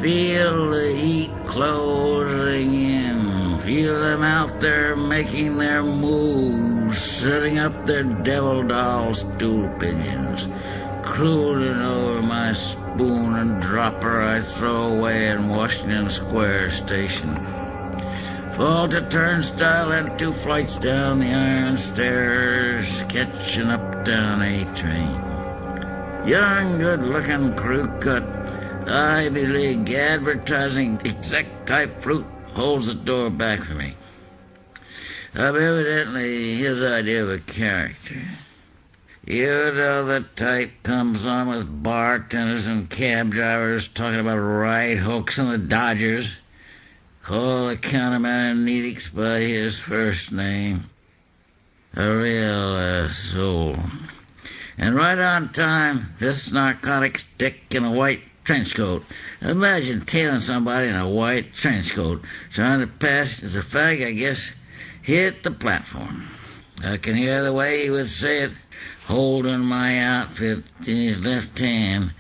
Feel the heat closing in. Feel them out there making their moves, setting up their devil doll stool pigeons, crooning over my spoon and dropper I throw away in Washington Square Station. Fall to turnstile and 2 flights down the iron stairs, catching up down A train. Young, good-looking crew-cut, Ivy League advertising exec-type fruit holds the door back for me. I'm evidently his idea of a character. You know the type comes on with bartenders and cab drivers talking about right hooks and the Dodgers. Call the counterman and Needix by his first name. A real soul. And right on time, this narcotic stick in a white trench coat. Imagine tailing somebody in a white trench coat, trying to pass as a fag, I guess, hit the platform. I can hear the way he would say it, holding my outfit in his left hand,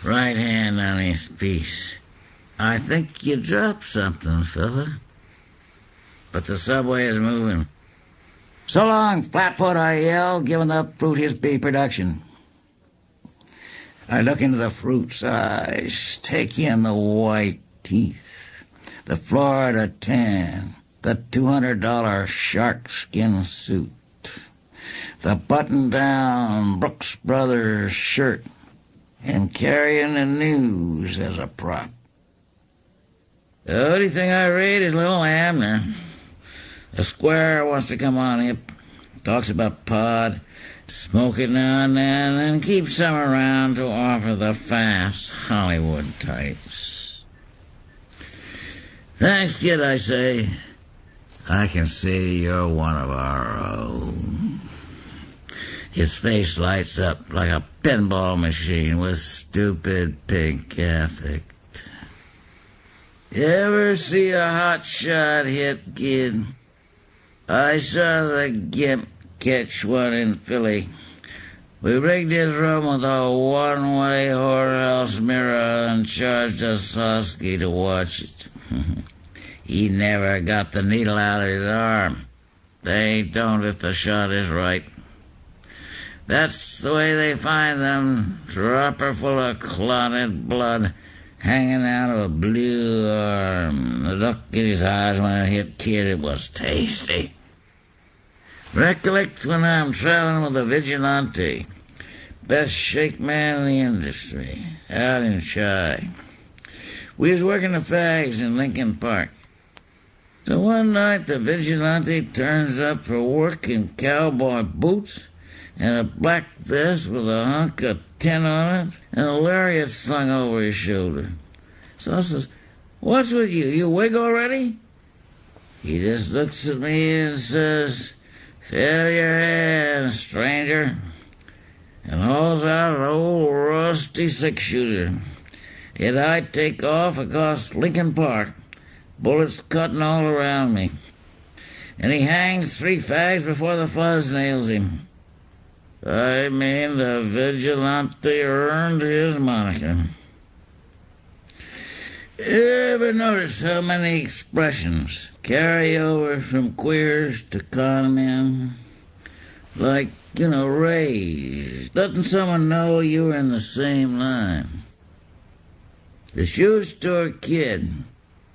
right hand on his piece. I think you dropped something, fella. But the subway is moving. So long, flatfoot, I yell, giving the fruit his B production. I look into the fruit's eyes, take in the white teeth, the Florida tan, the $200 shark skin suit, the button-down Brooks Brothers shirt, and carrying the news as a prop. The only thing I read is little Abner. A square wants to come on hip, talks about pod, smoke it now and then, and keeps some around to offer the fast Hollywood types. Thanks, kid, I say. I can see you're one of our own. His face lights up like a pinball machine with stupid pink affect. You ever see a hot shot hit, kid? I saw the Gimp catch one in Philly. We rigged his room with a one-way whorehouse mirror and charged Osowski to watch it. He never got the needle out of his arm. They don't if the shot is right. That's the way they find them, dropper full of clotted blood, hanging out of a blue arm. The look in his eyes when it hit kid, it was tasty. Recollect when I'm traveling with a vigilante, best shake man in the industry, out in Chi. We was working the fags in Lincoln Park. So one night the vigilante turns up for work in cowboy boots and a black vest with a hunk of tin on it and a lariat slung over his shoulder. So I says, "What's with you? You wig already?" He just looks at me and says, "Fill your hands, stranger," and hauls out an old rusty 6-shooter. Yet I take off across Lincoln Park, bullets cutting all around me. And he hangs 3 fags before the fuzz nails him. I mean, the vigilante earned his moniker. Ever notice how many expressions carry over from queers to con men? Like, raised. Doesn't someone know you're in the same line? The shoe store kid,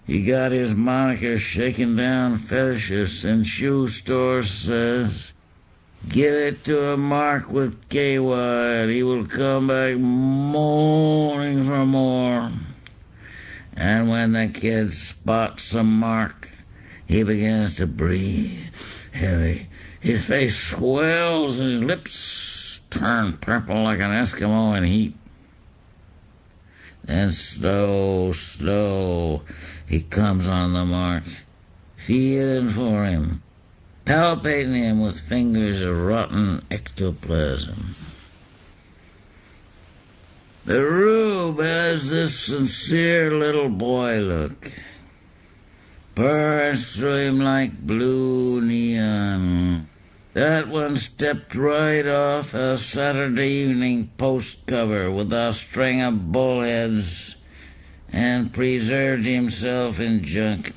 he got his moniker shaking down fetishists in shoe stores, says, "Give it to a mark with KY and he will come back moaning for more." And when the kid spots a mark, he begins to breathe heavy. His face swells and his lips turn purple like an Eskimo in heat. Then slow, he comes on the mark, feeling for him, palpating him with fingers of rotten ectoplasm. The Rube has this sincere little boy look. Burns through him like blue neon. That one stepped right off a Saturday Evening Post cover with a string of bullheads and preserved himself in junk.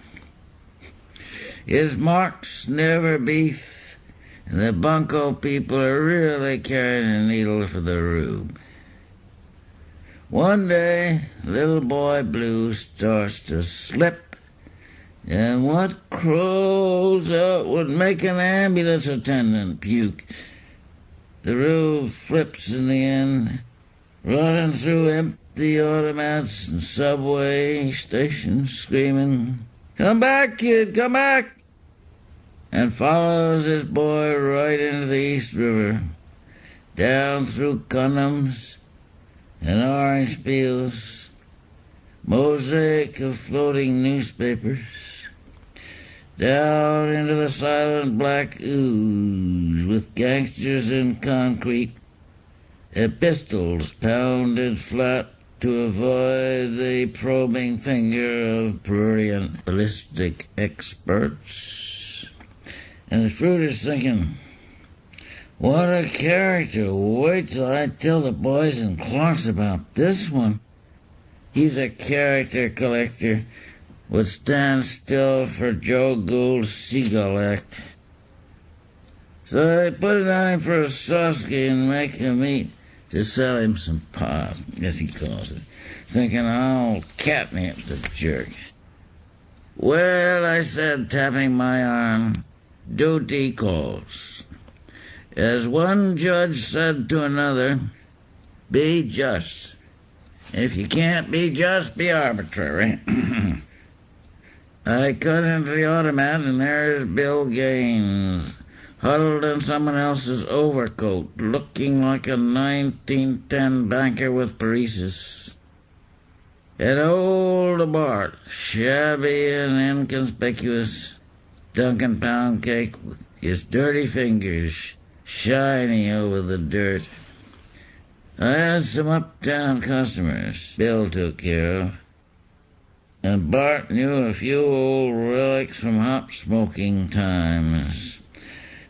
His marks never beef, and the bunco people are really carrying a needle for the rube. One day, little boy Blue starts to slip, and what crows out would make an ambulance attendant puke. The rube flips in the end, running through empty automats and subway stations, screaming, "Come back, kid, come back!" and follows his boy right into the East River, down through condoms and orange peels, mosaic of floating newspapers, down into the silent black ooze with gangsters in concrete, and pistols pounded flat to avoid the probing finger of prurient ballistic experts. And the fruit is thinking, what a character. Wait till I tell the boys in Clark's about this one. He's a character collector. Would stand still for Joe Gould's Seagull Act. So they put it on him for a Sosky and make him eat to sell him some pot, as he calls it, thinking I'll catnip the jerk. Well, I said, tapping my arm, duty calls. As one judge said to another, be just. If you can't be just, be arbitrary. I cut into the automat, and there's Bill Gaines, huddled in someone else's overcoat, looking like a 1910 banker with paresis. And old Bart, shabby and inconspicuous, dunking pound cake with his dirty fingers shiny over the dirt. I had some uptown customers Bill took care of, and Bart knew a few old relics from hop-smoking times.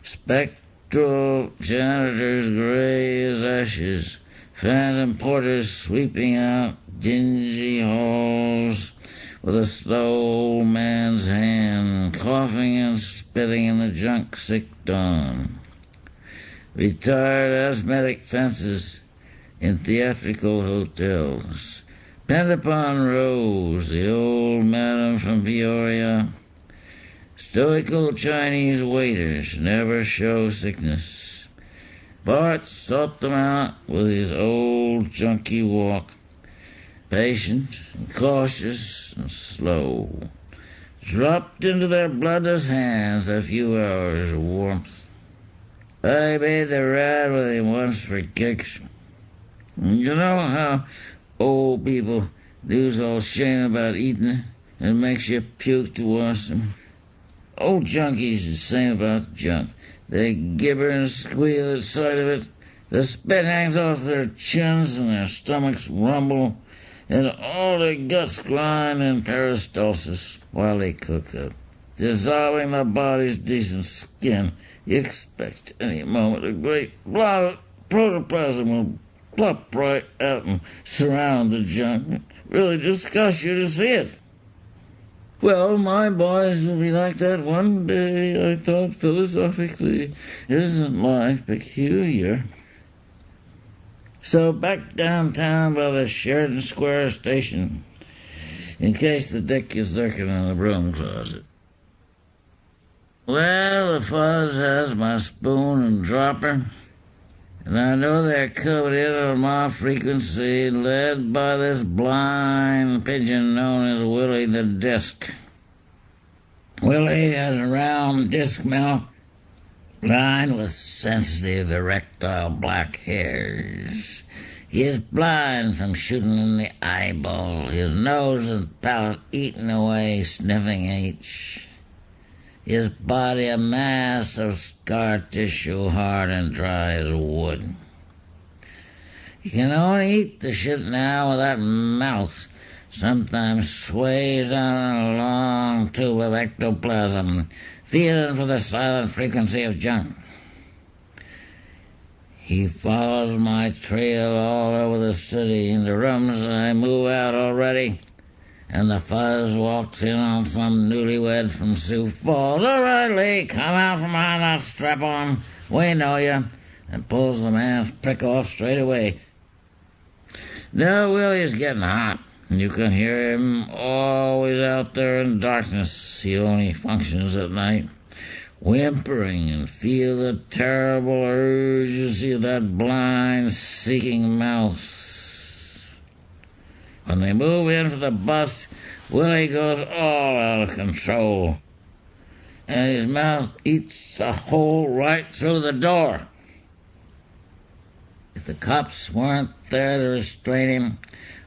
Spectral janitors gray as ashes, phantom porters sweeping out dingy halls with a slow old man's hand, coughing and spitting in the junk-sick dawn. Retired asthmatic fences in theatrical hotels. Pent upon Rose, the old madam from Peoria. Stoical Chinese waiters never show sickness. Bart sought them out with his old junky walk, patient and cautious and slow. Dropped into their bloodless hands a few hours of warmth. I made the ride with him once for kicks. You know how old people lose all shame about eating and makes you puke to wash them? Old junkies the same about junk. They gibber and squeal at sight of it. The spit hangs off their chins and their stomachs rumble, and all their guts grind in peristalsis while they cook up, dissolving the body's decent skin. You expect any moment a great blob of protoplasm will plop right out and surround the junk. Really disgust you to see it. Well, my boys will be like that one day, I thought philosophically. Isn't life peculiar? So back downtown by the Sheridan Square station, in case the dick is lurking in the broom closet. Well, the fuzz has my spoon and dropper, and I know they're covered in on my frequency, led by this blind pigeon known as Willie the Disc. Willie has a round disc mouth, lined with sensitive erectile black hairs. He is blind from shooting in the eyeball, his nose and palate eaten away, sniffing H. His body a mass of scar tissue, hard and dry as wood. He can only eat the shit now with that mouth. Sometimes sways on a long tube of ectoplasm, feeling for the silent frequency of junk. He follows my trail all over the city, in the rooms I move out already. and the fuzz walks in on some newlywed from Sioux Falls. "All right, Lee, come out from behind that strap-on. We know you," and pulls the man's prick off straight away. Now Willie's getting hot, and you can hear him always out there in darkness. He only functions at night, whimpering, and feel the terrible urgency of that blind, seeking mouth. When they move in for the bust, Willie goes all out of control, and his mouth eats a hole right through the door. If the cops weren't there to restrain him,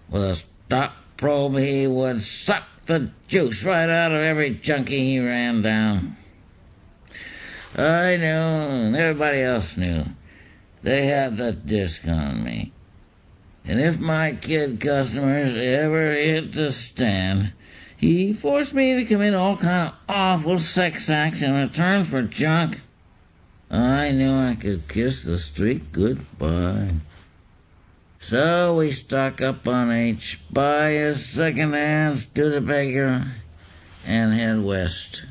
with a stock probe he would suck the juice right out of every junkie he ran down. I knew, and everybody else knew, they had the disc on me. And if my kid customers ever hit the stand, he forced me to commit all kind of awful sex acts in return for junk. I knew I could kiss the street goodbye. So we stock up on H, buy a second-hand Studebaker, and head west.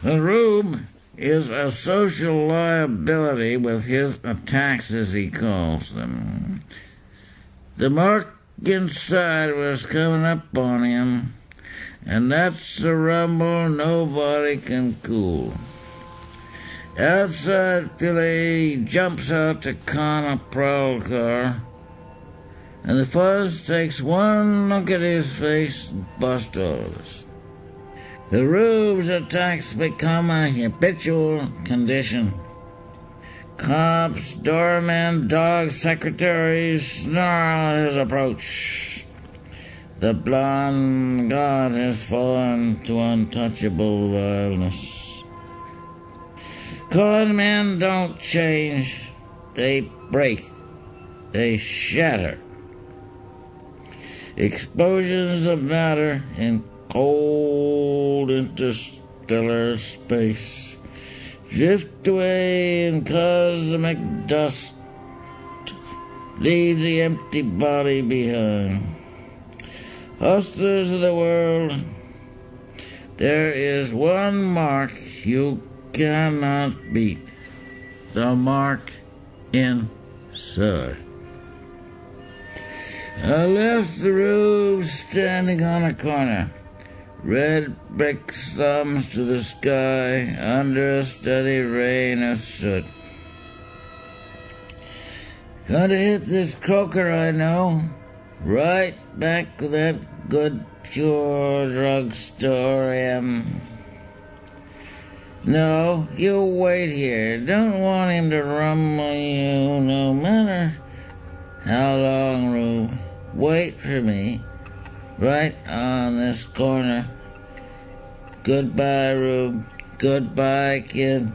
The Rube is a social liability with his attacks, as he calls them. The mark inside was coming up on him, and that's a rumble nobody can cool. Outside Philly, he jumps out to con a prowl car, and the fuzz takes one look at his face and busts all of us. The Rube's attacks become a habitual condition. Cops, doormen, dog secretaries snarl at his approach. The blonde god has fallen to untouchable vileness. Con men don't change. They break. They shatter. Explosions of matter in cold interstellar space drift away in cosmic dust, leave the empty body behind. Hustlers of the world, there is one mark you cannot beat: the mark inside. I left the Rube standing on a corner, red brick thumbs to the sky under a steady rain of soot. Gonna hit this croaker I know, right back with that good pure drugstore M. No, you wait here. Don't want him to rumble you no matter how long, Rube. Wait for me, right on this corner. Goodbye, Rube. Goodbye, kid.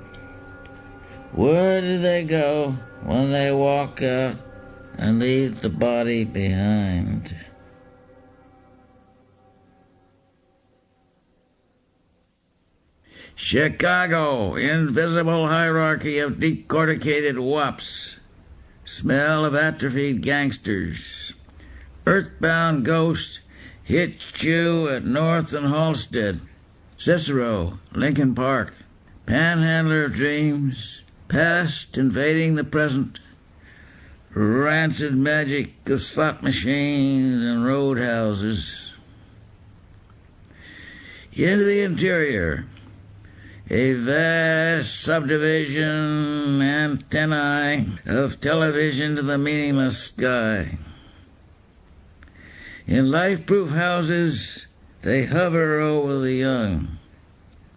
Where do they go when they walk out and leave the body behind? Chicago, invisible hierarchy of decorticated wops. Smell of atrophied gangsters. Earthbound ghost hit you at North and Halstead. Cicero, Lincoln Park. Panhandler of dreams. Past invading the present. Rancid magic of slot machines and roadhouses. Into the interior. A vast subdivision antennae of television to the meaningless sky. In life-proof houses, they hover over the young,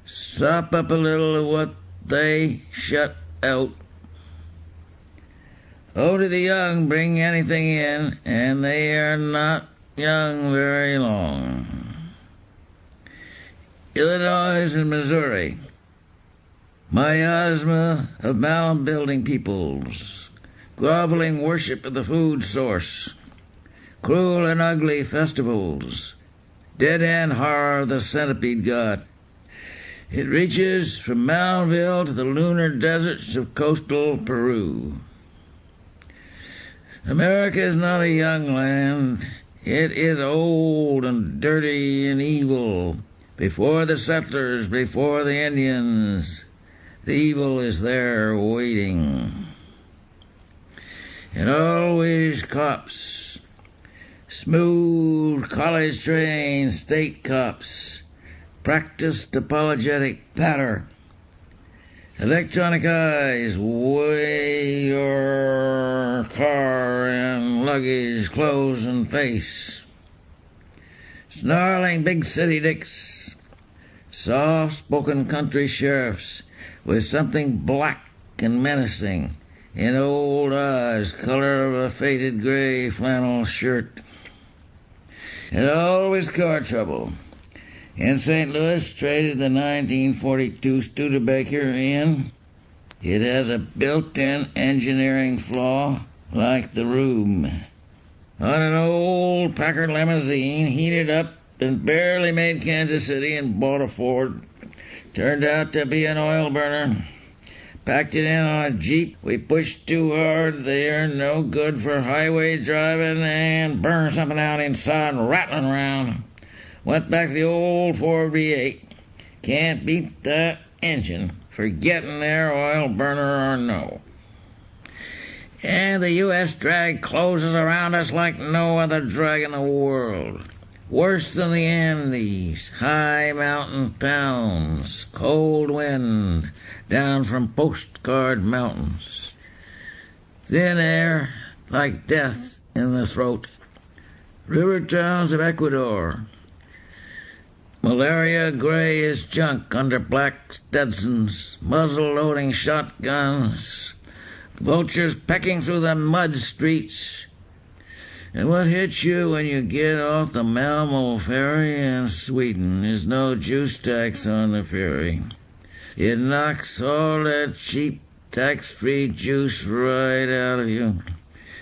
sop up a little of what they shut out. Only the young bring anything in, and they are not young very long. Illinois and Missouri. Miasma of mound-building peoples, groveling worship of the food source, cruel and ugly festivals, dead-end horror of the centipede god. It reaches from Moundville to the lunar deserts of coastal Peru. America is not a young land. It is old and dirty and evil. Before the settlers, before the Indians, the evil is there waiting. And always cops, smooth college-trained state cops, practiced apologetic patter. Electronic eyes weigh your car and luggage, clothes and face. Snarling big city dicks, soft-spoken country sheriffs with something black and menacing in old eyes, color of a faded gray flannel shirt. And always car trouble. In St. Louis, traded the 1942 Studebaker in. It has a built-in engineering flaw like the room. On an old Packard limousine, heated up and barely made Kansas City and bought a Ford. Turned out to be an oil burner. Packed it in on a Jeep. We pushed too hard. They are no good for highway driving and burned something out inside rattling around. Went back to the old Ford V8. Can't beat that engine for getting there, oil burner or no. And the U.S. drag closes around us like no other drag in the world. Worse than the Andes, high mountain towns, cold wind down from postcard mountains. Thin air like death in the throat. River towns of Ecuador. Malaria gray as junk under black Stetsons, muzzle-loading shotguns, vultures pecking through the mud streets. And what hits you when you get off the Malmo ferry in Sweden is no juice tax on the ferry. It knocks all that cheap tax-free juice right out of you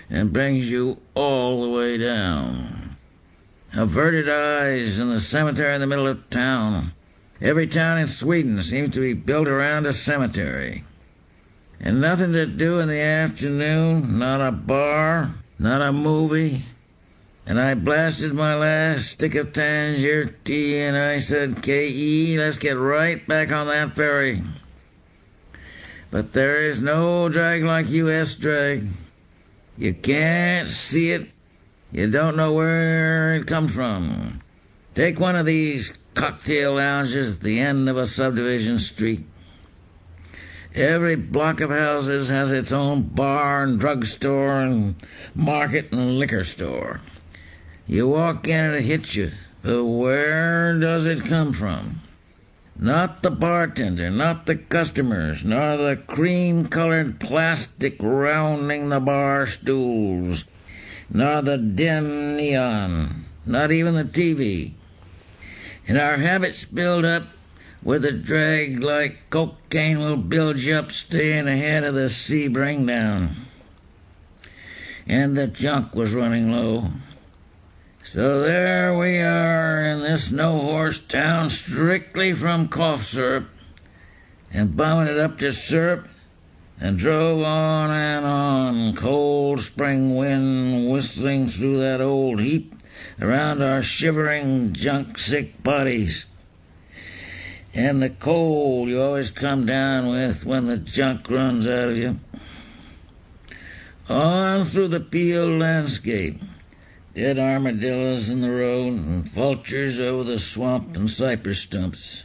and brings you all the way down. Averted eyes in the cemetery in the middle of town. Every town in Sweden seems to be built around a cemetery. And nothing to do in the afternoon, not a bar, not a movie. And I blasted my last stick of Tangier tea and I said, K.E., let's get right back on that ferry. But there is no drag like U.S. drag. You can't see it. You don't know where it comes from. Take one of these cocktail lounges at the end of a subdivision street. Every block of houses has its own bar and drugstore and market and liquor store. You walk in and it hits you, but where does it come from? Not the bartender, not the customers, nor the cream-colored plastic rounding the bar stools, nor the dim neon, not even the TV. And our habits build up with a drag like cocaine will build you up staying ahead of the Sebring down. And the junk was running low. So there we are in this no-horse town strictly from cough syrup and bumming it up to syrup and drove on, cold spring wind whistling through that old heap around our shivering, junk-sick bodies. And the cold you always come down with when the junk runs out of you. On through the peeled landscape, dead armadillos in the road and vultures over the swamp and cypress stumps.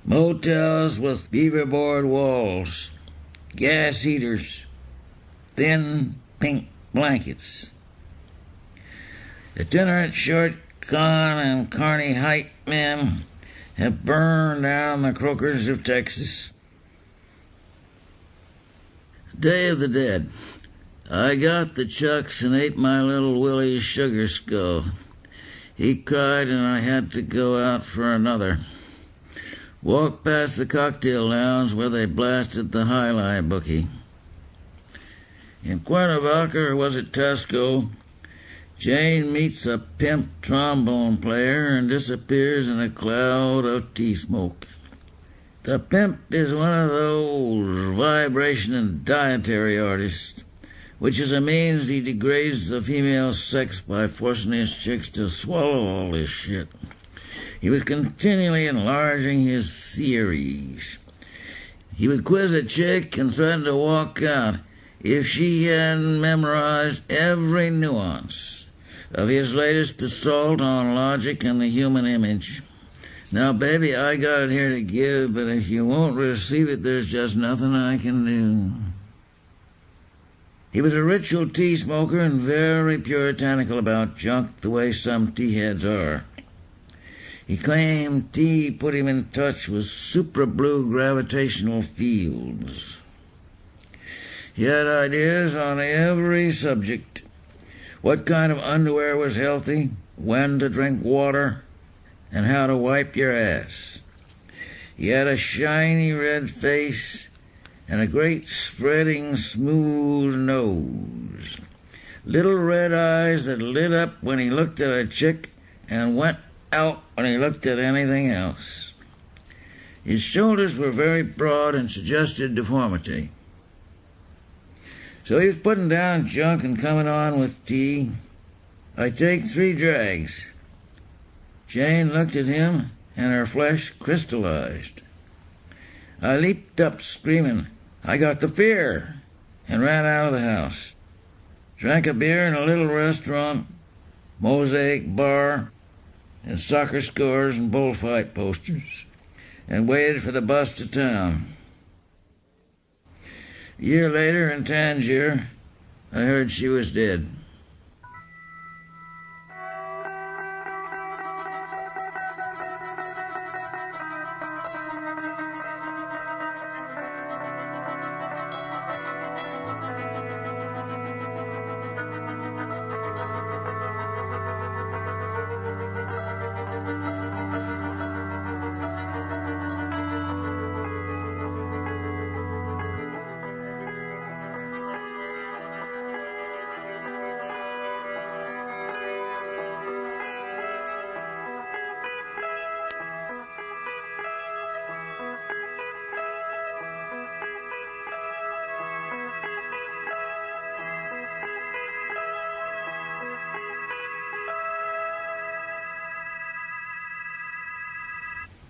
Motels with beaver-board walls, gas heaters, thin pink blankets. Itinerant short con and carny hype men have burned down the croakers of Texas. Day of the Dead. I got the chucks and ate my little Willie's sugar skull. He cried and I had to go out for another. Walked past the cocktail lounge where they blasted the High bookie. In Cuernavaca, or was it Tusco, Jane meets a pimp trombone player and disappears in a cloud of tea smoke. The pimp is one of those vibration and dietary artists, which is a means he degrades the female sex by forcing his chicks to swallow all this shit. He was continually enlarging his theories. He would quiz a chick and threaten to walk out if she hadn't memorized every nuance of his latest assault on logic and the human image. Now, baby, I got it here to give, but if you won't receive it, there's just nothing I can do. He was a ritual tea smoker and very puritanical about junk, the way some tea heads are. He claimed tea put him in touch with supra-blue gravitational fields. He had ideas on every subject: what kind of underwear was healthy, when to drink water, and how to wipe your ass. He had a shiny red face and a great spreading smooth nose, little red eyes that lit up when he looked at a chick and went out when he looked at anything else. His shoulders were very broad and suggested deformity. So he was putting down junk and coming on with tea. I take 3 drags. Jane looked at him, and her flesh crystallized. I leaped up, screaming, "I got the fear," and ran out of the house. Drank a beer in a little restaurant, mosaic bar, and soccer scores and bullfight posters, and waited for the bus to town. A year later, in Tangier, I heard she was dead.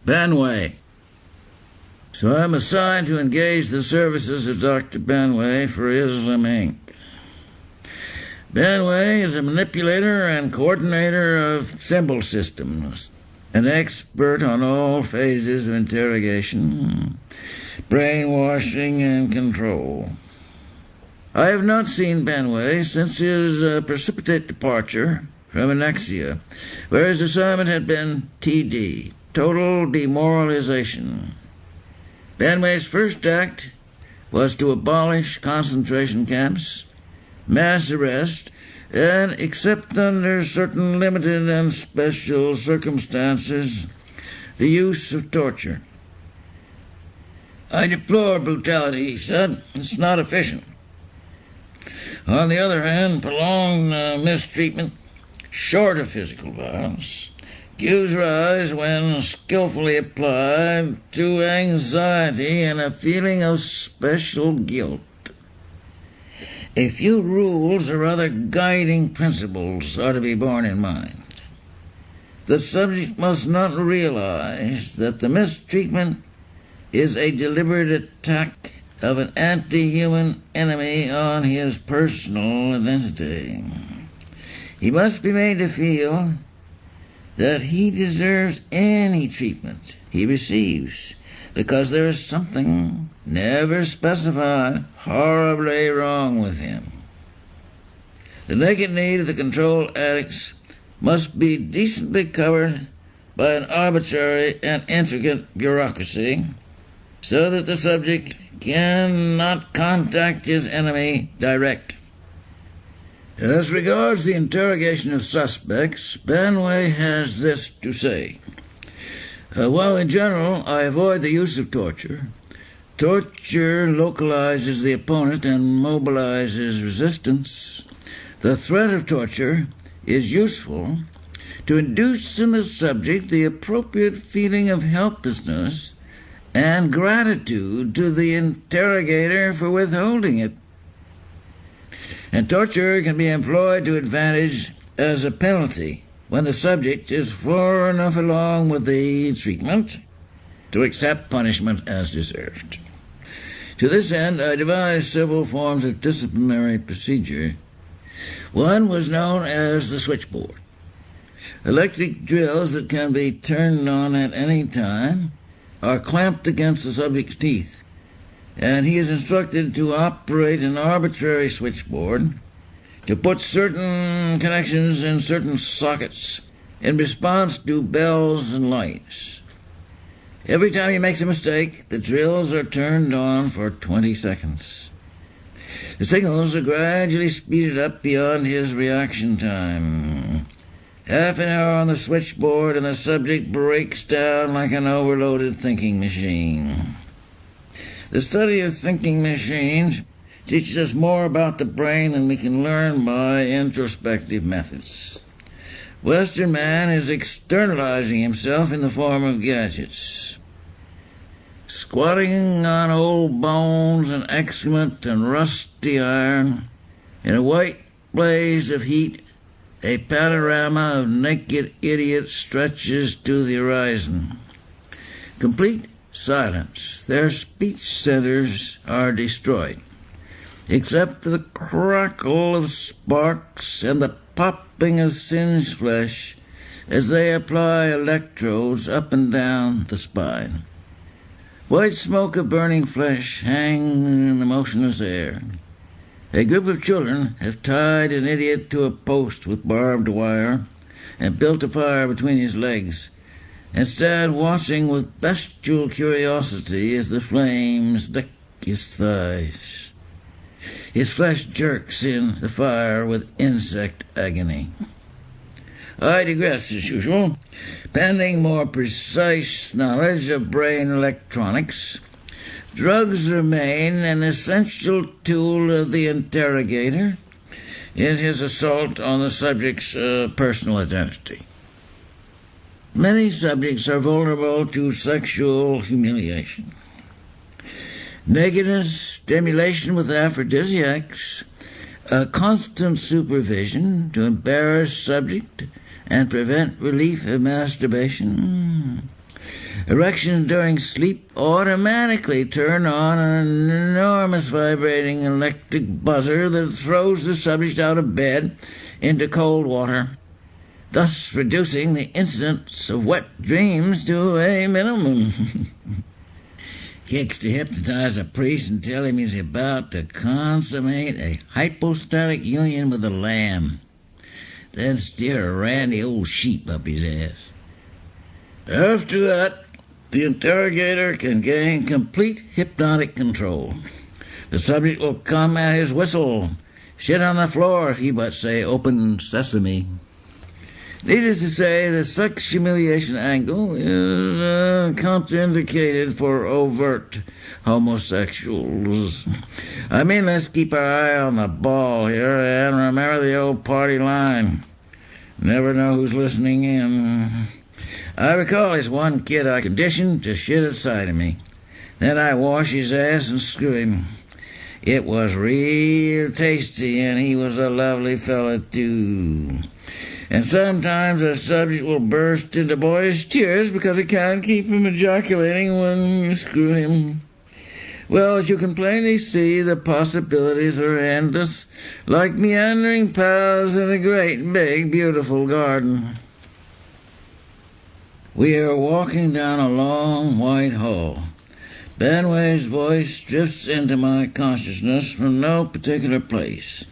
Banway. So I'm assigned to engage the services of Dr. Banway for Islam Inc. Banway is a manipulator and coordinator of symbol systems, an expert on all phases of interrogation, brainwashing, and control. I have not seen Banway since his precipitate departure from Anexia, where his assignment had been TD, total demoralization. Banway's first act was to abolish concentration camps, mass arrest, and, except under certain limited and special circumstances, the use of torture. I deplore brutality, he said. It's not efficient. On the other hand, prolonged mistreatment, short of physical violence, gives rise, when skillfully applied, to anxiety and a feeling of special guilt. A few rules or other guiding principles are to be borne in mind. The subject must not realize that the mistreatment is a deliberate attack of an anti-human enemy on his personal identity. He must be made to feel that he deserves any treatment he receives, because there is something, never specified, horribly wrong with him. The naked need of the control addicts must be decently covered by an arbitrary and intricate bureaucracy, so that the subject cannot contact his enemy direct. As regards the interrogation of suspects, Banway has this to say. While in general I avoid the use of torture, torture localizes the opponent and mobilizes resistance. The threat of torture is useful to induce in the subject the appropriate feeling of helplessness and gratitude to the interrogator for withholding it. And torture can be employed to advantage as a penalty when the subject is far enough along with the treatment to accept punishment as deserved. To this end, I devised several forms of disciplinary procedure. One was known as the switchboard. Electric drills that can be turned on at any time are clamped against the subject's teeth, and he is instructed to operate an arbitrary switchboard, to put certain connections in certain sockets in response to bells and lights. Every time he makes a mistake, the drills are turned on for 20 seconds. The signals are gradually speeded up beyond his reaction time. Half an hour on the switchboard and the subject breaks down like an overloaded thinking machine. The study of thinking machines teaches us more about the brain than we can learn by introspective methods. Western man is externalizing himself in the form of gadgets. Squatting on old bones and excrement and rusty iron, in a white blaze of heat, a panorama of naked idiots stretches to the horizon. Complete silence. Their speech centers are destroyed, except for the crackle of sparks and the popping of singed flesh as they apply electrodes up and down the spine. White smoke of burning flesh hangs in the motionless air. A group of children have tied an idiot to a post with barbed wire and built a fire between his legs, and stand watching with bestial curiosity as the flames lick his thighs. His flesh jerks in the fire with insect agony. I digress, as usual. Pending more precise knowledge of brain electronics, drugs remain an essential tool of the interrogator in his assault on the subject's personal identity. Many subjects are vulnerable to sexual humiliation. Nakedness, stimulation with aphrodisiacs, constant supervision to embarrass subject and prevent relief of masturbation. Erections during sleep automatically turn on an enormous vibrating electric buzzer that throws the subject out of bed into cold water, thus reducing the incidence of wet dreams to a minimum. Kicks to hypnotize a priest and tell him he's about to consummate a hypostatic union with a lamb, then steer a randy old sheep up his ass. After that, the interrogator can gain complete hypnotic control. The subject will come at his whistle, sit on the floor if he but say, "Open sesame." Needless to say, the sex humiliation angle is contraindicated for overt homosexuals. I mean, let's keep our eye on the ball here and remember the old party line. Never know who's listening in. I recall this one kid I conditioned to shit at sight of me. Then I wash his ass and screw him. It was real tasty, and he was a lovely fella, too. And sometimes a subject will burst into boyish tears because he can't keep from ejaculating when you screw him. Well, as you can plainly see, the possibilities are endless, like meandering paths in a great, big, beautiful garden. We are walking down a long, white hall. Benway's voice drifts into my consciousness from no particular place.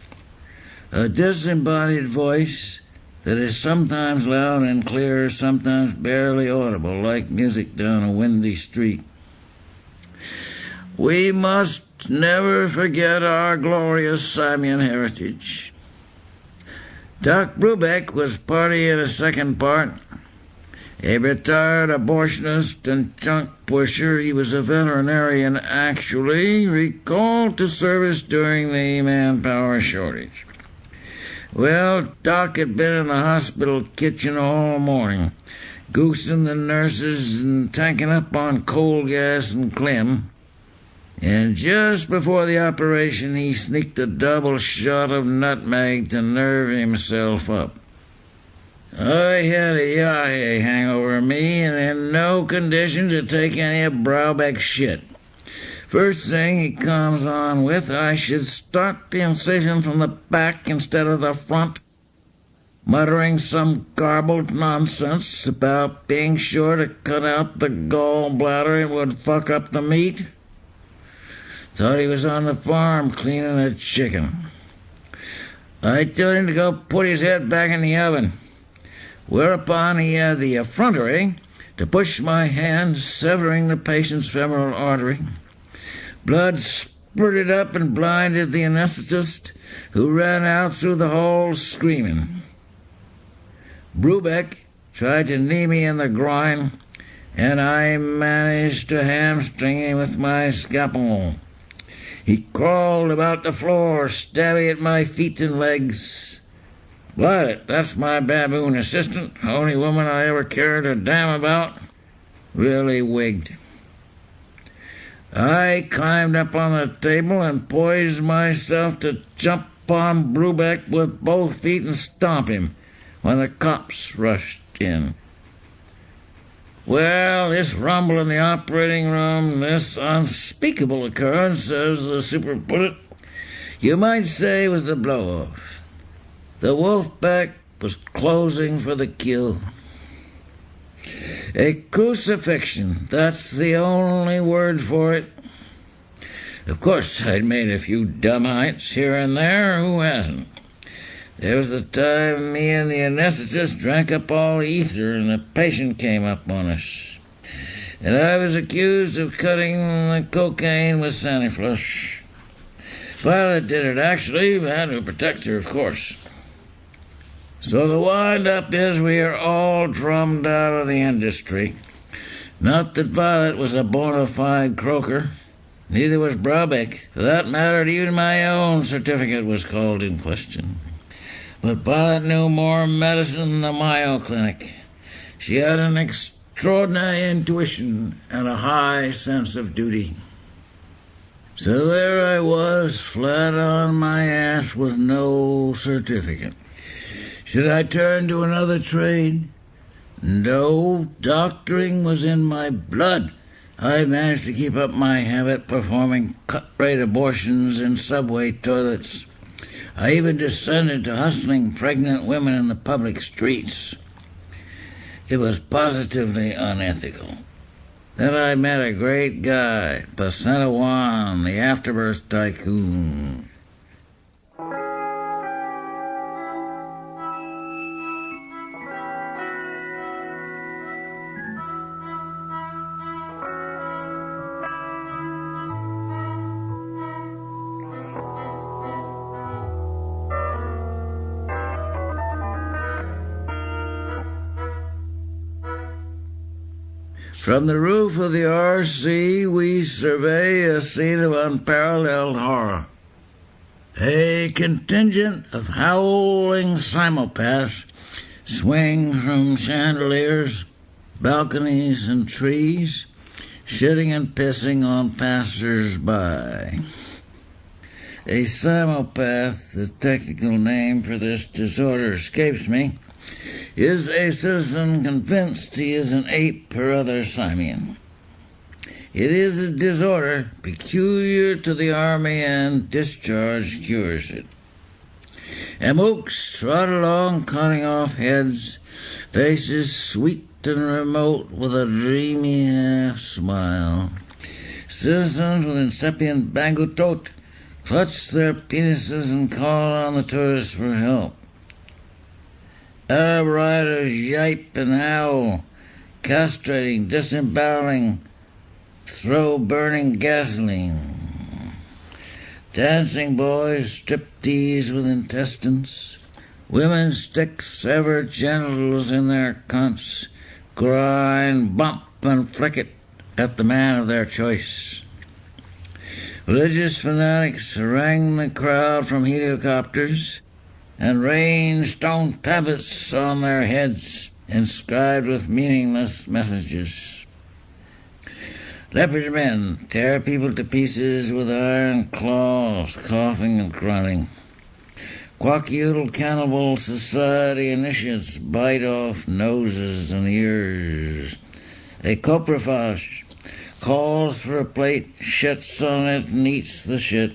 A disembodied voice that is sometimes loud and clear, sometimes barely audible, like music down a windy street. We must never forget our glorious Samian heritage. Doc Brubeck was party in a second part. A retired abortionist and junk pusher, he was a veterinarian actually, recalled to service during the manpower shortage. Well, Doc had been in the hospital kitchen all morning, goosing the nurses and tanking up on coal gas and Clem. And just before the operation, he sneaked a double shot of nutmeg to nerve himself up. I had a yahoo hangover me, and in no condition to take any of Braubeck's shit. First thing he comes on with, I should start the incision from the back instead of the front, muttering some garbled nonsense about being sure to cut out the gallbladder and would fuck up the meat. Thought he was on the farm cleaning a chicken. I told him to go put his head back in the oven, whereupon he had the effrontery to push my hand, severing the patient's femoral artery. Blood spurted up and blinded the anesthetist, who ran out through the hole screaming. Brubeck tried to knee me in the groin, and I managed to hamstring him with my scalpel. He crawled about the floor, stabbing at my feet and legs. Violet, that's my baboon assistant, only woman I ever cared a damn about, really wigged. I climbed up on the table and poised myself to jump on Brubeck with both feet and stomp him when the cops rushed in. Well, this rumble in the operating room, this unspeakable occurrence, as the super put it, you might say was the blow-off. The Wolfpack was closing for the kill. A crucifixion, that's the only word for it. Of course, I'd made a few dumb heights here and there, who hasn't? There was the time me and the anesthetist drank up all the ether and the patient came up on us. And I was accused of cutting the cocaine with Saniflush. Violet did it, actually, but had to protect her, of course. So the wind-up is we are all drummed out of the industry. Not that Violet was a bona fide croaker. Neither was Braubeck. For that matter, even my own certificate was called in question. But Violet knew more medicine than the Mayo Clinic. She had an extraordinary intuition and a high sense of duty. So there I was, flat on my ass with no certificate. Should I turn to another trade? No, doctoring was in my blood. I managed to keep up my habit performing cut-rate abortions in subway toilets. I even descended to hustling pregnant women in the public streets. It was positively unethical. Then I met a great guy, Placenta Juan, the afterbirth tycoon. From the roof of the RC, we survey a scene of unparalleled horror. A contingent of howling simulpaths swing from chandeliers, balconies, and trees, shitting and pissing on passers-by. A simulpath, the technical name for this disorder escapes me, is a citizen convinced he is an ape or other simian. It is a disorder peculiar to the army, and discharge cures it. And mooks trot along cutting off heads, faces sweet and remote with a dreamy half-smile. Citizens with incipient bangutot clutch their penises and call on the tourists for help. Arab riders yipe and howl, castrating, disemboweling, throw burning gasoline. Dancing boys strip-tease with intestines. Women stick severed genitals in their cunts, grind, bump, and flick it at the man of their choice. Religious fanatics harangue the crowd from helicopters, and rain stone tablets on their heads, inscribed with meaningless messages. Leopard men tear people to pieces with iron claws, coughing and grunting. Quackoodle cannibal society initiates bite off noses and ears. A coprophage calls for a plate, shits on it, and eats the shit,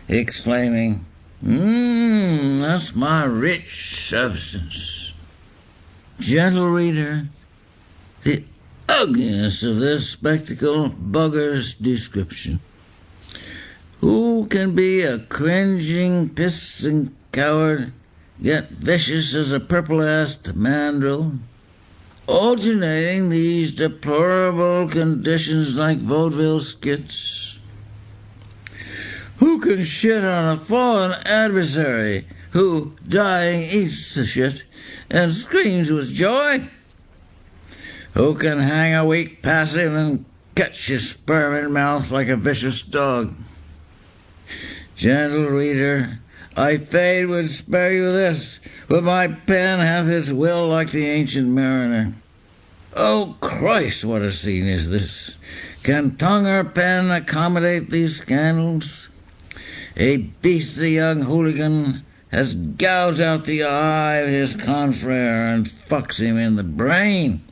exclaiming, that's my rich substance. Gentle reader, the ugliness of this spectacle buggers description. Who can be a cringing, pissing coward, yet vicious as a purple-assed mandrill, alternating these deplorable conditions like vaudeville skits? Who can shit on a fallen adversary who, dying, eats the shit and screams with joy? Who can hang a weak passive and catch his sperm in mouth like a vicious dog? Gentle reader, I fain would spare you this, but my pen hath its will like the ancient mariner. Oh Christ, what a scene is this! Can tongue or pen accommodate these scandals? A beastly young hooligan has gouged out the eye of his confrere and fucks him in the brain.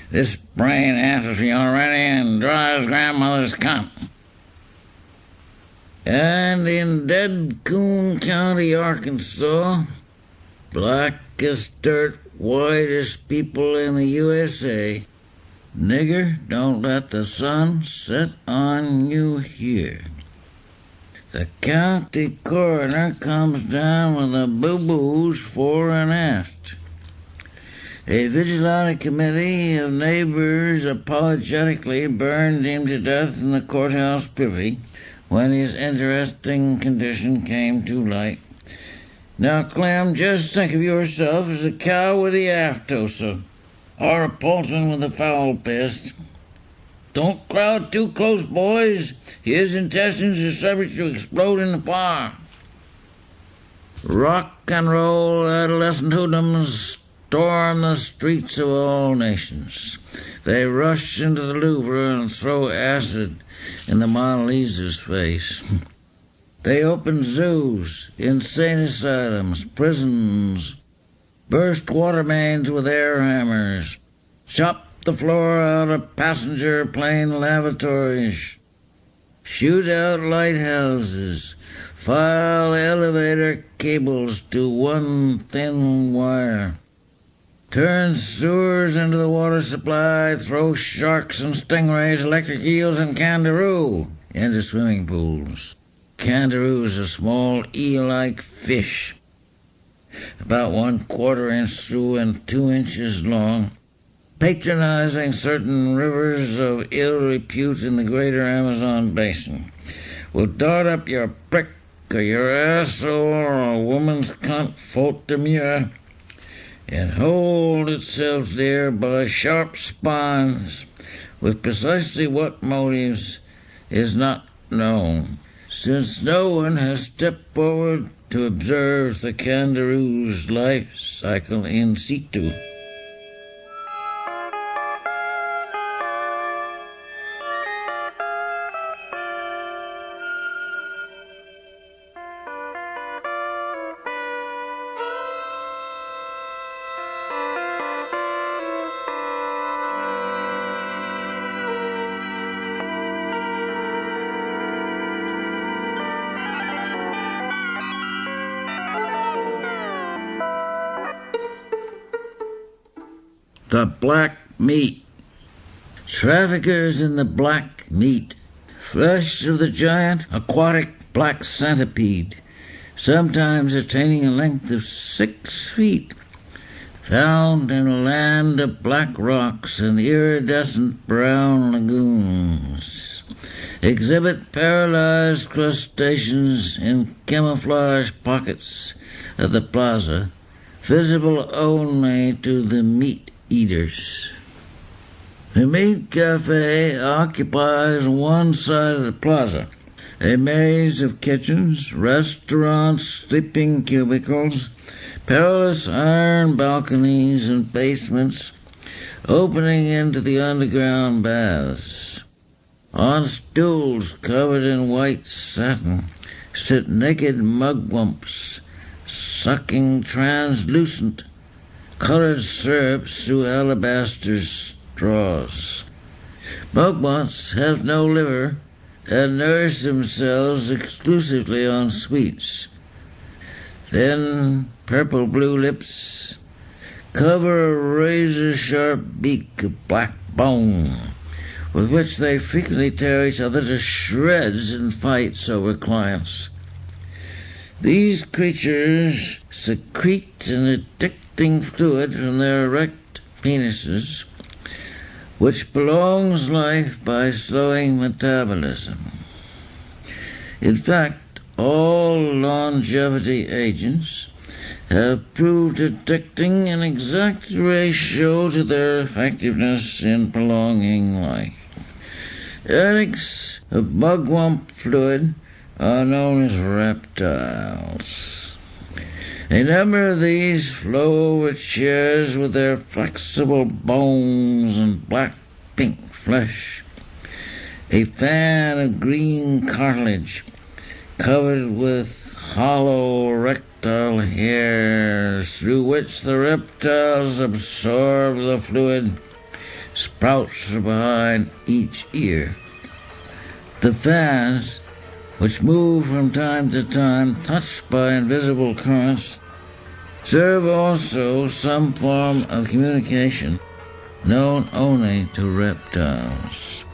This brain atrophy already and dries grandmother's cunt. And in Dead Coon County, Arkansas, blackest dirt, whitest people in the USA, nigger, don't let the sun set on you here. The county coroner comes down with the boo-boos fore and aft. A vigilante committee of neighbors apologetically burned him to death in the courthouse privy when his interesting condition came to light. Now, Clem, just think of yourself as a cow with the aftosa, or a poultron with the foul pest. Don't crowd too close, boys. His intestines are subject to explode in the fire. Rock and roll adolescent hoodlums storm the streets of all nations. They rush into the Louvre and throw acid in the Mona Lisa's face. They open zoos, insane asylums, prisons, burst water mains with air hammers, chop the floor out of passenger plane lavatories, shoot out lighthouses, file elevator cables to one thin wire, turn sewers into the water supply, throw sharks and stingrays, electric eels, and kangaroo into swimming pools. Kangaroo is a small eel-like fish, about 1/4 inch through and 2 inches long, patronizing certain rivers of ill repute in the greater Amazon basin, will dart up your prick or your asshole or a woman's cunt faute de mieux, and hold itself there by sharp spines, with precisely what motives is not known, since no one has stepped forward to observe the kangaroo's life cycle in situ. The black meat. Traffickers in the black meat. Flesh of the giant aquatic black centipede, sometimes attaining a length of 6 feet, found in a land of black rocks and iridescent brown lagoons, exhibit paralyzed crustaceans in camouflage pockets of the plaza, visible only to the meat eaters. The meat cafe occupies one side of the plaza, A maze of kitchens, restaurants, sleeping cubicles, perilous iron balconies and basements opening into the underground baths. On stools covered in white satin sit naked mugwumps, sucking translucent, colored syrups through alabaster straws. Mugwumps have no liver and nourish themselves exclusively on sweets. Thin, purple-blue lips cover a razor-sharp beak of black bone, with which they frequently tear each other to shreds in fights over clients. These creatures secrete an addicting fluid from their erect penises, which prolongs life by slowing metabolism. In fact, all longevity agents have proved addicting an exact ratio to their effectiveness in prolonging life. Addicts of mugwump fluid are known as reptiles. A number of these flow over chairs with their flexible bones and black-pink flesh, a fan of green cartilage covered with hollow erectile hairs through which the reptiles absorb the fluid, sprouts from behind each ear. The fans, which move from time to time, touched by invisible currents, serve also some form of communication known only to reptiles.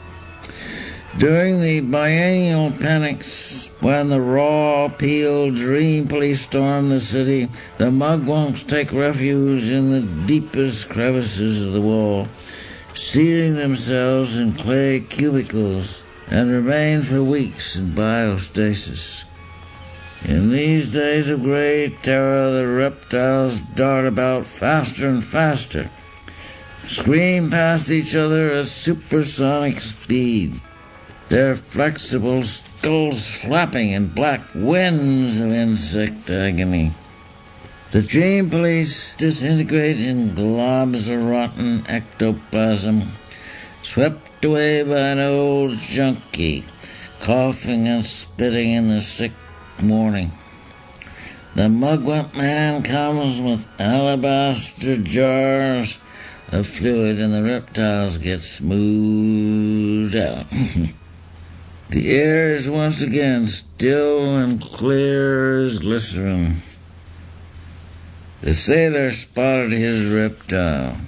During the biennial panics, when the raw-peeled dream police storm the city, the mugwumps take refuge in the deepest crevices of the wall, sealing themselves in clay cubicles, and remain for weeks in biostasis. In these days of great terror, the reptiles dart about faster and faster, scream past each other at supersonic speed, their flexible skulls flapping in black winds of insect agony. The dream police disintegrate in globs of rotten ectoplasm, swept away by an old junkie, coughing and spitting in the sick morning. The mugwump man comes with alabaster jars of fluid, and the reptiles get smoothed out. The air is once again still and clear as glycerin. The sailor spotted his reptile.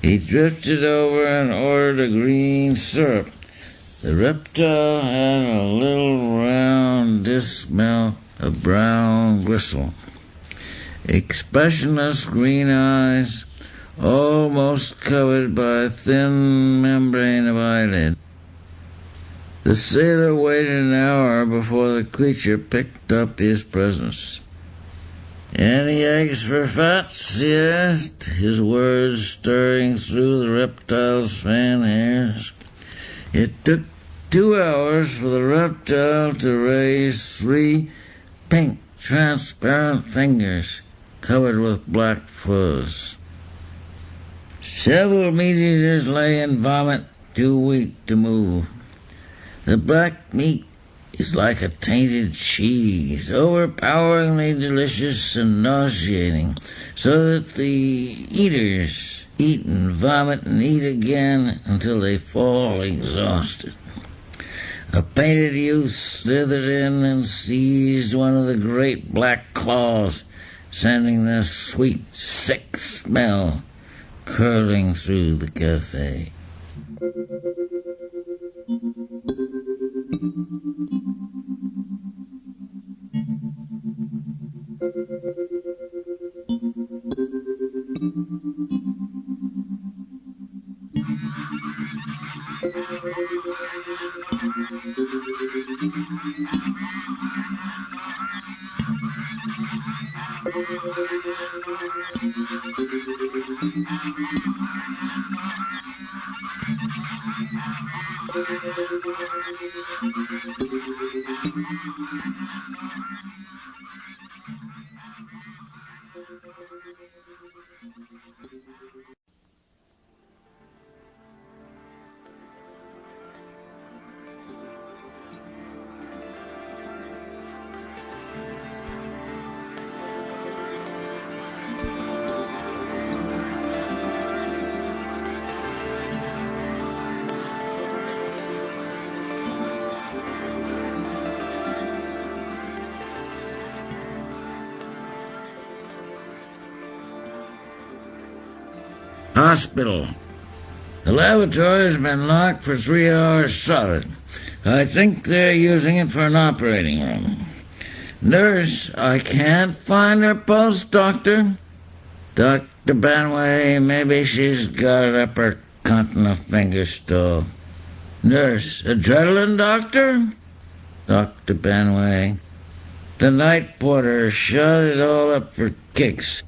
He drifted over and ordered a green syrup. The reptile had a little round disc mouth of brown gristle, expressionless green eyes, almost covered by a thin membrane of eyelid. The sailor waited an hour before the creature picked up his presents. "Any eggs for Fats?" he asked, his words stirring through the reptile's fan hairs. It took 2 hours for the reptile to raise 3 pink, transparent fingers covered with black fuzz. Several meat-eaters lay in vomit, too weak to move. The black meat is like a tainted cheese, overpoweringly delicious and nauseating, so that the eaters eat and vomit and eat again until they fall exhausted. A painted youth slithered in and seized one of the great black claws, sending the sweet, sick smell curling through the cafe. Hospital. The laboratory has been locked for 3 hours solid. I think they're using it for an operating room. Nurse, I can't find her pulse, doctor. Dr. Banway, maybe she's got it up her cunt in a finger stole. Nurse, adrenaline, doctor? Dr. Banway, the night porter shot it all up for kicks.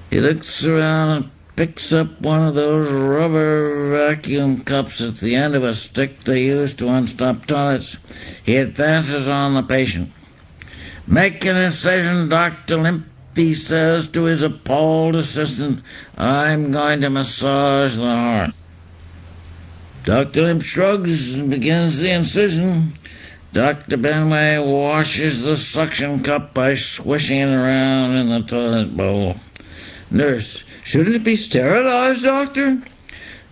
He looks around and picks up one of those rubber vacuum cups at the end of a stick they use to unstop toilets. He advances on the patient. Make an incision, Dr. Limp, he says to his appalled assistant. I'm going to massage the heart. Dr. Limp shrugs and begins the incision. Dr. Benway washes the suction cup by swishing it around in the toilet bowl. Nurse, shouldn't it be sterilized, doctor?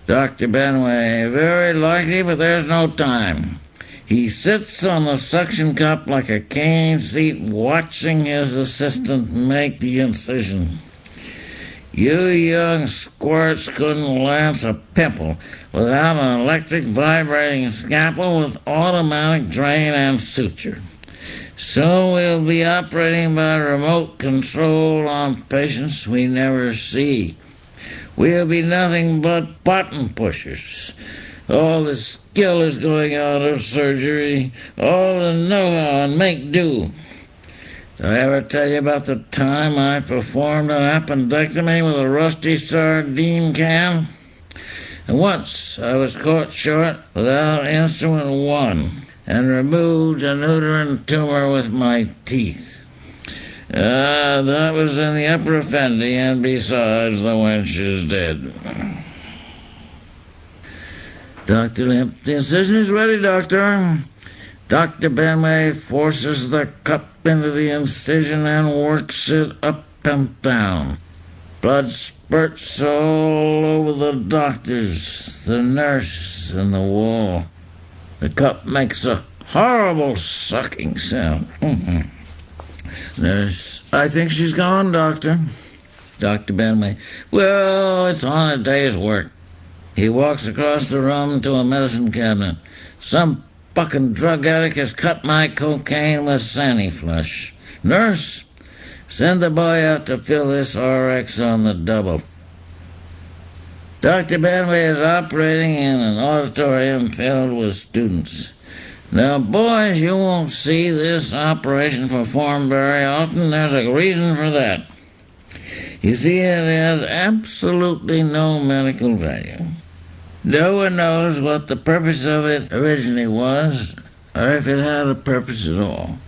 Dr. Benway, very likely, but there's no time. He sits on the suction cup like a cane seat, watching his assistant make the incision. You young squirts couldn't lance a pimple without an electric vibrating scalpel with automatic drain and suture. So we'll be operating by remote control on patients we never see. We'll be nothing but button pushers. All the skill is going out of surgery, all the know-how and make do. Did I ever tell you about the time I performed an appendectomy with a rusty sardine can? And once I was caught short without instrument one and removed an uterine tumor with my teeth. That was in the upper effendi, and besides, the wench is dead. Dr. Limp, the incision is ready, doctor. Dr. Benway forces the cup into the incision and works it up and down. Blood spurts all over the doctors, the nurse, and the wall. The cup makes a horrible sucking sound. Nurse, I think she's gone, doctor. Dr. Benway, well, it's on a day's work. He walks across the room to a medicine cabinet. Some fucking drug addict has cut my cocaine with Saniflush. Nurse, send the boy out to fill this RX on the double. Dr. Benway is operating in an auditorium filled with students. Now, boys, you won't see this operation performed very often. There's a reason for that. You see, it has absolutely no medical value. No one knows what the purpose of it originally was, or if it had a purpose at all.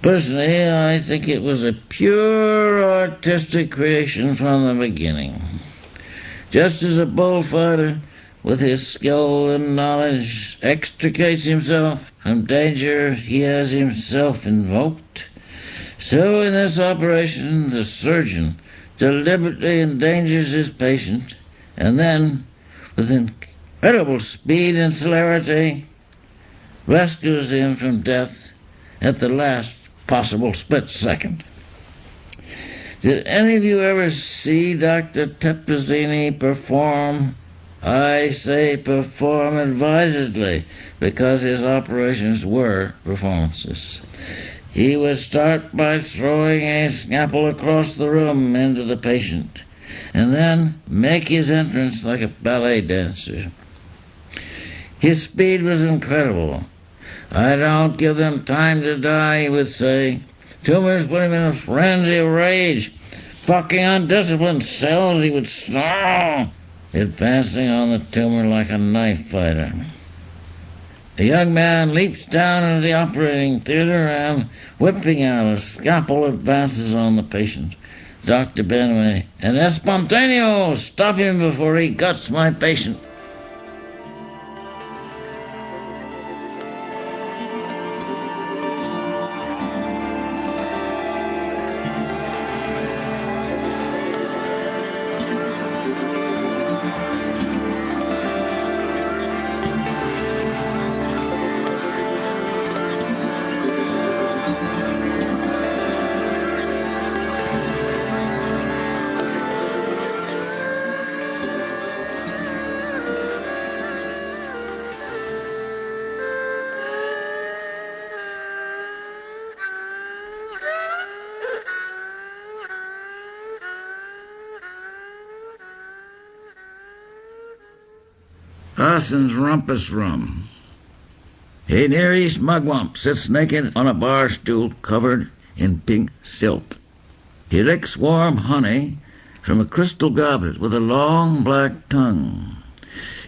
Personally, I think it was a pure artistic creation from the beginning. Just as a bullfighter, with his skill and knowledge, extricates himself from danger he has himself invoked, so in this operation the surgeon deliberately endangers his patient, and then, with incredible speed and celerity, rescues him from death at the last possible split second. Did any of you ever see Dr. Tepezzini perform? I say perform advisedly, because his operations were performances. He would start by throwing a scalpel across the room into the patient, and then make his entrance like a ballet dancer. His speed was incredible. I don't give them time to die, he would say. Tumors put him in a frenzy of rage. Fucking undisciplined cells, he would snarl, advancing on the tumor like a knife fighter. A young man leaps down into the operating theater and, whipping out a scalpel, advances on the patient. Dr. Benway, and Espontaneo, stop him before he guts my patient. Parsons Rumpus Rum. A Near East mugwump sits naked on a bar stool covered in pink silk. He licks warm honey from a crystal goblet with a long black tongue.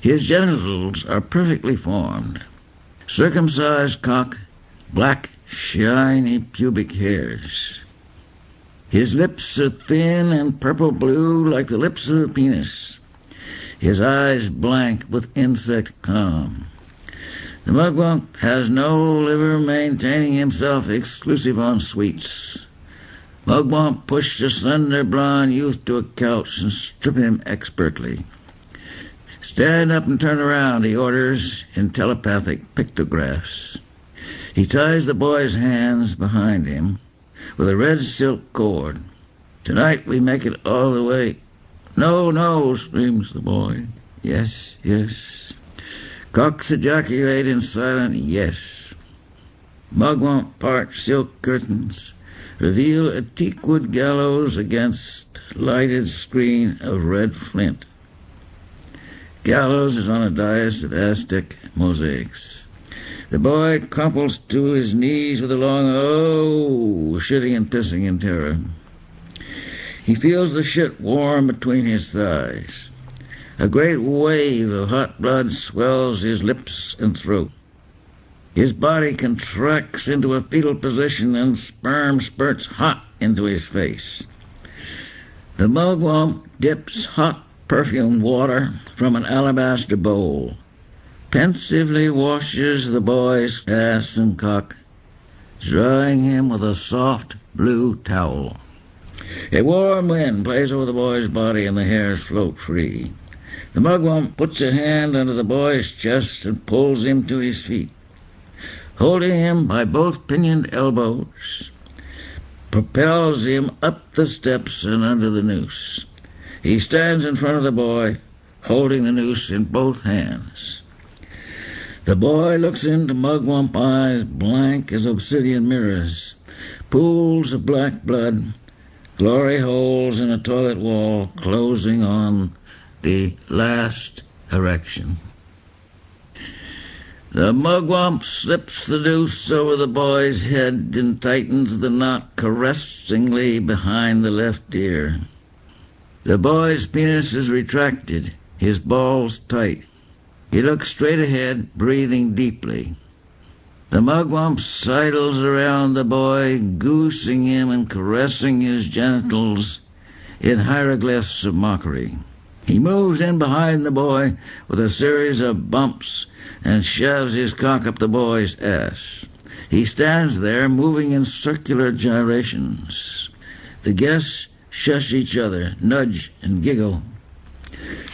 His genitals are perfectly formed. Circumcised cock, black, shiny pubic hairs. His lips are thin and purple-blue like the lips of a penis. His eyes blank with insect calm. The mugwump has no liver, maintaining himself exclusive on sweets. Mugwump pushed a slender blonde youth to a couch and stripped him expertly. Stand up and turn around, he orders in telepathic pictographs. He ties the boy's hands behind him with a red silk cord. Tonight we make it all the way. No, no, screams the boy. Yes, yes. Cocks ejaculate in silent yes. Mugwump part silk curtains reveal a teakwood gallows against lighted screen of red flint. Gallows is on a dais of Aztec mosaics. The boy crumples to his knees with a long oh, shitting and pissing in terror. He feels the shit warm between his thighs. A great wave of hot blood swells his lips and throat. His body contracts into a fetal position and sperm spurts hot into his face. The mugwump dips hot perfumed water from an alabaster bowl, pensively washes the boy's ass and cock, drying him with a soft blue towel. A warm wind plays over the boy's body and the hairs float free. The mugwump puts a hand under the boy's chest and pulls him to his feet. Holding him by both pinioned elbows, propels him up the steps and under the noose. He stands in front of the boy, holding the noose in both hands. The boy looks into mugwump eyes blank as obsidian mirrors, pools of black blood, glory holes in a toilet wall closing on the last erection. The mugwump slips the noose over the boy's head and tightens the knot caressingly behind the left ear. The boy's penis is retracted, his balls tight. He looks straight ahead, breathing deeply. The mugwump sidles around the boy, goosing him and caressing his genitals in hieroglyphs of mockery. He moves in behind the boy with a series of bumps and shoves his cock up the boy's ass. He stands there, moving in circular gyrations. The guests shush each other, nudge and giggle.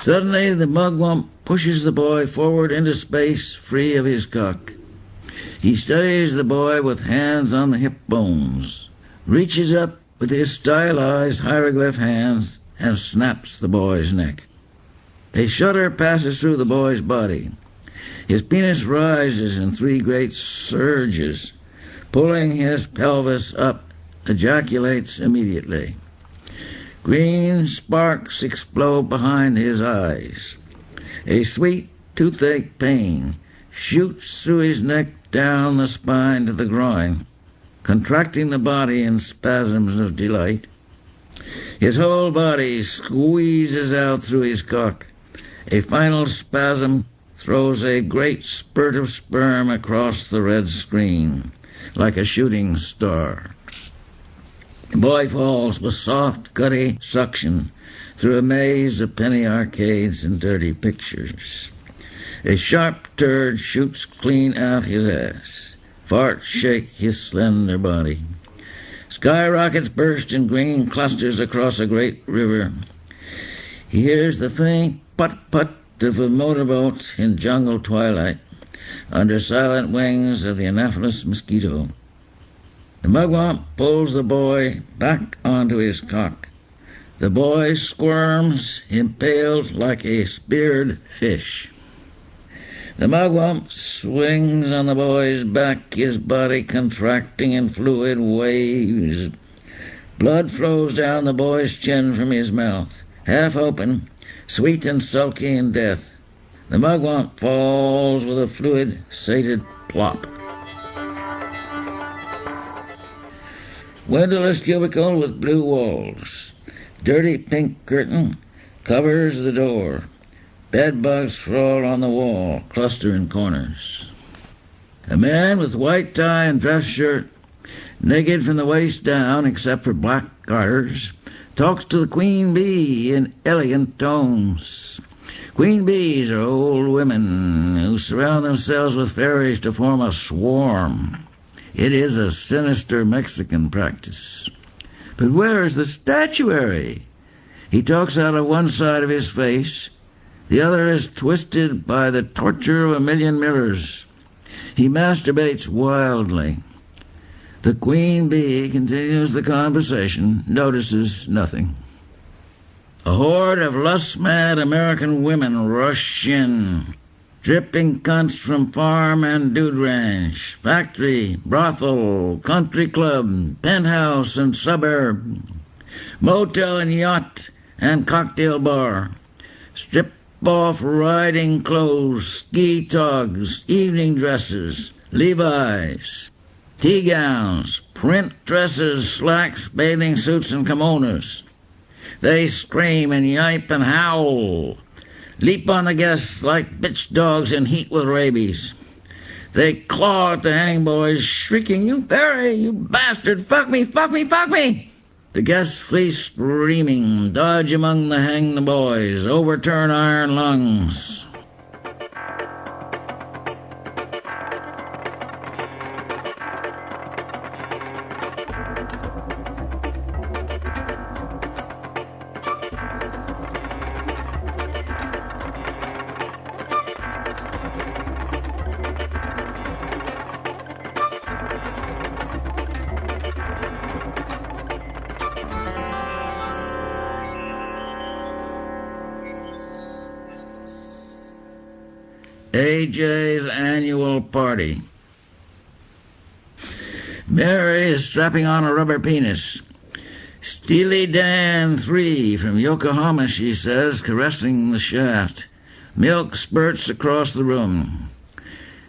Suddenly, the mugwump pushes the boy forward into space, free of his cock. He studies the boy with hands on the hip bones, reaches up with his stylized hieroglyph hands, and snaps the boy's neck. A shudder passes through the boy's body. His penis rises in three great surges, pulling his pelvis up, ejaculates immediately. Green sparks explode behind his eyes. A sweet toothache pain shoots through his neck down the spine to the groin, contracting the body in spasms of delight. His whole body squeezes out through his cock. A final spasm throws a great spurt of sperm across the red screen, like a shooting star. The boy falls with soft, gutty suction through a maze of penny arcades and dirty pictures. A sharp turd shoots clean out his ass. Farts shake his slender body. Skyrockets burst in green clusters across a great river. He hears the faint putt-putt of a motorboat in jungle twilight under silent wings of the Anopheles mosquito. The mugwump pulls the boy back onto his cock. The boy squirms, impaled like a speared fish. The mugwump swings on the boy's back, his body contracting in fluid waves. Blood flows down the boy's chin from his mouth, half open, sweet and sulky in death. The mugwump falls with a fluid, sated plop. Windowless cubicle with blue walls. Dirty pink curtain covers the door. Bedbugs crawl on the wall, cluster in corners. A man with white tie and dress shirt, naked from the waist down except for black garters, talks to the queen bee in elegant tones. Queen bees are old women who surround themselves with fairies to form a swarm. It is a sinister Mexican practice. But where is the statuary? He talks out of one side of his face. The other is twisted by the torture of a million mirrors. He masturbates wildly. The queen bee continues the conversation, notices nothing. A horde of lust-mad American women rush in, dripping cunts from farm and dude ranch, factory, brothel, country club, penthouse and suburb, motel and yacht and cocktail bar, strip-off riding clothes, ski togs, evening dresses, Levi's, tea gowns, print dresses, slacks, bathing suits, and kimonos. They scream and yipe and howl, leap on the guests like bitch dogs in heat with rabies. They claw at the hangboys, shrieking, "You fairy, you bastard, fuck me, fuck me, fuck me!" The guests flee screaming, dodge among the hanged boys, overturn iron lungs. AJ's annual party. Mary is strapping on a rubber penis. "Steely Dan 3 from Yokohama," she says, caressing the shaft. Milk spurts across the room.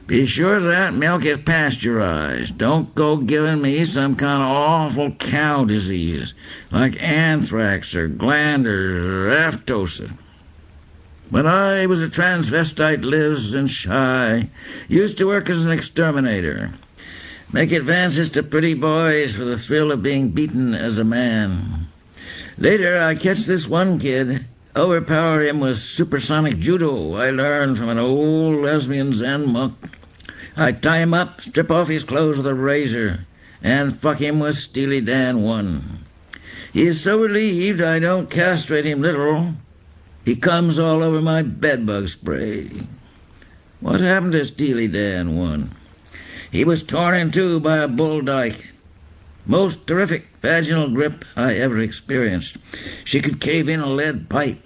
"Be sure that milk is pasteurized. Don't go giving me some kind of awful cow disease, like anthrax or glanders or aftosa. When I was a transvestite, lives and shy, used to work as an exterminator, make advances to pretty boys for the thrill of being beaten as a man. Later, I catch this one kid, overpower him with supersonic judo I learned from an old lesbian Zen monk. I tie him up, strip off his clothes with a razor, and fuck him with Steely Dan 1. He is so relieved I don't castrate him literal. He comes all over my bedbug spray. What happened to Steely Dan 1? He was torn in two by a bull dyke. Most terrific vaginal grip I ever experienced. She could cave in a lead pipe.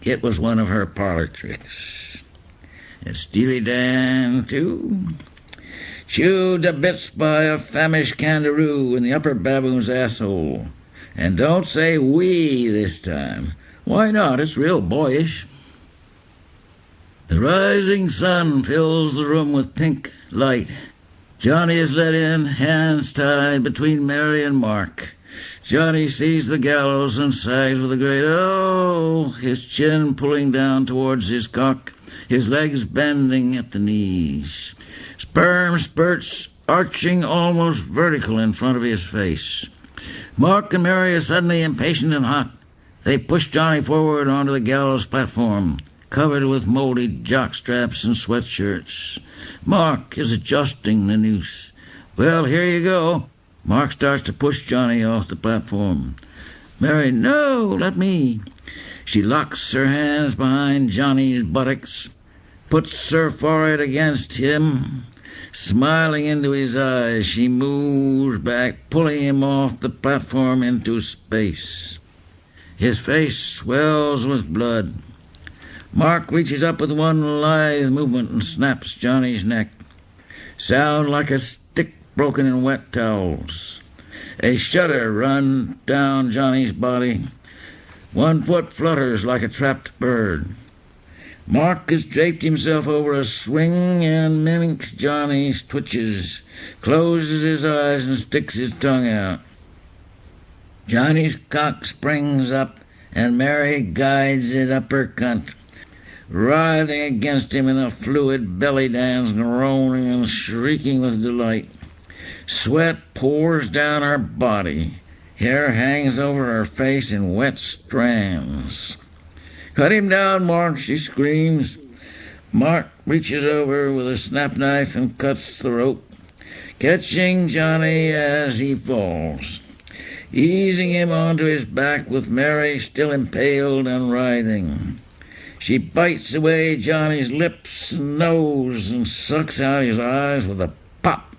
It was one of her parlor tricks. And Steely Dan 2? Chewed to bits by a famished kangaroo in the upper baboon's asshole. And don't say "we" this time. Why not? It's real boyish. The rising sun fills the room with pink light. Johnny is let in, hands tied between Mary and Mark. Johnny sees the gallows and sags with a great "oh," his chin pulling down towards his cock, his legs bending at the knees. Sperm spurts arching almost vertical in front of his face. Mark and Mary are suddenly impatient and hot. They push Johnny forward onto the gallows platform, covered with moldy jockstraps and sweatshirts. Mark is adjusting the noose. "Well, here you go." Mark starts to push Johnny off the platform. Mary, "No, let me." She locks her hands behind Johnny's buttocks, puts her forehead against him. Smiling into his eyes, she moves back, pulling him off the platform into space. His face swells with blood. Mark reaches up with one lithe movement and snaps Johnny's neck. Sound like a stick broken in wet towels. A shudder runs down Johnny's body. One foot flutters like a trapped bird. Mark has draped himself over a swing and mimics Johnny's twitches, closes his eyes and sticks his tongue out. Johnny's cock springs up, and Mary guides it uppercut, writhing against him in a fluid belly dance, groaning and shrieking with delight. Sweat pours down her body. Hair hangs over her face in wet strands. "Cut him down, Mark," she screams. Mark reaches over with a snap knife and cuts the rope, catching Johnny as he falls, easing him onto his back with Mary still impaled and writhing. She bites away Johnny's lips and nose and sucks out his eyes with a pop.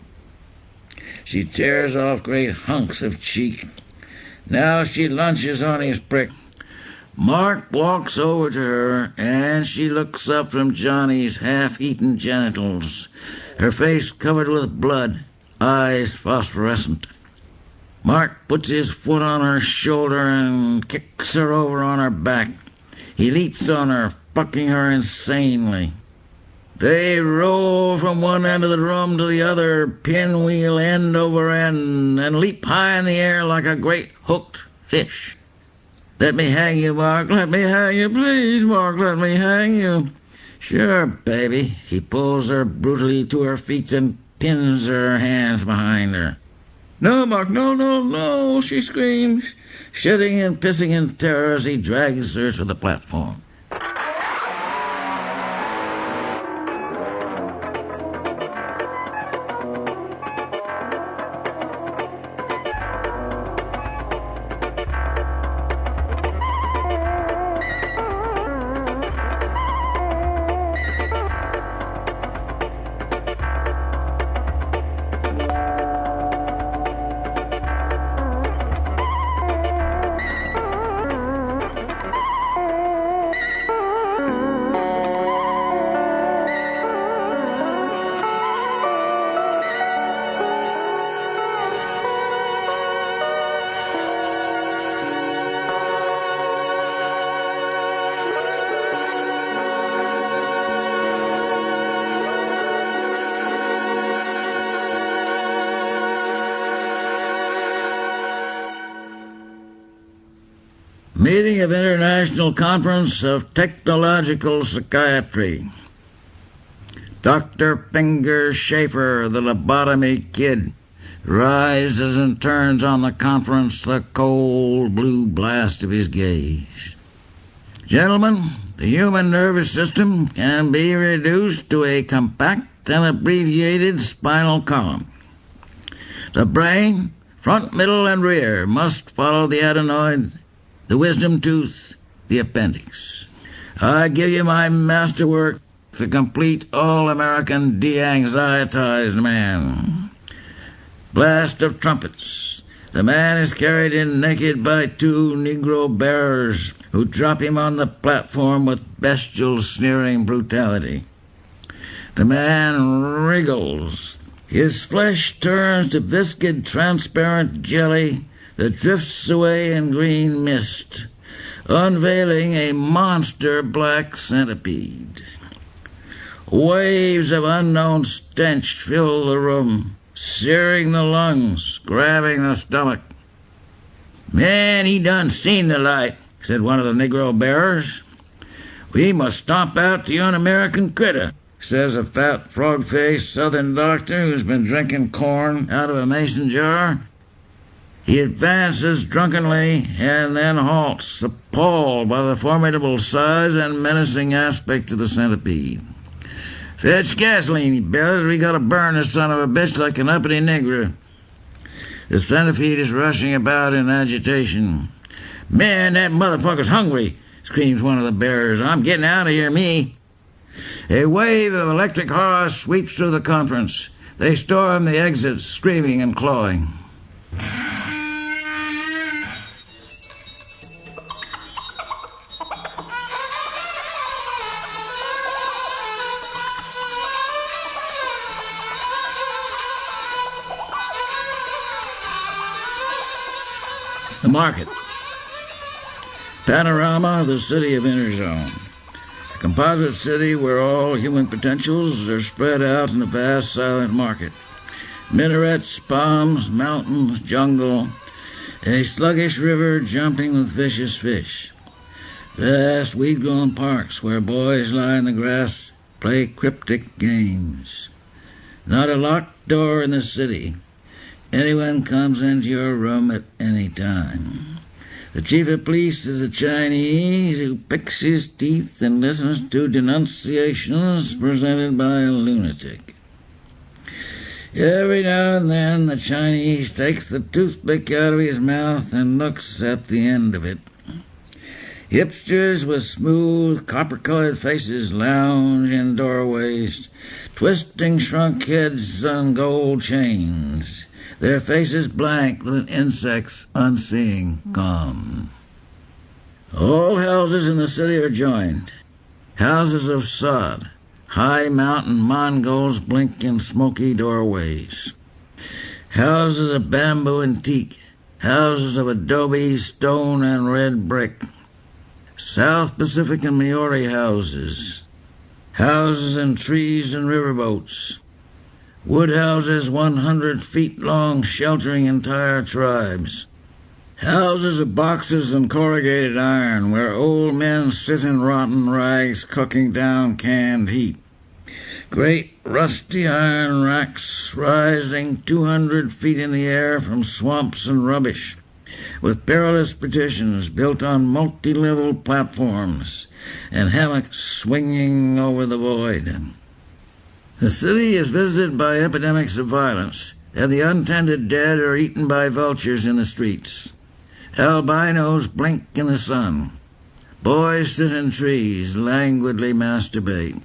She tears off great hunks of cheek. Now she lunges on his prick. Mark walks over to her, and she looks up from Johnny's half-eaten genitals, her face covered with blood, eyes phosphorescent. Mark puts his foot on her shoulder and kicks her over on her back. He leaps on her, fucking her insanely. They roll from one end of the room to the other, pinwheel end over end, and leap high in the air like a great hooked fish. "Let me hang you, Mark. Let me hang you. Please, Mark, let me hang you." "Sure, baby." He pulls her brutally to her feet and pins her hands behind her. "No, Mark, no, no, no," she screams, shitting and pissing in terror as he drags her to the platform. Meeting of International Conference of Technological Psychiatry. Dr. Finger Schaefer, the lobotomy kid, rises and turns on the conference the cold blue blast of his gaze. "Gentlemen, the human nervous system can be reduced to a compact and abbreviated spinal column. The brain, front, middle, and rear, must follow the adenoid, the wisdom tooth, the appendix. I give you my masterwork, the complete all-American de-anxietized man." Blast of trumpets. The man is carried in naked by two Negro bearers who drop him on the platform with bestial, sneering brutality. The man wriggles. His flesh turns to viscid, transparent jelly that drifts away in green mist, unveiling a monster black centipede. Waves of unknown stench fill the room, searing the lungs, grabbing the stomach. "Man, he done seen the light," said one of the Negro bearers. "We must stomp out the un-American critter," says a fat, frog-faced southern doctor who's been drinking corn out of a mason jar. He advances drunkenly and then halts, appalled by the formidable size and menacing aspect of the centipede. "Fetch gasoline," he bellows. "We gotta burn this son of a bitch like an uppity nigger." The centipede is rushing about in agitation. "Man, that motherfucker's hungry," screams one of the bearers. "I'm getting out of here, me." A wave of electric horror sweeps through the conference. They storm the exits, screaming and clawing. The market. Panorama of the city of Interzone. A composite city where all human potentials are spread out in a vast silent market. Minarets, palms, mountains, jungle, a sluggish river jumping with vicious fish. Vast weed-grown parks where boys lie in the grass, play cryptic games. Not a locked door in the city. Anyone comes into your room at any time. The chief of police is a Chinese who picks his teeth and listens to denunciations presented by a lunatic. Every now and then the Chinese takes the toothpick out of his mouth and looks at the end of it. Hipsters with smooth, copper-colored faces lounge in doorways, twisting shrunk heads on gold chains, their faces blank with an insect's unseeing calm. All houses in the city are joined. Houses of sod. High mountain Mongols blink in smoky doorways. Houses of bamboo and teak. Houses of adobe, stone, and red brick. South Pacific and Maori houses. Houses and trees and riverboats. Wood houses 100 feet long sheltering entire tribes. Houses of boxes and corrugated iron where old men sit in rotten rags cooking down canned heat. Great rusty iron racks rising 200 feet in the air from swamps and rubbish, with perilous partitions built on multi-level platforms and hammocks swinging over the void. The city is visited by epidemics of violence, and the untended dead are eaten by vultures in the streets. Albinos blink in the sun. Boys sit in trees, languidly masturbate.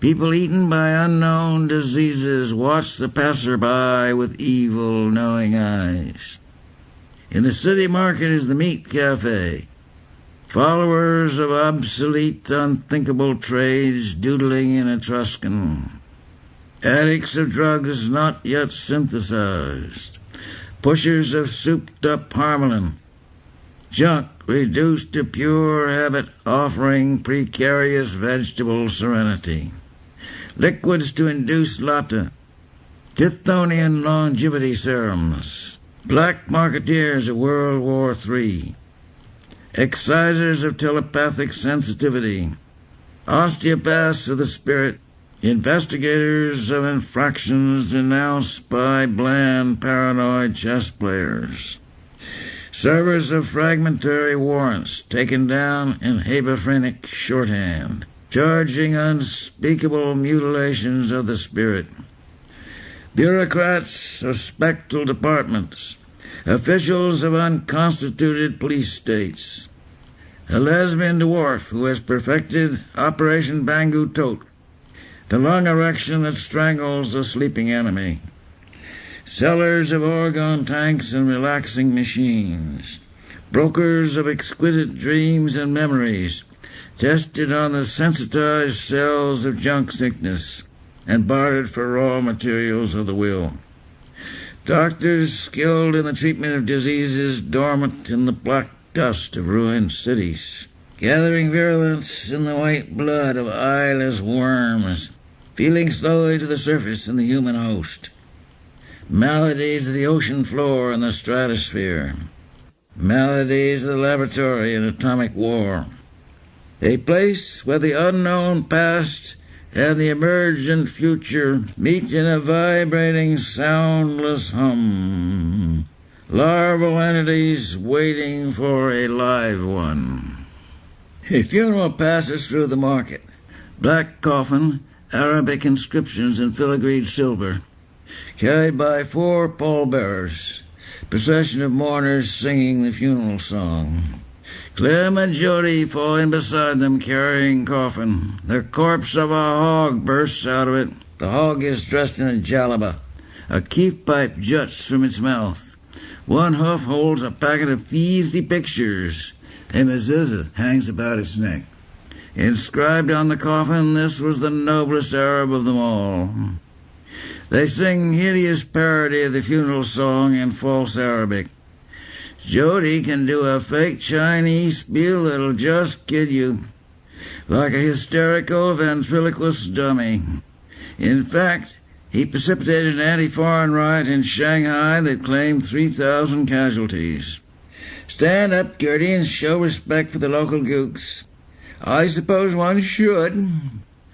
People eaten by unknown diseases watch the passerby with evil, knowing eyes. In the city market is the meat cafe. Followers of obsolete, unthinkable trades doodling in Etruscan. Addicts of drugs not yet synthesized. Pushers of souped-up harmalin. Junk reduced to pure habit, offering precarious vegetable serenity. Liquids to induce lata. Tithonian longevity serums. Black marketeers of World War III. Excisers of telepathic sensitivity, osteopaths of the spirit, investigators of infractions denounced by bland, paranoid chess players, servers of fragmentary warrants taken down in hebephrenic shorthand, charging unspeakable mutilations of the spirit, bureaucrats of spectral departments, officials of unconstituted police states, a lesbian dwarf who has perfected Operation Bangu Tote, the lung erection that strangles a sleeping enemy, sellers of orgone tanks and relaxing machines, brokers of exquisite dreams and memories, tested on the sensitized cells of junk sickness and bartered for raw materials of the will. Doctors skilled in the treatment of diseases dormant in the black dust of ruined cities, gathering virulence in the white blood of eyeless worms, feeling slowly to the surface in the human host. Maladies of the ocean floor and the stratosphere. Maladies of the laboratory and atomic war. a place where the unknown past and the emergent future meet in a vibrating, soundless hum. Larval entities waiting for a live one. A funeral passes through the market. Black coffin, Arabic inscriptions in filigreed silver, carried by 4 pallbearers. Procession of mourners singing the funeral song. Clem and Jody falling beside them carrying coffin. The corpse of a hog bursts out of it. The hog is dressed in a jalaba. A keef pipe juts from its mouth. One hoof holds a packet of feezy pictures. A mezuzah hangs about its neck. Inscribed on the coffin, this was the noblest Arab of them all. They sing hideous parody of the funeral song in false Arabic. Jody can do a fake Chinese spiel that'll just kid you, like a hysterical ventriloquist dummy. In fact, he precipitated an anti-foreign riot in Shanghai that claimed 3,000 casualties. Stand up, Gertie, and show respect for the local gooks. I suppose one should.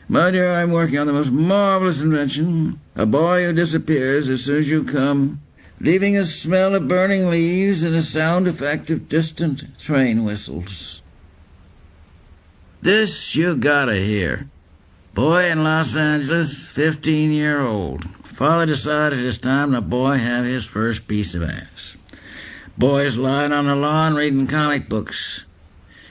My dear, I'm working on the most marvelous invention. A boy who disappears as soon as you come, leaving a smell of burning leaves and a sound effect of distant train whistles. This you gotta hear. Boy in Los Angeles, 15-year-old. Father decided it's time the boy have his first piece of ass. Boy's lying on the lawn reading comic books.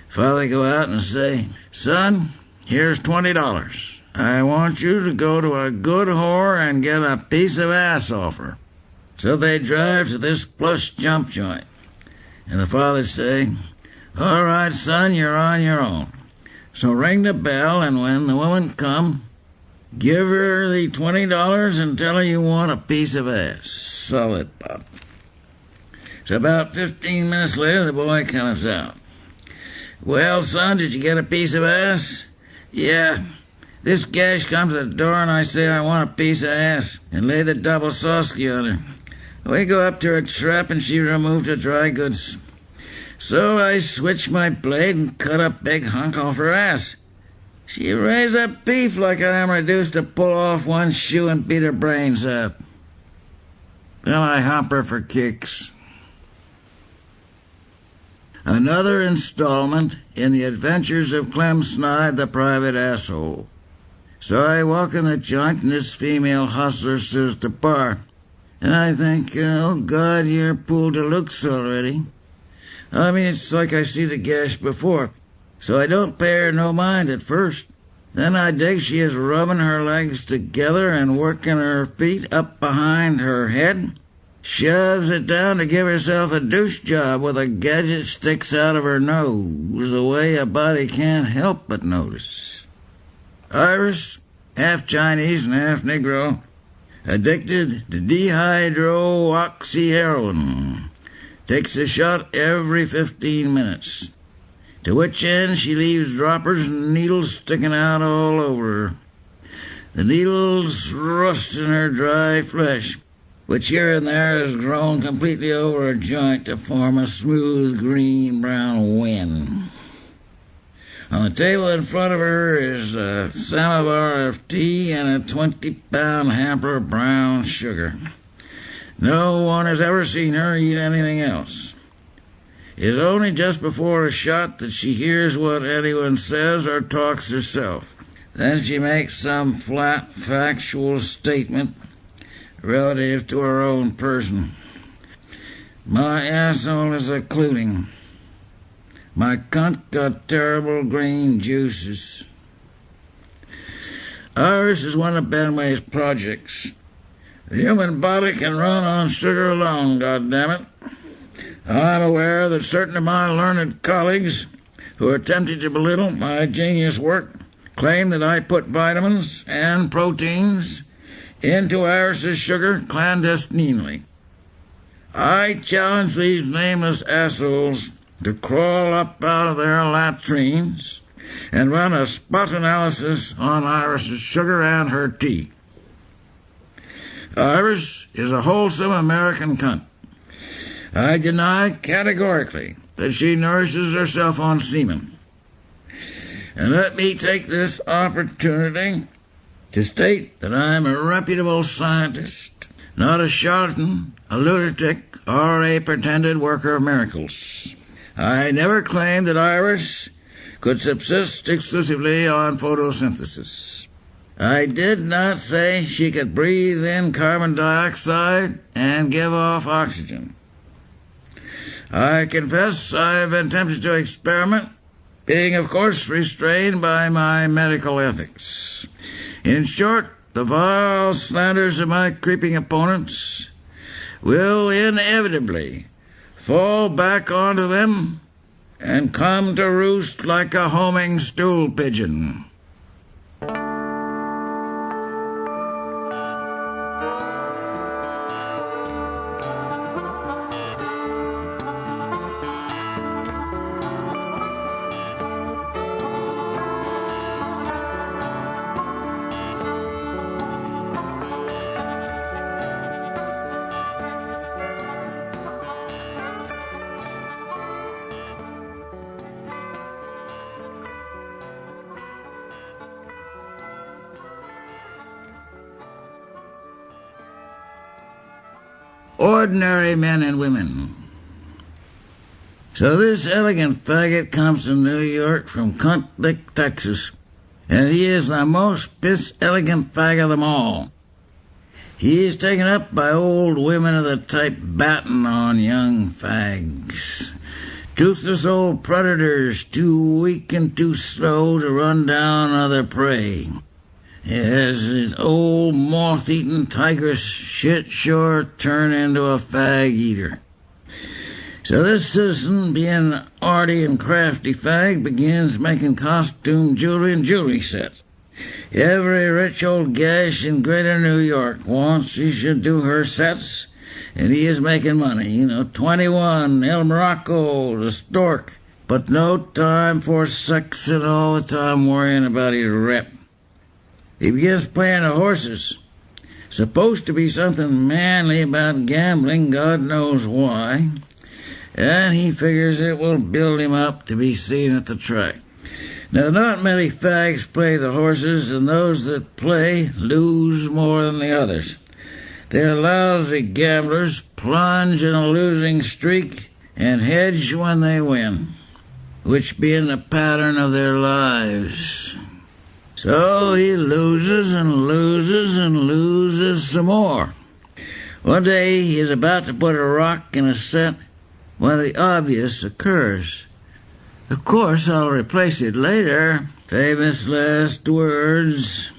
Father go out and say, "Son, here's $20. I want you to go to a good whore and get a piece of ass off her." So they drive to this plush jump joint. And the father say, "All right, son, you're on your own. So ring the bell, and when the woman come, give her the $20 and tell her you want a piece of ass. Solid pop." So about 15 minutes later, the boy comes out. "Well, son, did you get a piece of ass?" "Yeah. This gash comes to the door and I say I want a piece of ass and lay the double sauce-key on her. We go up to her trap and she removed her dry goods. So I switch my blade and cut a big hunk off her ass. She raised up beef like I am reduced to pull off one shoe and beat her brains out. Then I hump her for kicks." Another installment in the adventures of Clem Snide, the private asshole. So I walk in the joint and this female hustler sits at the bar. And I think, oh God, you're pool deluxe already. I mean, it's like I see the gash before. So I don't pay her no mind at first. Then I dig she is rubbing her legs together and working her feet up behind her head. Shoves it down to give herself a douche job with a gadget sticks out of her nose, the way a body can't help but notice. Iris, half Chinese and half Negro, addicted to dehydroxyheroin, takes a shot every 15 minutes, to which end she leaves droppers and needles sticking out all over her. The needles rust in her dry flesh, which here and there has grown completely over her joint to form a smooth green-brown wen. On the table in front of her is a samovar of tea and a 20-pound hamper of brown sugar. No one has ever seen her eat anything else. It is only just before a shot that she hears what anyone says or talks herself. Then she makes some flat, factual statement relative to her own person. "My asshole is occluding. My cunt got terrible green juices." Iris is one of Benway's projects. The human body can run on sugar alone, goddammit. I'm aware that certain of my learned colleagues who are tempted to belittle my genius work claim that I put vitamins and proteins into Iris's sugar clandestinely. I challenge these nameless assholes to crawl up out of their latrines and run a spot analysis on Iris's sugar and her tea. Iris is a wholesome American cunt. I deny categorically that she nourishes herself on semen. And let me take this opportunity to state that I am a reputable scientist, not a charlatan, a lunatic, or a pretended worker of miracles. I never claimed that Iris could subsist exclusively on photosynthesis. I did not say she could breathe in carbon dioxide and give off oxygen. I confess I have been tempted to experiment, being of course restrained by my medical ethics. In short, the vile slanders of my creeping opponents will inevitably fall back onto them and come to roost like a homing stool pigeon. Ordinary men and women. So this elegant faggot comes to New York from Cunt Lick, Texas, and he is the most piss-elegant fag of them all. He is taken up by old women of the type batting on young fags. Toothless old predators, too weak and too slow to run down other prey. Yes, his old moth-eaten tigress shit sure turn into a fag-eater. So this citizen, being an arty and crafty fag, begins making costume jewelry and jewelry sets. Every rich old gash in greater New York wants she should do her sets, and he is making money. 21, El Morocco, the Stork, but no time for sex and all the time worrying about his rep. He begins playing the horses. Supposed to be something manly about gambling, God knows why. And he figures it will build him up to be seen at the track. Now, not many fags play the horses, and those that play lose more than the others. They're lousy gamblers, plunge in a losing streak, and hedge when they win, which being the pattern of their lives. So he loses and loses and loses some more. One day he is about to put a rock in a set when the obvious occurs. Of course, I'll replace it later. Famous last words.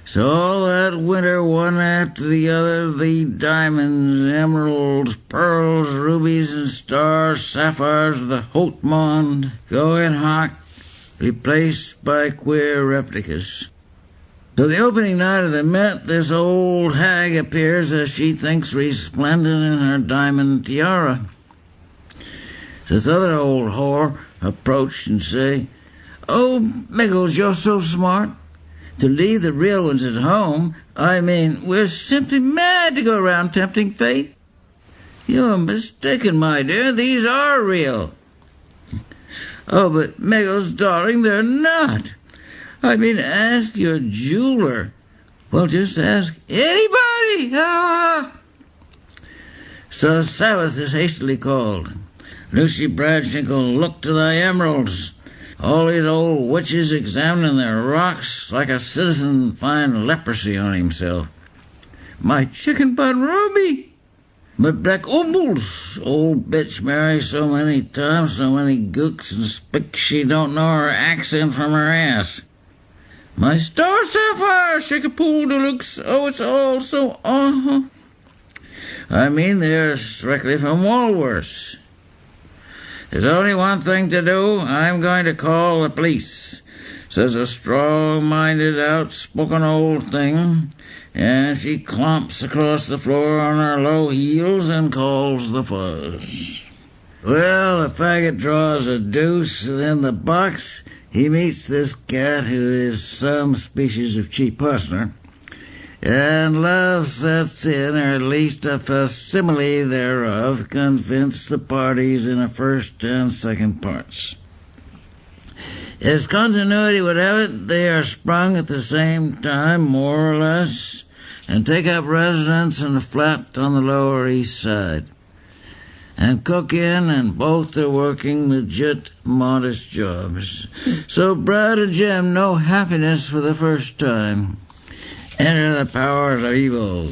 So all that winter, one after the other, the diamonds, emeralds, pearls, rubies, and stars, sapphires of the haute monde go in hock, replaced by queer replicas. So the opening night of the Met, this old hag appears as she thinks resplendent in her diamond tiara. This other old whore approach and say, "Oh, Miggles, you're so smart. To leave the real ones at home, I mean, we're simply mad to go around tempting fate. You're mistaken, my dear. These are real." "Oh, but Miggles, darling, they're not. I mean, ask your jeweler." "Well, just ask anybody." So Sabbath is hastily called. "Lucy Bradshinkle, look to thy emeralds." All these old witches examining their rocks like a citizen find leprosy on himself. "My chicken bun ruby. My black opals." Old bitch marry so many times, so many gooks and spicks she don't know her accent from her ass. "My star sapphire, shake a pool deluxe." Oh, it's all so I mean, they're strictly from Woolworths. "There's only one thing to do. I'm going to call the police," says a strong-minded, outspoken old thing, and she clomps across the floor on her low heels and calls the fuzz. Well, the faggot draws a deuce, and in the box he meets this cat who is some species of cheap hustler, and love sets in, or at least a facsimile thereof, convince the parties in a first and second parts. As continuity would have it, they are sprung at the same time, more or less, and take up residence in a flat on the Lower East Side, and cook in, and both are working legit, modest jobs. So Brad and Jim know happiness for the first time. Enter the powers of evil.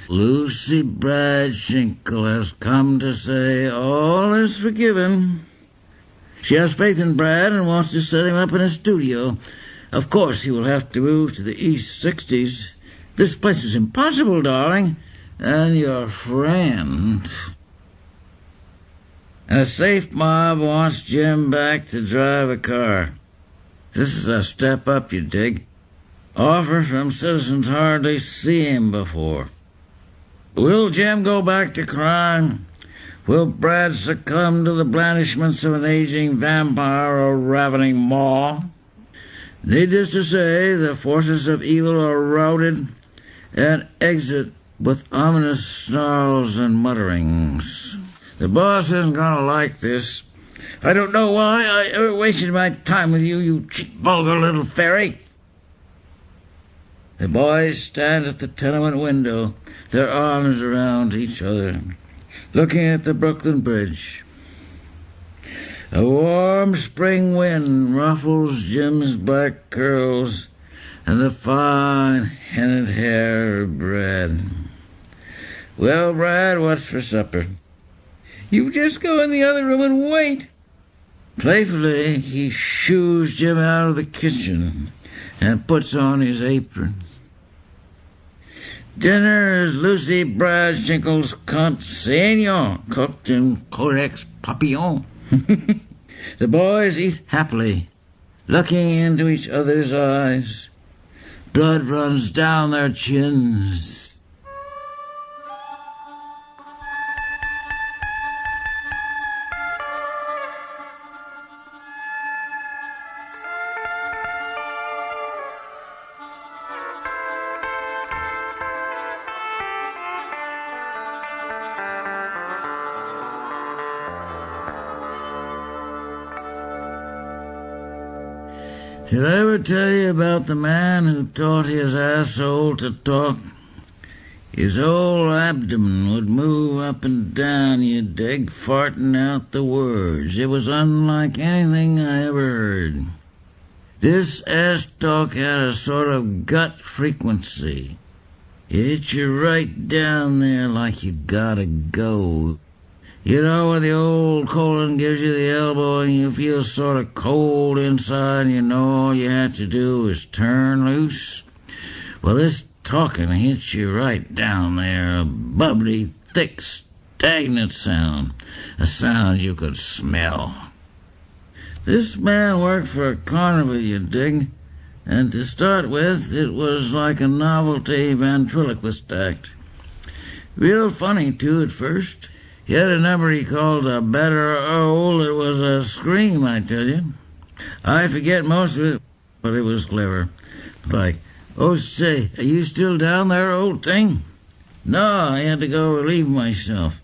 Lucy Bradshinkle has come to say all is forgiven. She has faith in Brad and wants to set him up in a studio. Of course, he will have to move to the East 60s. This place is impossible, darling. And your friend. And a safe mob wants Jim back to drive a car. This is a step up, you dig. Offer from citizens hardly seen before. Will Jim go back to crime? Will Brad succumb to the blandishments of an aging vampire or ravening maw? Needless to say, the forces of evil are routed and exit with ominous snarls and mutterings. The boss isn't going to like this. I don't know why I ever wasted my time with you, you cheap, vulgar little fairy. The boys stand at the tenement window, their arms around each other, looking at the Brooklyn Bridge. A warm spring wind ruffles Jim's black curls and the fine headed hair of Brad. Well, Brad, what's for supper? You just go in the other room and wait. Playfully, he shoos Jim out of the kitchen and puts on his apron. Dinner is Lucy Bradshinkle's consigno, cooked in Codex Papillon. The boys eat happily, looking into each other's eyes. Blood runs down their chins. Did I ever tell you about the man who taught his asshole to talk? His whole abdomen would move up and down, you dig, farting out the words. It was unlike anything I ever heard. This ass talk had a sort of gut frequency. It hit you right down there like you gotta go. You know, when the old colon gives you the elbow and you feel sort of cold inside and you know all you have to do is turn loose? Well, this talking hits you right down there, a bubbly, thick, stagnant sound, a sound you could smell. This man worked for a carnival, you dig, and to start with, it was like a novelty ventriloquist act. Real funny, too, at first. He had a number he called a better old. It was a scream, I tell you. I forget most of it, but it was clever. Like, oh, say, are you still down there, old thing? No, I had to go relieve myself.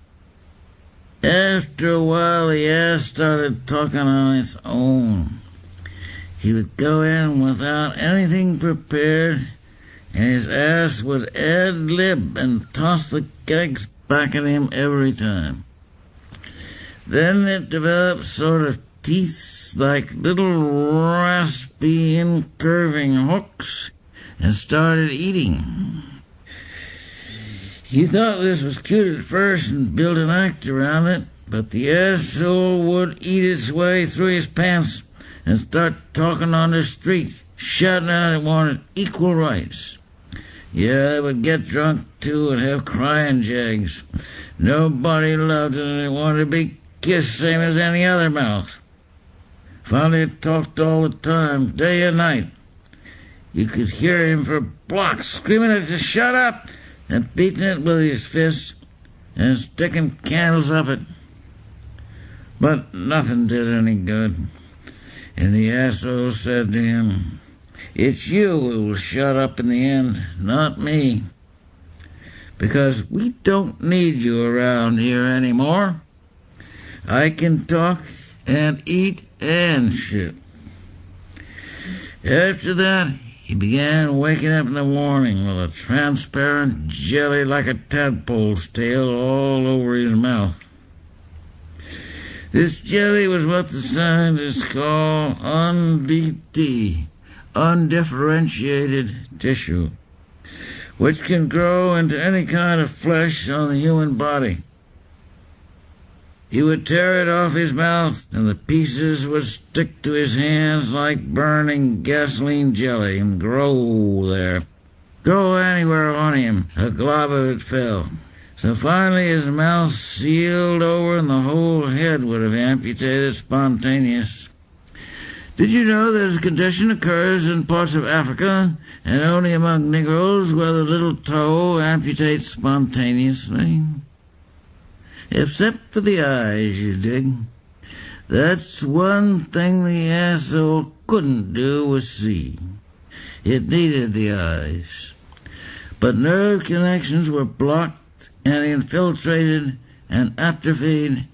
After a while, the ass started talking on its own. He would go in without anything prepared, and his ass would ad-lib and toss the gags back at him every time. Then it developed sort of teeth like little raspy incurving hooks and started eating. He thought this was cute at first and built an act around it, but the asshole would eat its way through his pants and start talking on the street, shouting out it wanted equal rights. Yeah, it would get drunk, too, and have crying jags. Nobody loved it, and it wanted to be kissed same as any other mouth. Finally, it talked all the time, day and night. You could hear him for blocks, screaming at it to shut up, and beating it with his fists, and sticking candles up it. But nothing did any good. And the asshole said to him, "It's you who will shut up in the end, not me. Because we don't need you around here anymore. I can talk and eat and shit. After that, he began waking up in the morning with a transparent jelly like a tadpole's tail all over his mouth. This jelly was what the scientists call UNDT, undifferentiated tissue, which can grow into any kind of flesh on the human body. He would tear it off his mouth, and the pieces would stick to his hands like burning gasoline jelly and grow there. Grow anywhere on him, a glob of it fell. So finally his mouth sealed over and the whole head would have amputated spontaneous. Did you know that this condition occurs in parts of Africa and only among Negroes where the little toe amputates spontaneously? Except for the eyes, you dig. That's one thing the asshole couldn't do was see. It needed the eyes. But nerve connections were blocked and infiltrated and atrophied,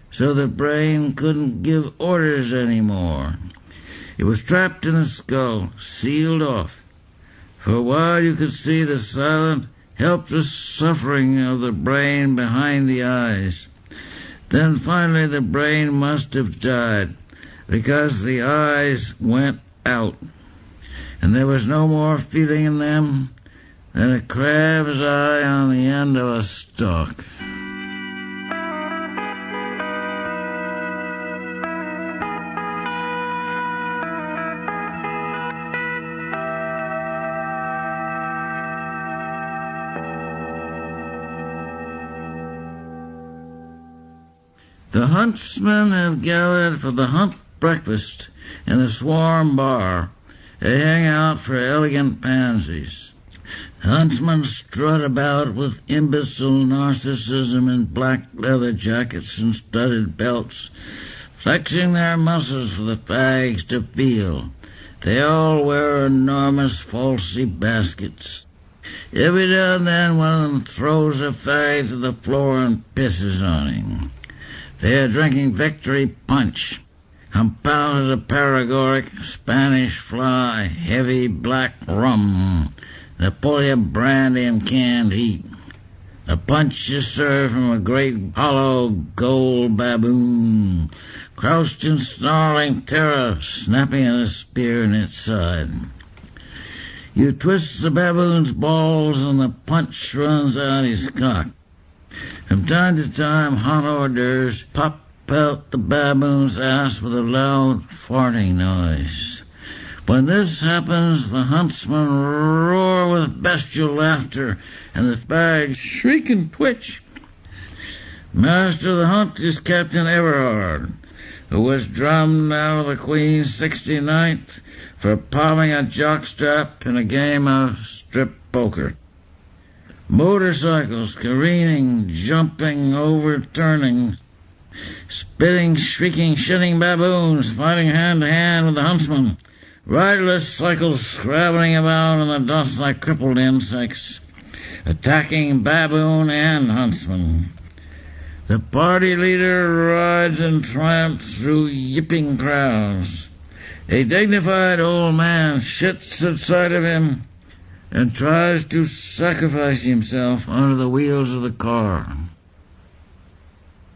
so the brain couldn't give orders anymore. It was trapped in the skull, sealed off. For a while you could see the silent, helpless suffering of the brain behind the eyes. Then finally the brain must have died, because the eyes went out, and there was no more feeling in them than a crab's eye on the end of a stalk. The huntsmen have gathered for the hunt breakfast in the Swarm Bar, a hangout for elegant pansies. Huntsmen strut about with imbecile narcissism in black leather jackets and studded belts, flexing their muscles for the fags to feel. They all wear enormous falsy baskets. Every now and then one of them throws a fag to the floor and pisses on him. They are drinking Victory Punch, compounded of paregoric, Spanish fly, heavy black rum, Napoleon brandy, and canned heat. The punch is served from a great hollow gold baboon, crouched in snarling terror, snapping at a spear in its side. You twist the baboon's balls and the punch runs out his cock. From time to time, hot hors d'oeuvres pop out the baboon's ass with a loud farting noise. When this happens, the huntsmen roar with bestial laughter, and the fags shriek and twitch. Master of the hunt is Captain Everard, who was drummed out of the Queen's 69th for palming a jockstrap in a game of strip poker. Motorcycles careening, jumping, overturning, spitting, shrieking, shitting baboons fighting hand-to-hand with the huntsman. Riderless cycles scrabbling about in the dust like crippled insects, attacking baboon and huntsman. The party leader rides in triumph through yipping crowds. A dignified old man shits at sight of him and tries to sacrifice himself under the wheels of the car.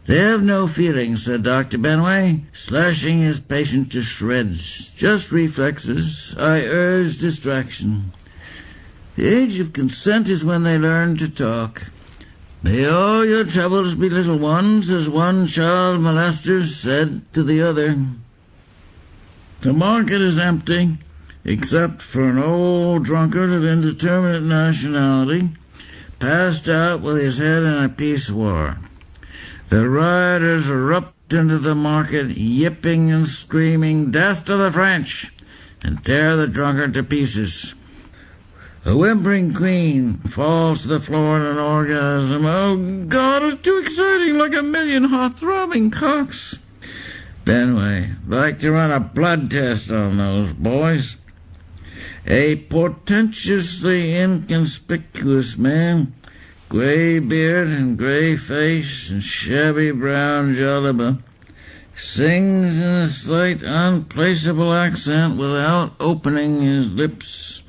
"They have no feelings," said Dr. Benway, slashing his patient to shreds. "Just reflexes. I urge distraction. The age of consent is when they learn to talk. May all your troubles be little ones, as one child molester said to the other." The market is empty, except for an old drunkard of indeterminate nationality, passed out with his head in a pissoir. The rioters erupt into the market, yipping and screaming, "Death to the French!" and tear the drunkard to pieces. A whimpering queen falls to the floor in an orgasm. "Oh, God, it's too exciting, like a million hot throbbing cocks." Benway, like to run a blood test on those boys. A portentously inconspicuous man, gray beard and gray face and shabby brown jalaba, sings in a slight, unplaceable accent without opening his lips.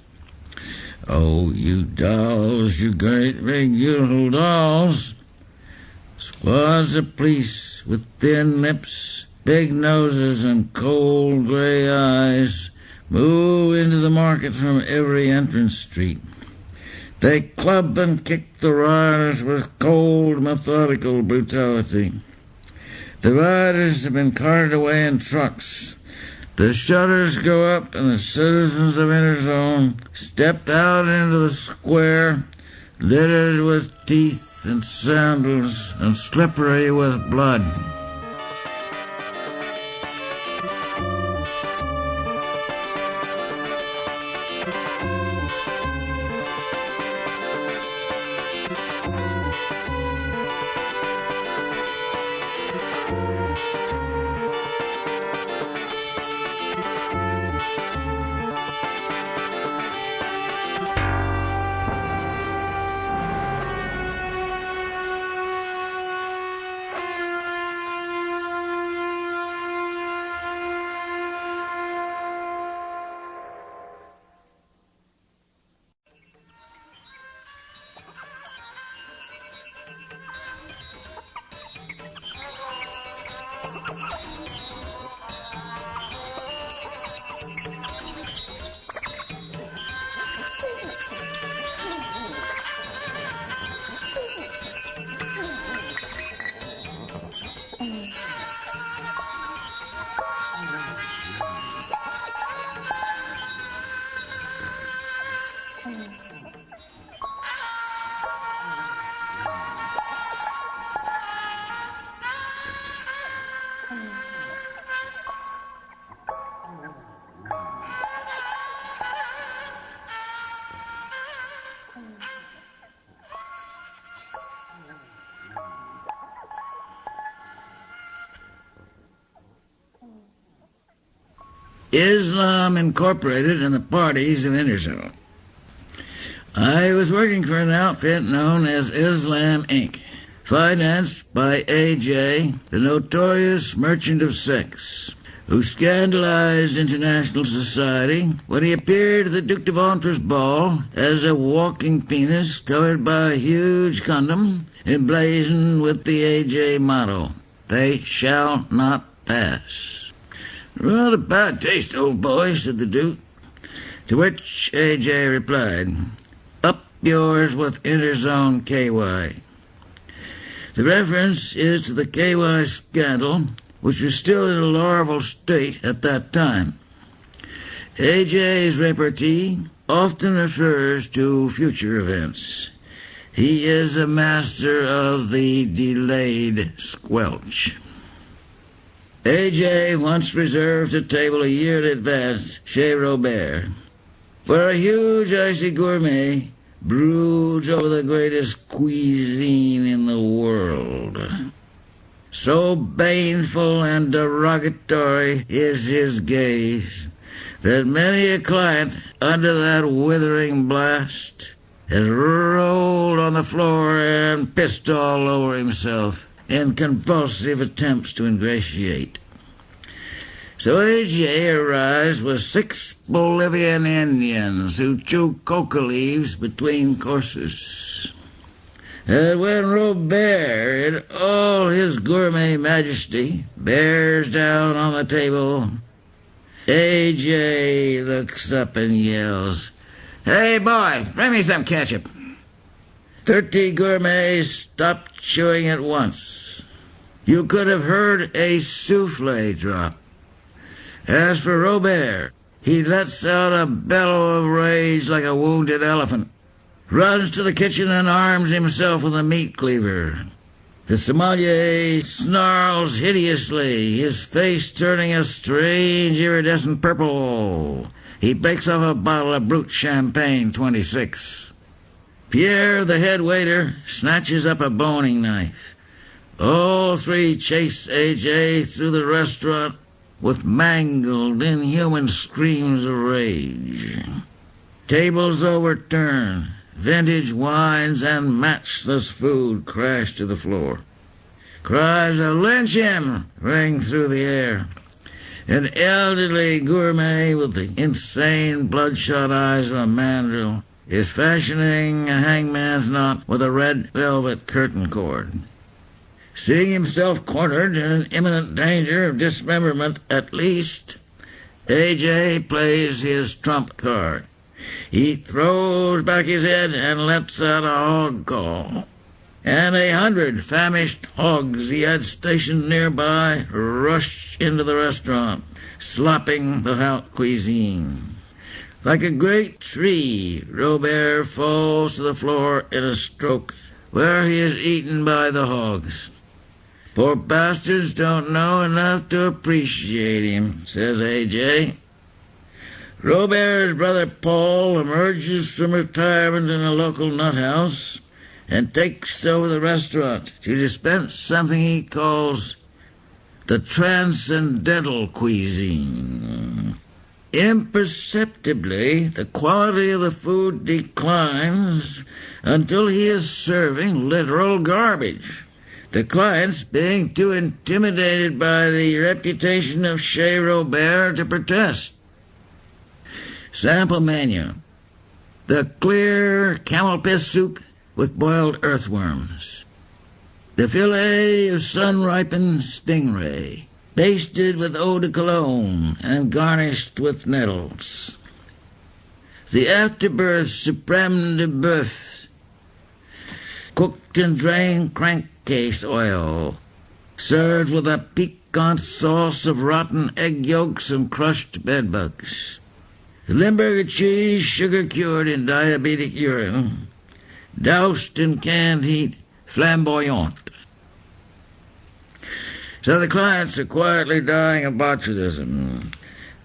Oh, you dolls, you great big beautiful dolls. Squads of police with thin lips, big noses, and cold gray eyes move into the market from every entrance street. They club and kick the rioters with cold, methodical brutality. The rioters have been carted away in trucks. The shutters go up and the citizens of Interzone step out into the square, littered with teeth and sandals and slippery with blood. Islam Incorporated and the parties of Interzone. I was working for an outfit known as Islam Inc., financed by A.J., the notorious merchant of sex, who scandalized international society when he appeared at the Duc de Ventre's ball as a walking penis covered by a huge condom emblazoned with the A.J. motto, "They shall not pass." "Rather bad taste, old boy," said the Duke, to which A.J. replied, "Up yours with Interzone KY." The reference is to the KY scandal, which was still in a larval state at that time. A.J.'s repartee often refers to future events. He is a master of the delayed squelch. A.J. once reserved a table a year in advance chez Robert, where a huge icy gourmet broods over the greatest cuisine in the world. So baneful and derogatory is his gaze that many a client under that withering blast has rolled on the floor and pissed all over himself in convulsive attempts to ingratiate. So A.J. arrives with 6 Bolivian Indians who chew coca leaves between courses. And when Robert, in all his gourmet majesty, bears down on the table, A.J. looks up and yells, "Hey, boy, bring me some ketchup." 30 gourmets stopped chewing at once. You could have heard a souffle drop. As for Robert, he lets out a bellow of rage like a wounded elephant, runs to the kitchen and arms himself with a meat cleaver. The sommelier snarls hideously, his face turning a strange iridescent purple. He breaks off a bottle of Brut Champagne 26. Pierre, the head waiter, snatches up a boning knife. All 3 chase A.J. through the restaurant with mangled, inhuman screams of rage. Tables overturn, vintage wines and matchless food crash to the floor. Cries of "Lynch him!" ring through the air. An elderly gourmet with the insane bloodshot eyes of a mandrill is fashioning a hangman's knot with a red velvet curtain cord. Seeing himself cornered and in imminent danger of dismemberment at least, A.J. plays his trump card. He throws back his head and lets out a hog call. And 100 famished hogs he had stationed nearby rush into the restaurant, slopping the haute cuisine. Like a great tree, Robert falls to the floor in a stroke, where he is eaten by the hogs. "Poor bastards don't know enough to appreciate him," says A.J. Robert's brother Paul emerges from retirement in a local nut house and takes over the restaurant to dispense something he calls the transcendental cuisine. Imperceptibly, the quality of the food declines until he is serving literal garbage, the clients being too intimidated by the reputation of Chez Robert to protest. Sample menu: the clear camel piss soup with boiled earthworms, the filet of sun-ripened stingray, basted with eau de cologne and garnished with nettles, the afterbirth supreme de boeuf, cooked in drained crankcase oil, served with a piquant sauce of rotten egg yolks and crushed bedbugs, the Limburger cheese sugar-cured in diabetic urine, doused in canned heat, flamboyant. So the clients are quietly dying of botulism.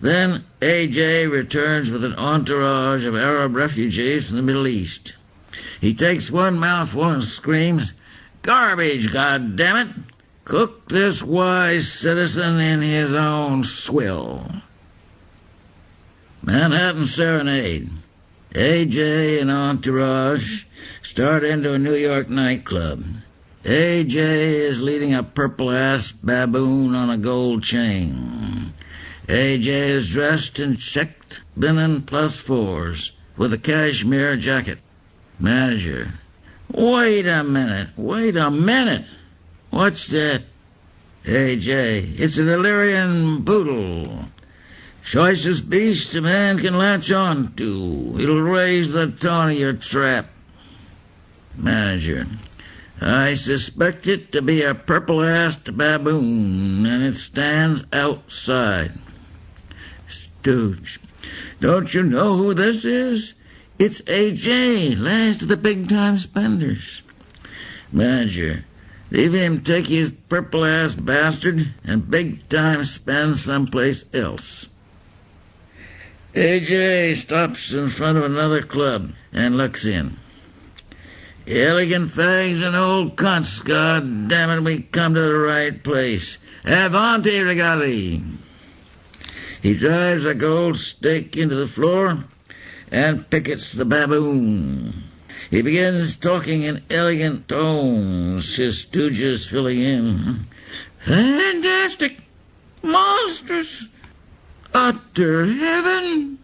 Then A.J. returns with an entourage of Arab refugees from the Middle East. He takes one mouthful and screams, "Garbage, goddammit! Cook this wise citizen in his own swill." Manhattan Serenade. A.J. and entourage start into a New York nightclub. A.J. is leading a purple-ass baboon on a gold chain. A.J. is dressed in checked linen +4s with a cashmere jacket. Manager: Wait a minute. What's that? A.J. It's an Illyrian poodle. Choicest beast a man can latch on to. It'll raise the tone of your trap. Manager: I suspect it to be a purple-assed baboon, and it stands outside. Stooge: Don't you know who this is? It's A.J., last of the big-time spenders. Manager: Leave him take his purple-assed bastard and big-time spend someplace else. A.J. stops in front of another club and looks in. Elegant fags and old cunts, God damn it, we come to the right place. Avanti, ragazzi. He drives a gold stake into the floor and pickets the baboon. He begins talking in elegant tones, his stooges filling in. Fantastic! Monstrous! Utter heaven!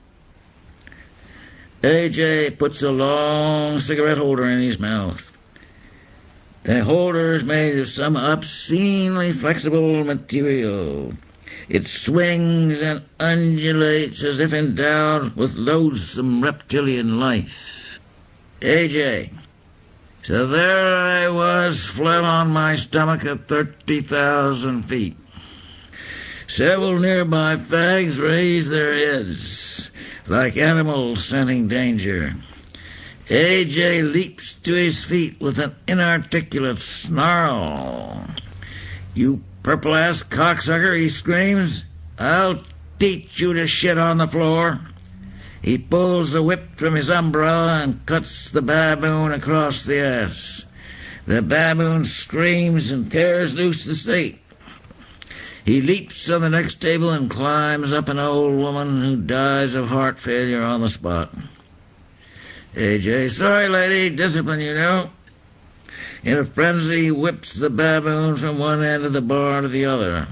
A.J. puts a long cigarette holder in his mouth. The holder is made of some obscenely flexible material. It swings and undulates as if endowed with loathsome reptilian life. A.J. So there I was, flat on my stomach at 30,000 feet. Several nearby fags raise their heads, like animals scenting danger. A.J. leaps to his feet with an inarticulate snarl. You purple-ass cocksucker, he screams. I'll teach you to shit on the floor. He pulls the whip from his umbrella and cuts the baboon across the ass. The baboon screams and tears loose the stake. He leaps on the next table and climbs up an old woman who dies of heart failure on the spot. A.J. Sorry, lady. Discipline, you know. In a frenzy, he whips the baboon from one end of the bar to the other.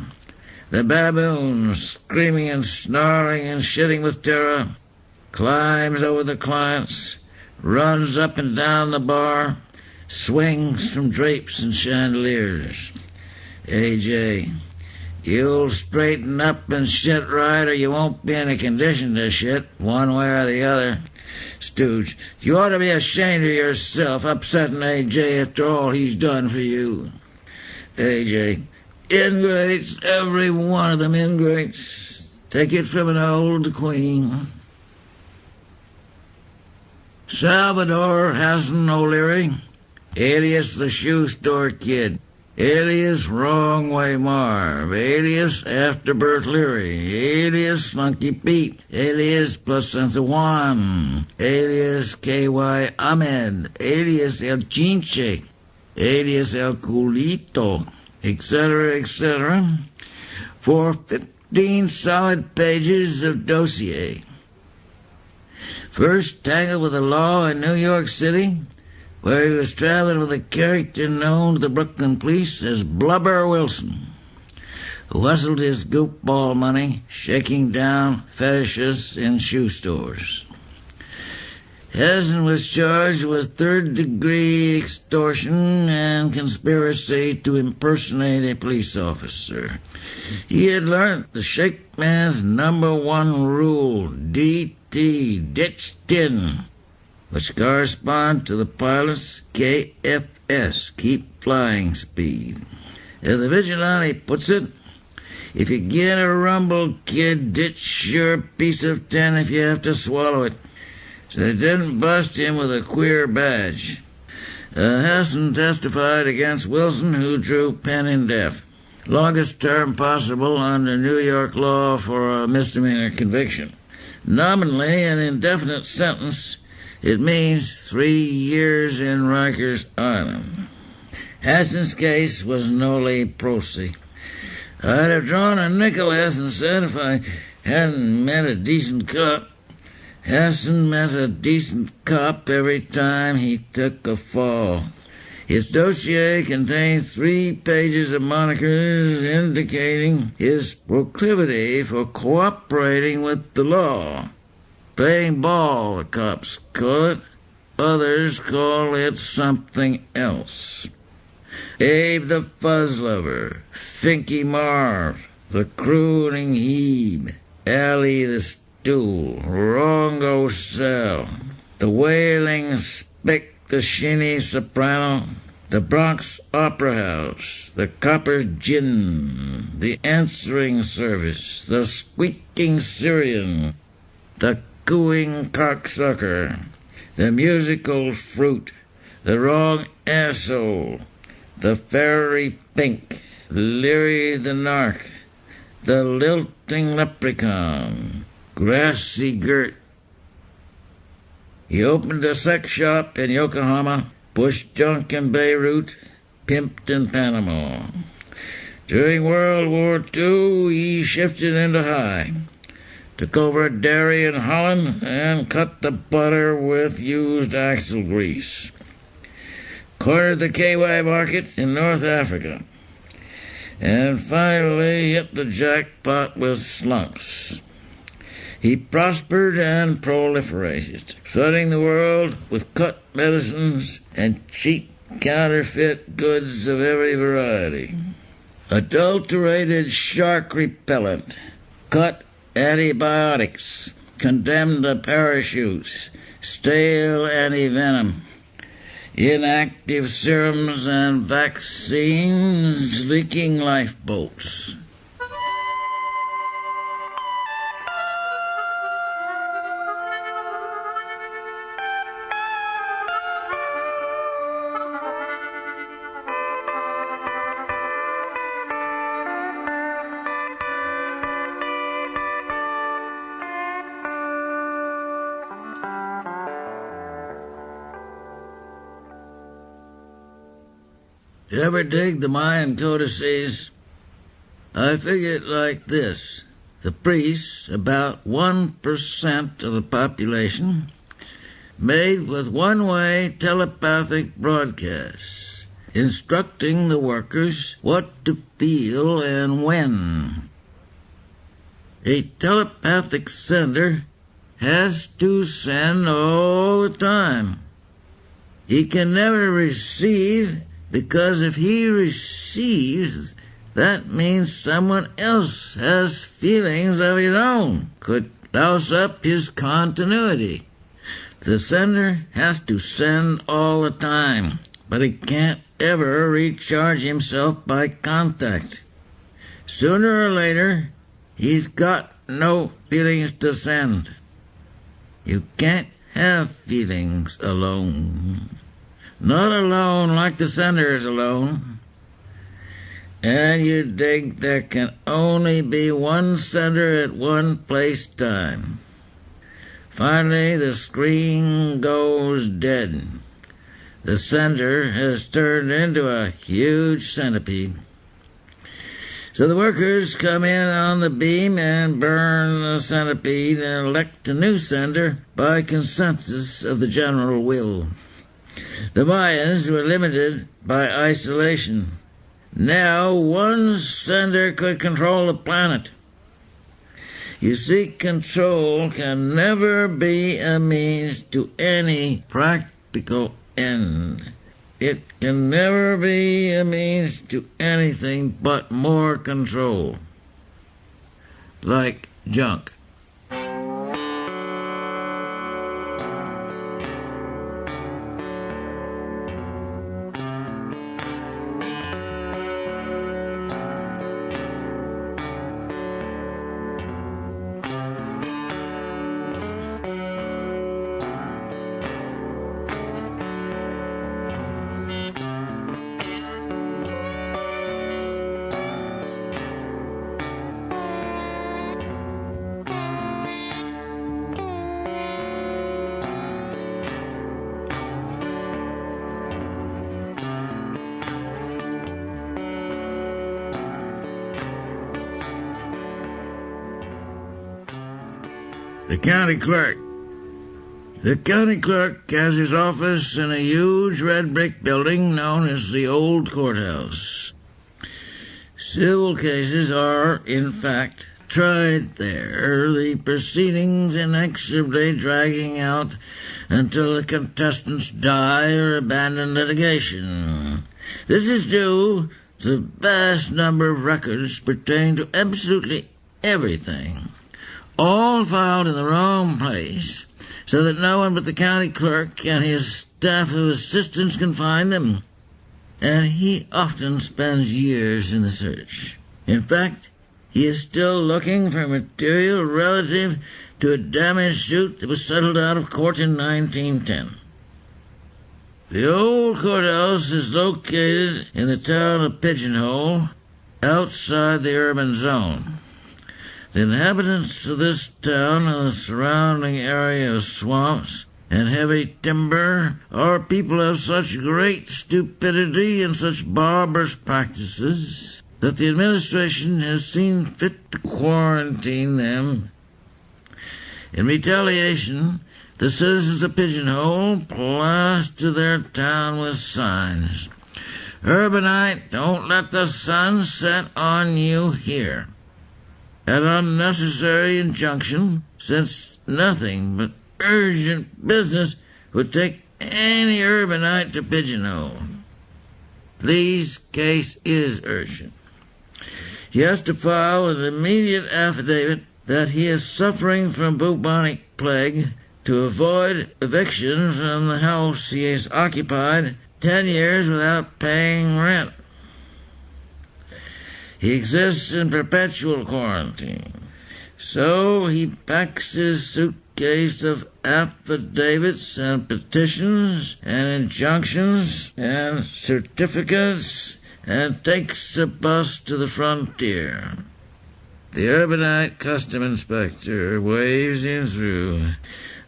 The baboon, screaming and snarling and shitting with terror, climbs over the clients, runs up and down the bar, swings from drapes and chandeliers. A.J., you'll straighten up and shit right, or you won't be in a condition to shit, one way or the other. Stooge, you ought to be ashamed of yourself, upsetting A.J. after all he's done for you. A.J., ingrates, every one of them ingrates. Take it from an old queen. Salvador Hassan O'Leary, alias the Shoe Store Kid, alias Wrong Way Marv, alias Afterbirth Leary, alias Funky Pete, alias Placenta Juan, alias K.Y. Ahmed, alias El Chinche, alias El Culito, etc., for 15 solid pages of dossier. First tangled with the law in New York City, where he was traveling with a character known to the Brooklyn police as Blubber Wilson, who hustled his goofball money shaking down fetishists in shoe stores. Hassan was charged with third-degree extortion and conspiracy to impersonate a police officer. He had learned the shake man's number one rule, DT, ditched in, which correspond to the pilot's KFS, keep flying speed. As the vigilante puts it, if you get a rumble, kid, ditch your piece of tin if you have to swallow it. So they didn't bust him with a queer badge. Hassan testified against Wilson, who drew pen in death. Longest term possible under New York law for a misdemeanor conviction. Nominally an indefinite sentence, it means 3 years in Rikers Island. Hassan's case was noli prosi. I'd have drawn a nickel, Hassan said, if I hadn't met a decent cop. Hassan met a decent cop every time he took a fall. His dossier contains 3 pages of monikers indicating his proclivity for cooperating with the law. Playing ball, the cops call it. Others call it something else. Abe the Fuzz Lover, Finky Marv, the Crooning Hebe, Allie the Stool, Rongo Cell, the Wailing Spick, the Shinny Soprano, the Bronx Opera House, the Copper Gin, the Answering Service, the Squeaking Syrian, the Cooing Cocksucker, the Musical Fruit, the Wrong Asshole, the Fairy Fink, Leary the Narc, the Lilting Leprechaun, Grassy Girt. He opened a sex shop in Yokohama, pushed junk in Beirut, pimped in Panama. During World War II, he shifted into high, took over a dairy in Holland, and cut the butter with used axle grease. Cornered the KY market in North Africa, and finally hit the jackpot with slumps. He prospered and proliferated, flooding the world with cut medicines and cheap counterfeit goods of every variety. Adulterated shark repellent, cut antibiotics, condemned parachutes, stale anti-venom, inactive serums and vaccines, leaking lifeboats. You ever dig the Mayan codices? I figure it like this. The priests, about 1% of the population, made with one-way telepathic broadcasts. instructing the workers what to feel and when. A telepathic sender has to send all the time. He can never receive, because if he receives, that means someone else has feelings of his own, could louse up his continuity. The sender has to send all the time, but he can't ever recharge himself by contact. Sooner or later, he's got no feelings to send. You can't have feelings alone. Not alone like the sender is alone. And you dig there can only be one sender at one place time. Finally, the screen goes dead. The sender has turned into a huge centipede. So the workers come in on the beam and burn the centipede and elect a new sender by consensus of the general will. The Mayans were limited by isolation. Now one sender could control the planet. You see, control can never be a means to any practical end. It can never be a means to anything but more control. Like junk. The county clerk. The county clerk has his office in a huge red brick building known as the Old Courthouse. Civil cases are, in fact, tried there, the proceedings inexorably dragging out until the contestants die or abandon litigation. This is due to the vast number of records pertaining to absolutely everything, all filed in the wrong place, so that no one but the county clerk and his staff of assistants can find them. And he often spends years in the search. In fact, he is still looking for material relative to a damaged suit that was settled out of court in 1910. The Old Courthouse is located in the town of Pigeonhole, outside the urban zone. The inhabitants of this town and the surrounding area of swamps and heavy timber are people of such great stupidity and such barbarous practices that the administration has seen fit to quarantine them. In retaliation, the citizens of Pigeonhole plaster their town with signs. "Urbanite, don't let the sun set on you here." An unnecessary injunction, since nothing but urgent business would take any urbanite to Pigeonhole. Lee's case is urgent. He has to file an immediate affidavit that he is suffering from bubonic plague to avoid eviction from the house he has occupied 10 years without paying rent. He exists in perpetual quarantine. So he packs his suitcase of affidavits and petitions and injunctions and certificates and takes a bus to the frontier. The urbanite custom inspector waves him through.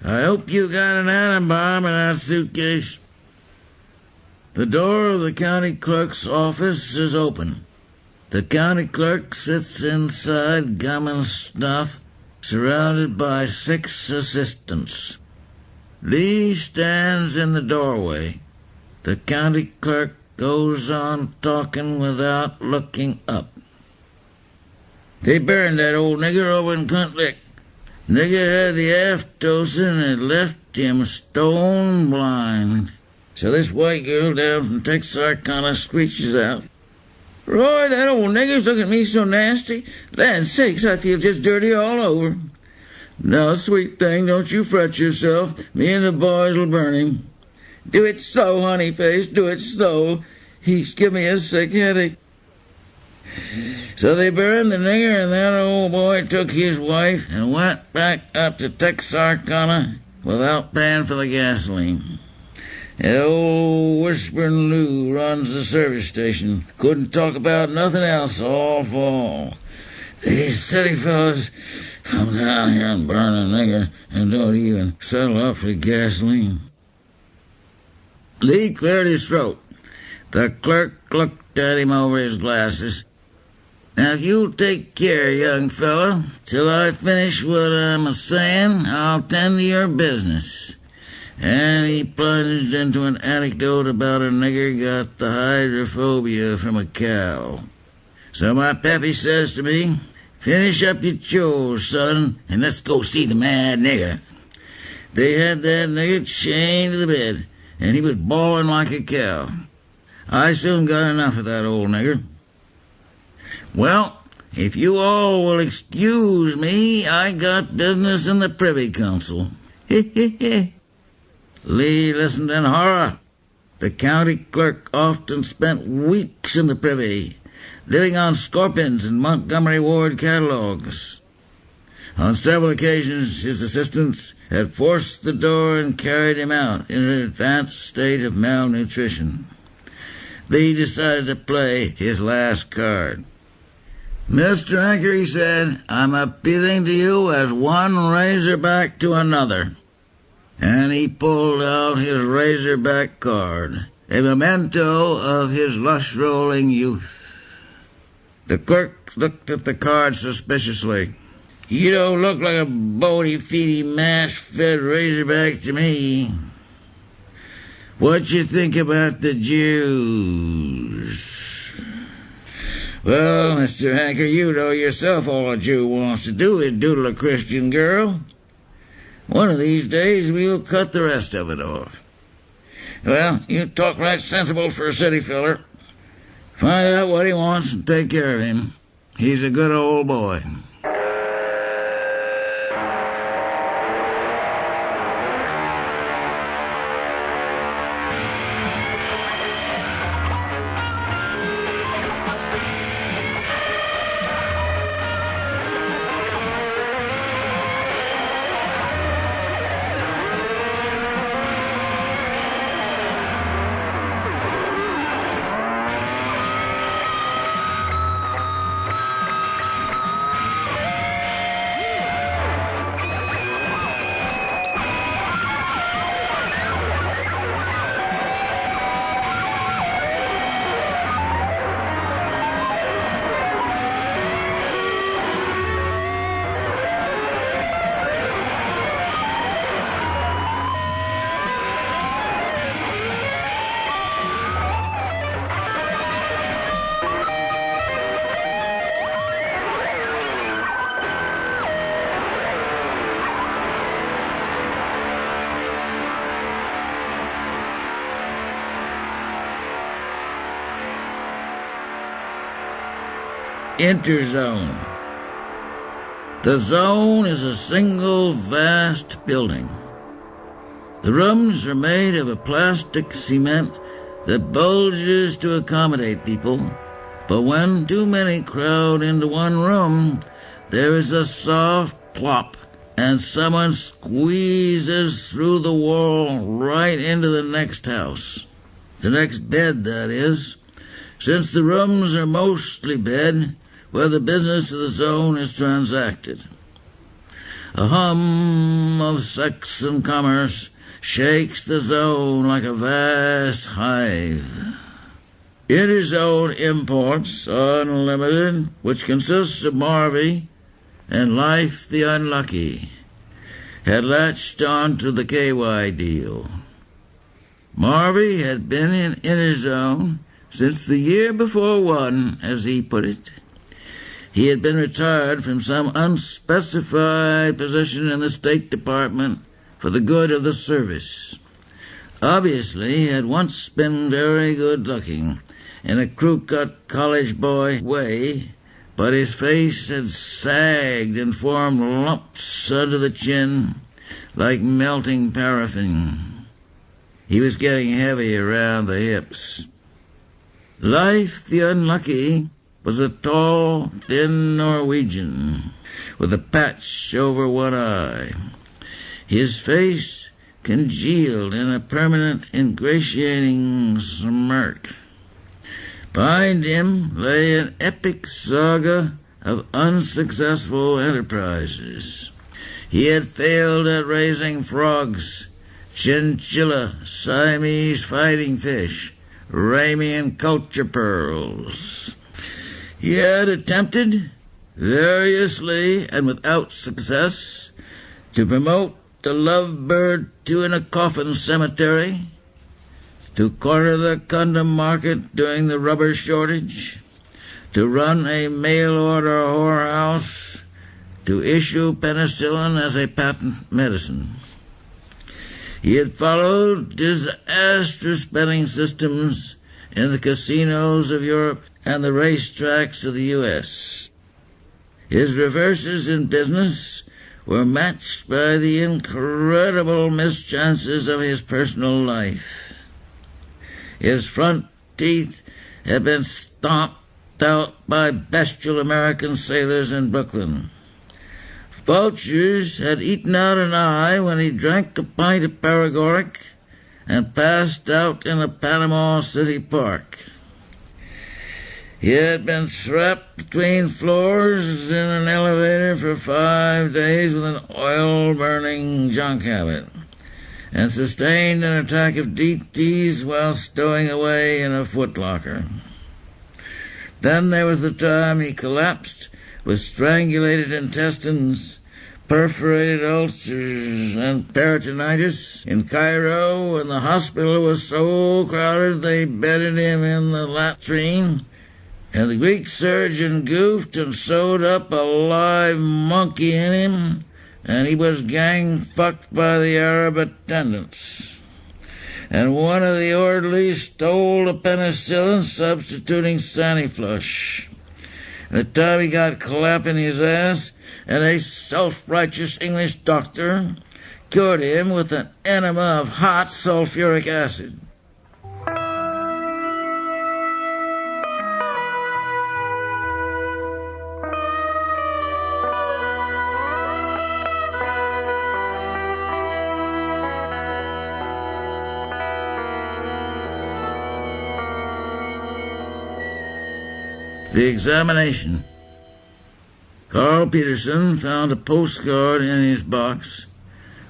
"I hope you got an atom bomb in that suitcase." The door of the county clerk's office is open. The county clerk sits inside gum and snuff, surrounded by 6 assistants. Lee stands in the doorway. The county clerk goes on talking without looking up. They burned that old nigger over in Cunt Lick. Nigger had the aftosin and left him stone blind. So this white girl down from Texarkana screeches out, "Roy, that old nigger's looking at me so nasty. Land sakes, I feel just dirty all over." "Now, sweet thing, don't you fret yourself. Me and the boys will burn him." "Do it slow, honey face, do it slow. He's give me a sick headache." So they burned the nigger, and that old boy took his wife and went back up to Texarkana without paying for the gasoline. And old Whisperin' Lou runs the service station. Couldn't talk about nothing else all fall. These city fellas come down here and burn a nigger and don't even settle up for gasoline. Lee cleared his throat. The clerk looked at him over his glasses. "Now, if you'll take care, young fella, till I finish what I'm a-sayin', I'll tend to your business." And he plunged into an anecdote about a nigger got the hydrophobia from a cow. So my pappy says to me, "Finish up your chores, son, and let's go see the mad nigger." They had that nigger chained to the bed, and he was bawling like a cow. I soon got enough of that old nigger. Well, if you all will excuse me, I got business in the Privy Council. Lee listened in horror. The county clerk often spent weeks in the Privy, living on scorpions and Montgomery Ward catalogues. On several occasions, his assistants had forced the door and carried him out in an advanced state of malnutrition. Lee decided to play his last card. "Mr. Anchor," he said, "I'm appealing to you as one razorback to another." And he pulled out his razorback card, a memento of his lush-rolling youth. The clerk looked at the card suspiciously. "You don't look like a bodie-feedy, mash-fed razorback to me. What you think about the Jews?" "Well, Mr. Anchor, you know yourself all a Jew wants to do is doodle a Christian girl. One of these days we'll cut the rest of it off." "Well, you talk right sensible for a city feller. Find out what he wants and take care of him. He's a good old boy." Interzone. The zone is a single vast building. The rooms are made of a plastic cement that bulges to accommodate people, but when too many crowd into one room, there is a soft plop, and someone squeezes through the wall right into the next house. The next bed, that is, since the rooms are mostly bed, where the business of the zone is transacted. A hum of sex and commerce shakes the zone like a vast hive. Interzone Imports Unlimited, which consists of Marvy and Life the Unlucky, had latched on to the KY deal. Marvy had been in Interzone since the year before one, as he put it. He had been retired from some unspecified position in the State Department for the good of the service. Obviously, he had once been very good-looking in a crew-cut college boy way, but his face had sagged and formed lumps under the chin like melting paraffin. He was getting heavy around the hips. Life the Unlucky was a tall, thin Norwegian with a patch over one eye. His face congealed in a permanent, ingratiating smirk. Behind him lay an epic saga of unsuccessful enterprises. He had failed at raising frogs, chinchilla, Siamese fighting fish, Ramian culture pearls. He had attempted, variously and without success, to promote the lovebird two-in-a-coffin cemetery, to corner the condom market during the rubber shortage, to run a mail-order whorehouse, to issue penicillin as a patent medicine. He had followed disastrous betting systems in the casinos of Europe and the racetracks of the U.S. His reverses in business were matched by the incredible mischances of his personal life. His front teeth had been stomped out by bestial American sailors in Brooklyn. Vultures had eaten out an eye when he drank a pint of paregoric and passed out in a Panama City park. He had been trapped between floors in an elevator for 5 days with an oil-burning junk habit, and sustained an attack of DTs while stowing away in a footlocker. Then there was the time he collapsed with strangulated intestines, perforated ulcers, and peritonitis in Cairo, and the hospital was so crowded they bedded him in the latrine, and the Greek surgeon goofed and sewed up a live monkey in him, and he was gang-fucked by the Arab attendants. And one of the orderlies stole the penicillin, substituting Saniflush. The time he got clap in his ass, and a self-righteous English doctor cured him with an enema of hot sulfuric acid. The examination. Carl Peterson found a postcard in his box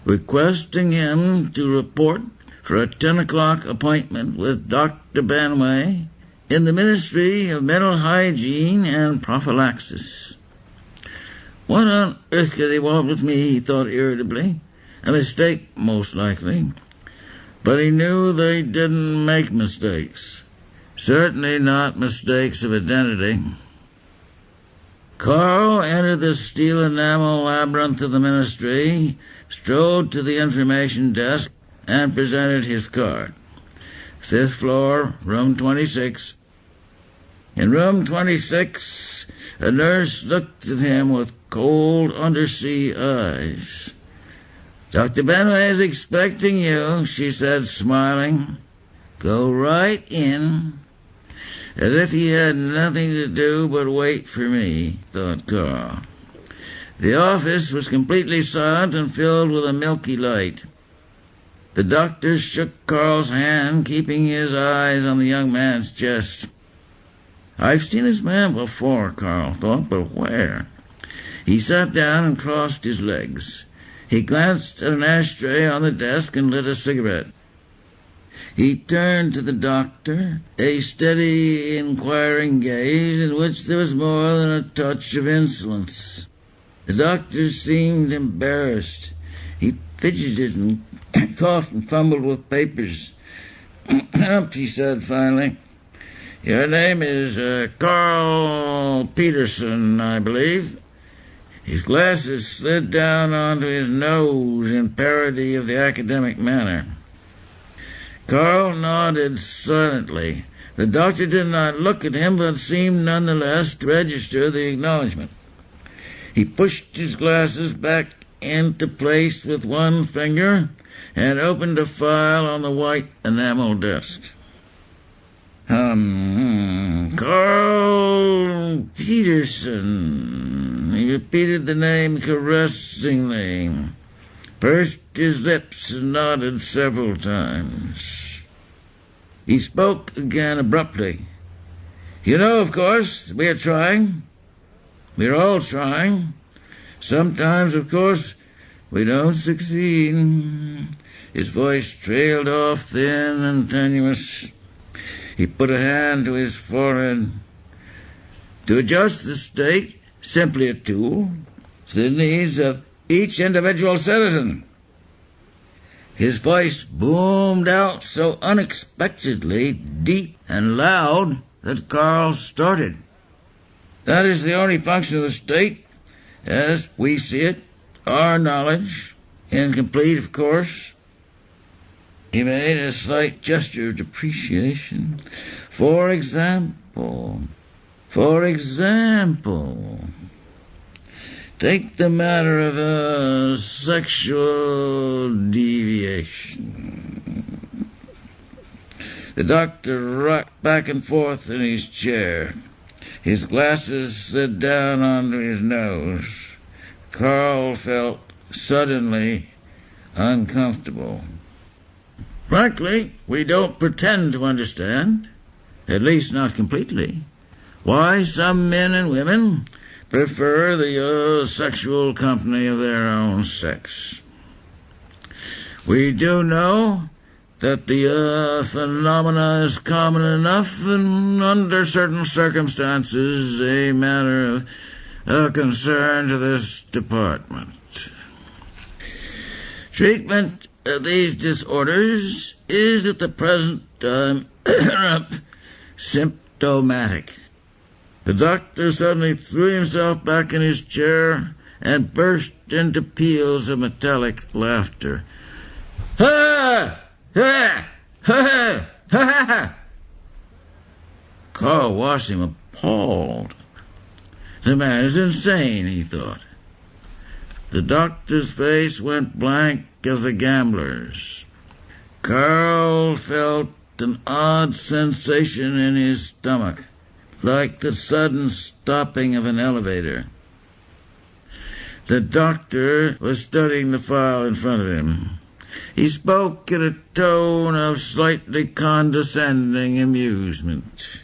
requesting him to report for a 10 o'clock appointment with Dr. Banway in the Ministry of Mental Hygiene and Prophylaxis. What on earth could they want with me, he thought irritably. A mistake, most likely. But he knew they didn't make mistakes. Certainly not mistakes of identity. Carl entered the steel enamel labyrinth of the ministry, strode to the information desk, and presented his card. 5th floor, room 26. In room 26, a nurse looked at him with cold undersea eyes. "Dr. Benway is expecting you," she said, smiling. "Go right in." As if he had nothing to do but wait for me, thought Carl. The office was completely silent and filled with a milky light. The doctor shook Carl's hand, keeping his eyes on the young man's chest. I've seen this man before, Carl thought, but where? He sat down and crossed his legs. He glanced at an ashtray on the desk and lit a cigarette. He turned to the doctor, a steady, inquiring gaze in which there was more than a touch of insolence. The doctor seemed embarrassed. He fidgeted and coughed and fumbled with papers. "Hump," he said finally. Your name is Carl Peterson, I believe." His glasses slid down onto his nose in parody of the academic manner. Carl nodded silently. The doctor did not look at him, but seemed nonetheless to register the acknowledgment. He pushed his glasses back into place with one finger and opened a file on the white enamel desk. Carl Peterson. He repeated the name caressingly, pursed his lips and nodded several times. He spoke again abruptly. "You know, of course, we are trying. We're all trying. Sometimes, of course, we don't succeed." His voice trailed off thin and tenuous. He put a hand to his forehead. "To adjust the state, simply a tool, to the needs of each individual citizen." His voice boomed out so unexpectedly deep and loud that Carl started. "That is the only function of the state, as we see it, our knowledge, incomplete, of course." He made a slight gesture of depreciation. For example, take the matter of a sexual deviation. The doctor rocked back and forth in his chair. His glasses slid down onto his nose. Carl felt suddenly uncomfortable. "Frankly, we don't pretend to understand, at least not completely, why some men and women prefer the sexual company of their own sex. We do know that the phenomena is common enough and under certain circumstances a matter of concern to this department. Treatment of these disorders is at the present time symptomatic." The doctor suddenly threw himself back in his chair and burst into peals of metallic laughter. "Ha! Ha! Ha! Ha! Ha!" Carl watched him appalled. The man is insane, he thought. The doctor's face went blank as a gambler's. Carl felt an odd sensation in his stomach, like the sudden stopping of an elevator. The doctor was studying the file in front of him. He spoke in a tone of slightly condescending amusement.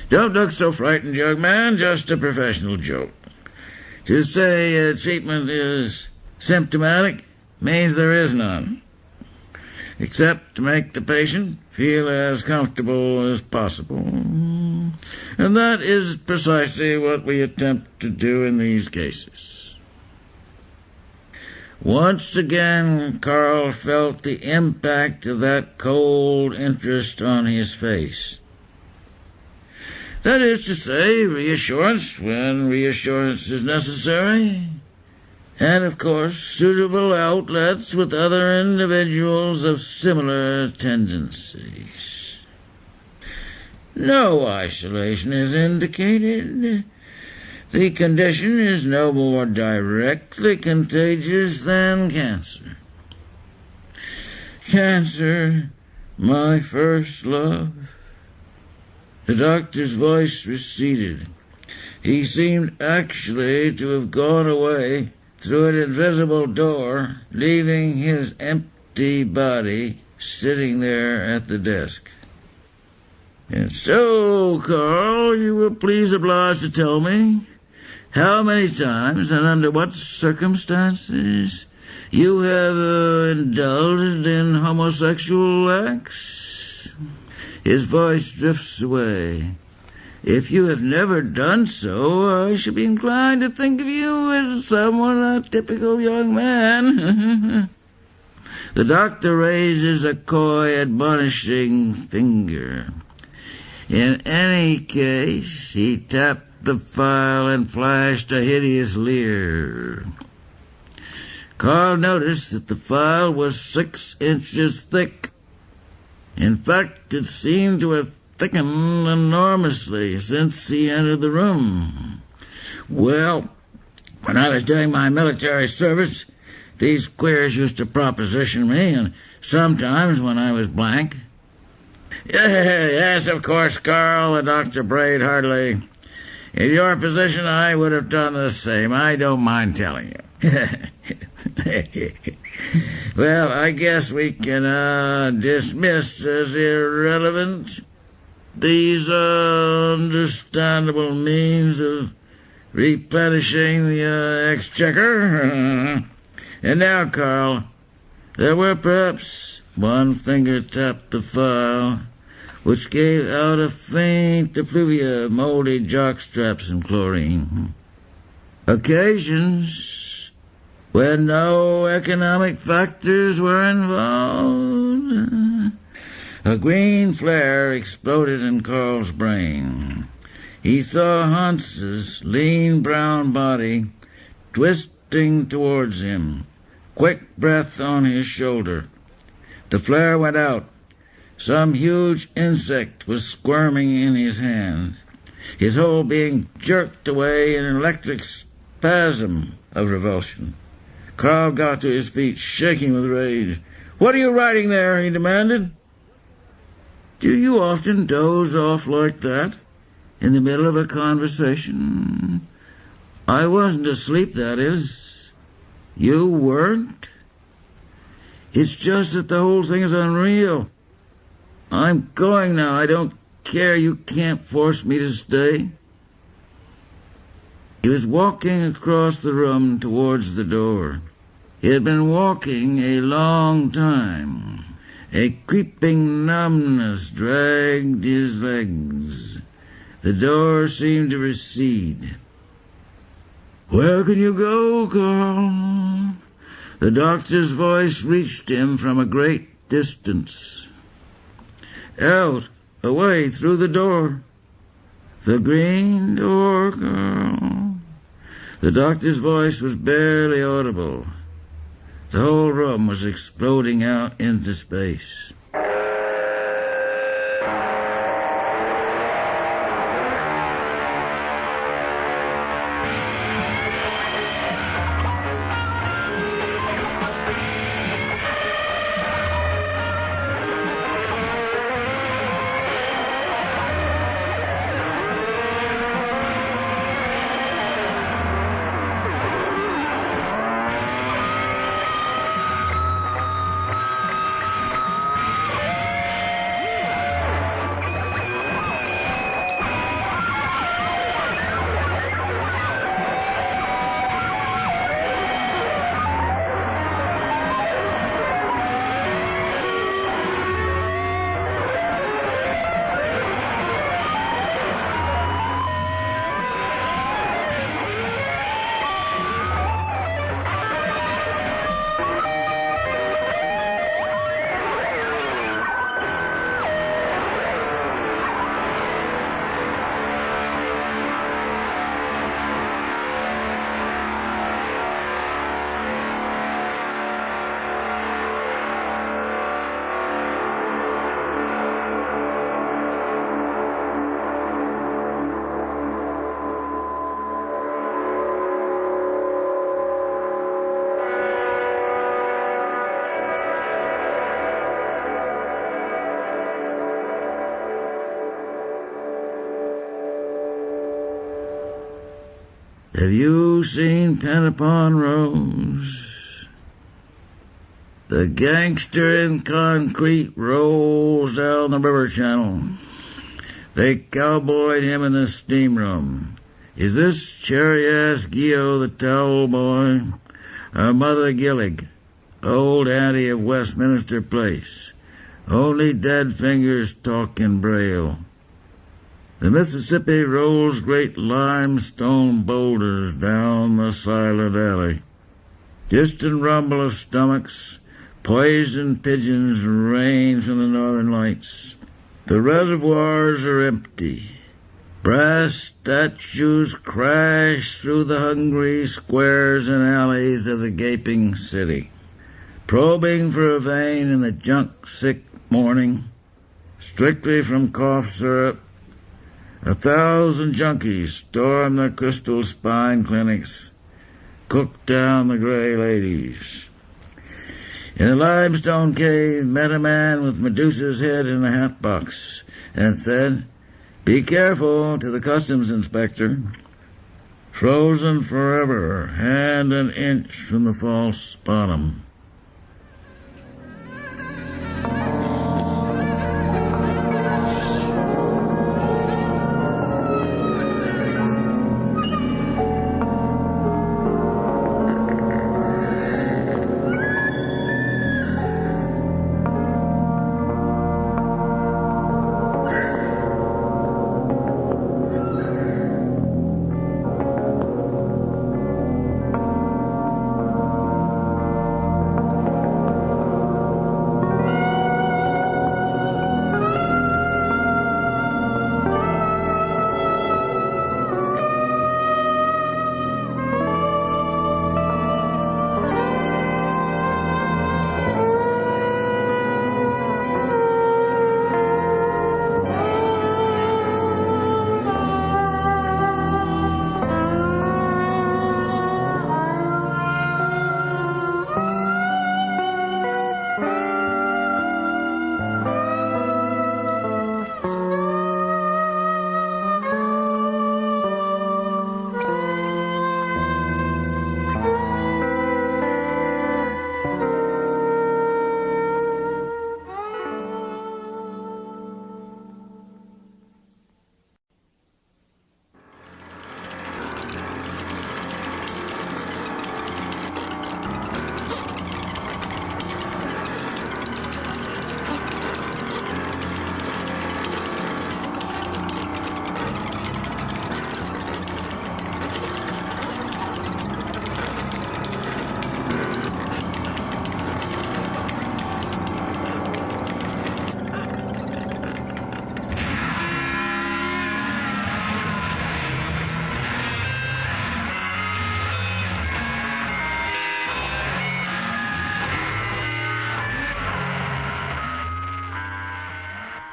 "Don't look so frightened, young man. Just a professional joke. To say treatment is symptomatic means there is none, except to make the patient feel as comfortable as possible. And that is precisely what we attempt to do in these cases." Once again, Carl felt the impact of that cold interest on his face. That is to say, reassurance when reassurance is necessary, and, of course, suitable outlets with other individuals of similar tendencies. No isolation is indicated. The condition is no more directly contagious than cancer. Cancer, my first love. The doctor's voice receded. He seemed actually to have gone away through an invisible door, leaving his empty body sitting there at the desk. "And so, Carl, you will please oblige to tell me how many times and under what circumstances you have indulged in homosexual acts?" His voice drifts away. "If you have never done so, I should be inclined to think of you as somewhat a typical young man." The doctor raises a coy, admonishing finger. In any case, he tapped the file and flashed a hideous leer. Carl noticed that the file was 6 inches thick. In fact, it seemed to have thickened enormously since he entered the room. Well, when I was doing my military service, these queers used to proposition me, and sometimes when I was blank. Yes, of course, Carl, the doctor brayed heartily. In your position, I would have done the same. I don't mind telling you. Well, I guess we can dismiss as irrelevant these understandable means of replenishing the exchequer. And now, Carl, there were perhaps one finger tapped the file, which gave out a faint effluvia of moldy jockstraps and chlorine. Occasions when no economic factors were involved. A green flare exploded in Carl's brain. He saw Hans's lean brown body twisting towards him, quick breath on his shoulder. The flare went out. Some huge insect was squirming in his hand, his whole being jerked away in an electric spasm of revulsion. Carl got to his feet, shaking with rage. "What are you writing there?" he demanded. "Do you often doze off like that, in the middle of a conversation?" "I wasn't asleep, that is." "You weren't?" "It's just that the whole thing is unreal. I'm going now. I don't care. You can't force me to stay." He was walking across the room towards the door. He had been walking a long time. A creeping numbness dragged his legs. The door seemed to recede. "Where can you go, Carl?" The doctor's voice reached him from a great distance. "Out, away, through the door." "The green door, Carl." The doctor's voice was barely audible. The whole room was exploding out into space. Have you seen Pen Upon Rose? The gangster in concrete rolls down the river channel. They cowboyed him in the steam room. Is this cherry-ass Gio the towel boy? Or Mother Gillig, old auntie of Westminster Place? Only dead fingers talk in Braille. The Mississippi rolls great limestone boulders down the silent alley. Distant rumble of stomachs, poisoned pigeons rain from the northern lights. The reservoirs are empty. Brass statues crash through the hungry squares and alleys of the gaping city, probing for a vein in the junk-sick morning, strictly from cough syrup. 1,000 junkies storm the crystal spine clinics, cook down the gray ladies. In a limestone cave, met a man with Medusa's head in a hat box and said, "Be careful," to the customs inspector. Frozen forever, hand an inch from the false bottom.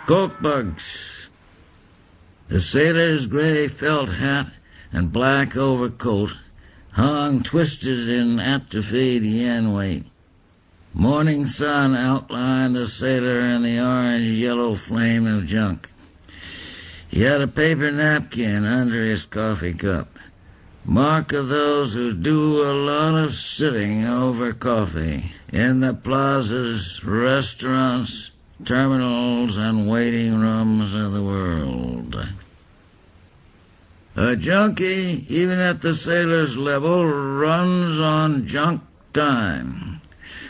Coke bugs. The sailor's gray felt hat and black overcoat hung twisted in atrophied yen weight. Morning sun outlined the sailor in the orange-yellow flame of junk. He had a paper napkin under his coffee cup, mark of those who do a lot of sitting over coffee in the plazas, restaurants, terminals, and waiting rooms of the world. A junkie, even at the sailor's level, runs on junk time.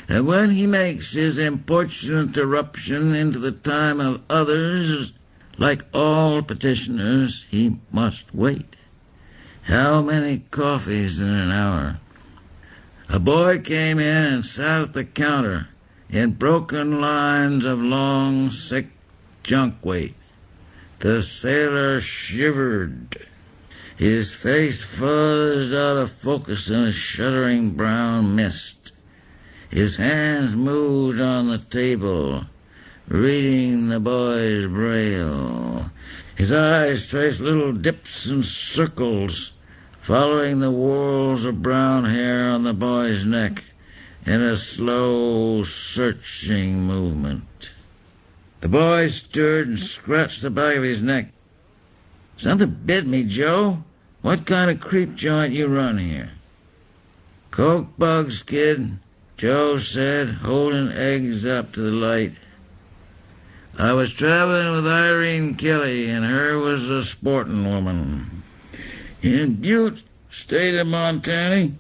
And when he makes his importunate eruption into the time of others, like all petitioners, he must wait. How many coffees in an hour? A boy came in and sat at the counter in broken lines of long, sick junk weight. The sailor shivered. His face fuzzed out of focus in a shuddering brown mist. His hands moved on the table, reading the boy's braille. His eyes traced little dips and circles, following the whorls of brown hair on the boy's neck in a slow, searching movement. The boy stirred and scratched the back of his neck. "Something bit me, Joe. What kind of creep joint you run here?" "Coke bugs, kid," Joe said, holding eggs up to the light. "I was traveling with Irene Kelly, and her was a sporting woman. In Butte, state of Montana,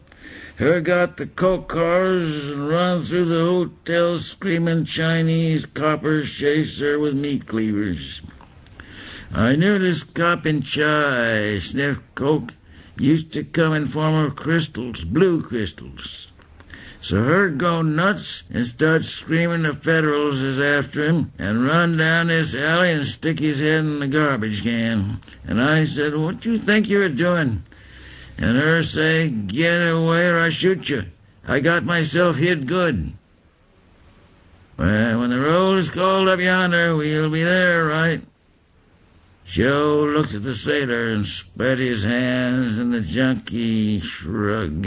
her got the coke cars and run through the hotel screaming Chinese coppers chase her with meat cleavers. I knew this cop in Chai, sniffed coke, used to come in form of crystals, blue crystals. So Herc go nuts and start screaming the Federals is after him and run down this alley and stick his head in the garbage can. And I said, "What do you think you're doing?" And her say, "Get away or I shoot you. I got myself hid good." Well, when the roll is called up yonder, we'll be there, right? Joe looked at the sailor and spread his hands, and the junkie shrugged.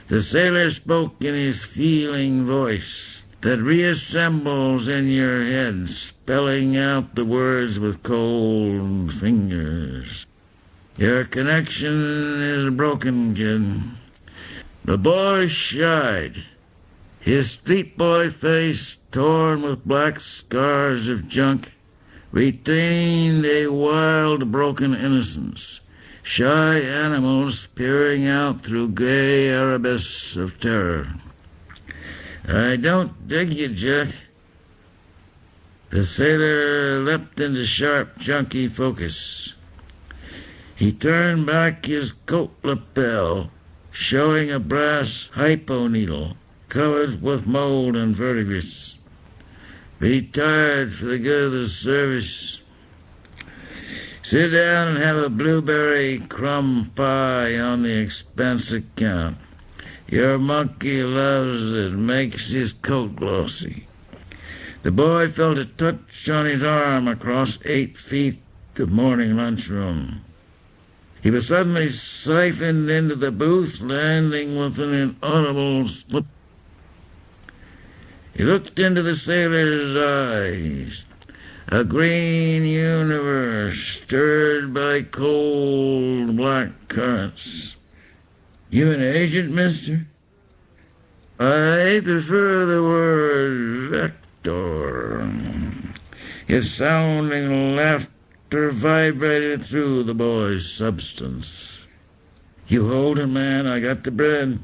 The sailor spoke in his feeling voice that reassembles in your head, spelling out the words with cold fingers. "Your connection is broken, kid." The boy shied, his street boy face torn with black scars of junk, retained a wild, broken innocence. Shy animals peering out through gray arabesques of terror. "I don't dig you, Jack." The sailor leapt into sharp, junky focus. He turned back his coat lapel, showing a brass hypo needle covered with mold and verdigris. "Retired for the good of the service. Sit down and have a blueberry crumb pie on the expense account. Your monkey loves it, makes his coat glossy." The boy felt a touch on his arm across 8 feet of morning lunchroom. He was suddenly siphoned into the booth, landing with an inaudible slip. He looked into the sailor's eyes. A green universe stirred by cold black currents. "You an agent, mister?" "I prefer the word vector." His sounding laughter vibrated through the boy's substance. "You hold him, man. I got the bread."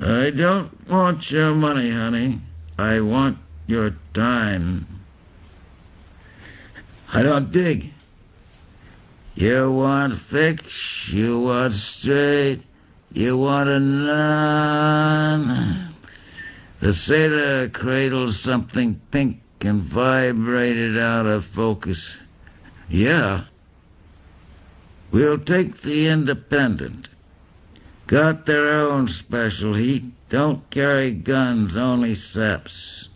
"I don't want your money, honey. I want your time." "I don't dig." "You want fix, you want straight, you want a none." The sailor cradled something pink and vibrated out of focus. "Yeah. We'll take the Independent. Got their own special heat. Don't carry guns, only saps.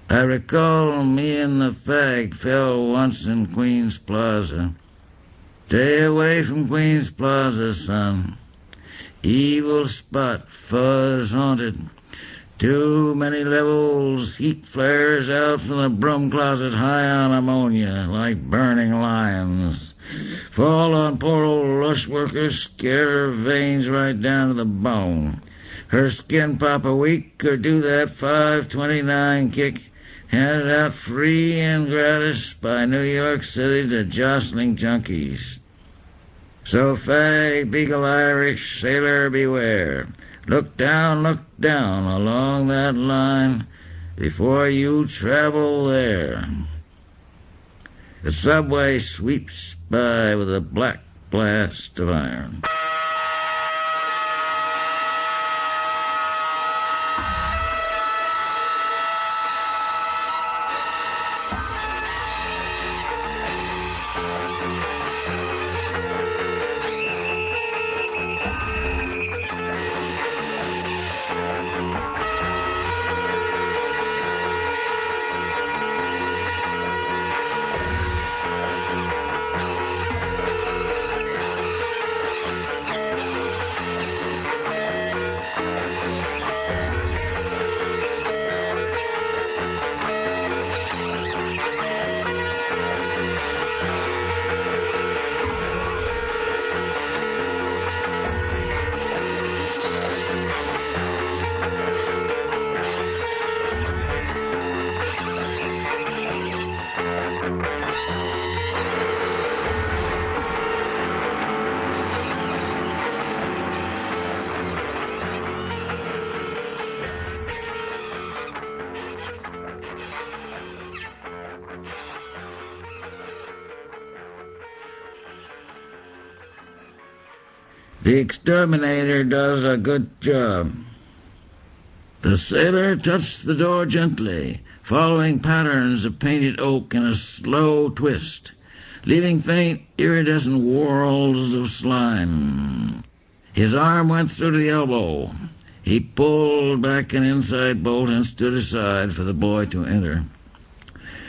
I recall me and the fag fell once in Queen's Plaza. Stay away from Queen's Plaza, son. Evil spot, fuzz haunted. Too many levels, heat flares out from the broom closet high on ammonia, like burning lions. Fall on poor old lush worker, scare her veins right down to the bone. Her skin pop a week or do that 529 kick, handed out free and gratis by New York City to jostling junkies. So fag, beagle Irish, sailor beware. Look down along that line before you travel there. The subway sweeps by with a black blast of iron. The exterminator does a good job. The sailor touched the door gently, following patterns of painted oak in a slow twist, leaving faint, iridescent whorls of slime. His arm went through to the elbow. He pulled back an inside bolt and stood aside for the boy to enter.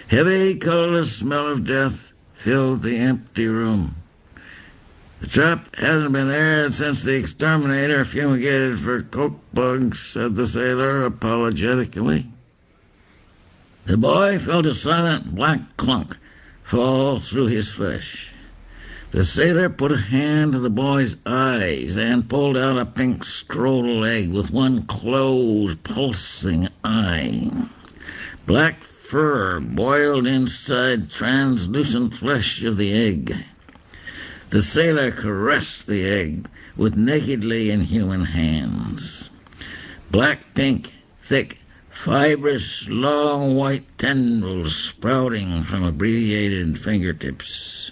Heavy, colorless smell of death filled the empty room. "The trap hasn't been aired since the exterminator fumigated for coke bugs," said the sailor apologetically. The boy felt a silent black clunk fall through his flesh. The sailor put a hand to the boy's eyes and pulled out a pink scrotal egg with one closed, pulsing eye. Black fur boiled inside translucent flesh of the egg. The sailor caressed the egg with nakedly inhuman hands. Black-pink, thick, fibrous, long white tendrils sprouting from abbreviated fingertips.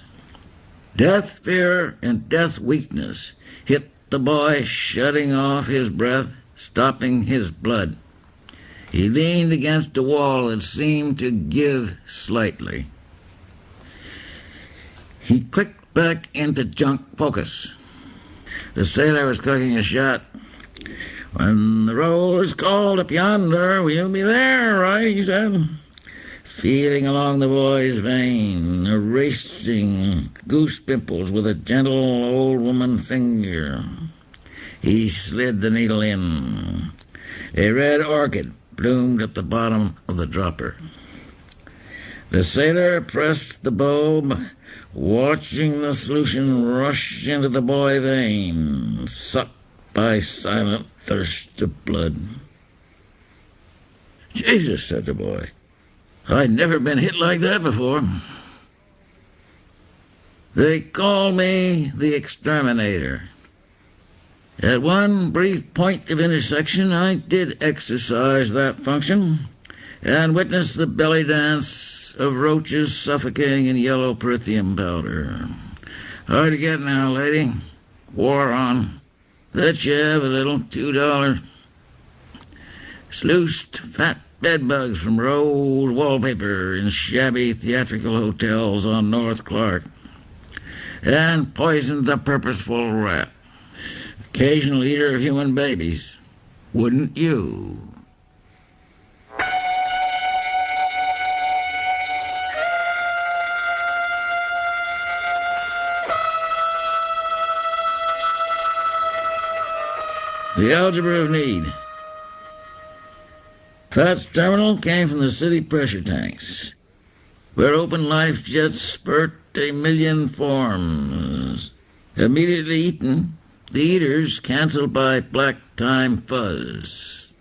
Death fear and death weakness hit the boy, shutting off his breath, stopping his blood. He leaned against a wall that seemed to give slightly. He clicked back into junk focus. The sailor was cooking a shot. "When the roll is called up yonder, we'll be there, right?" he said, feeling along the boy's vein, erasing goose pimples with a gentle old woman finger. He slid the needle in. A red orchid bloomed at the bottom of the dropper. The sailor pressed the bulb, watching the solution rush into the boy vein, sucked by silent thirst of blood. "Jesus," said the boy. "I'd never been hit like that before." They called me the exterminator. At one brief point of intersection, I did exercise that function and witnessed the belly dance of roaches suffocating in yellow perithium powder. "Hard to get now, lady. War on. Let you have a little, $2. Sluiced fat bedbugs from rose wallpaper in shabby theatrical hotels on North Clark, and poisoned the purposeful rat. Occasional eater of human babies. Wouldn't you?" The Algebra of Need. Fat's terminal came from the city pressure tanks, where open life jets spurt a million forms. Immediately eaten, the eaters canceled by black time fuzz.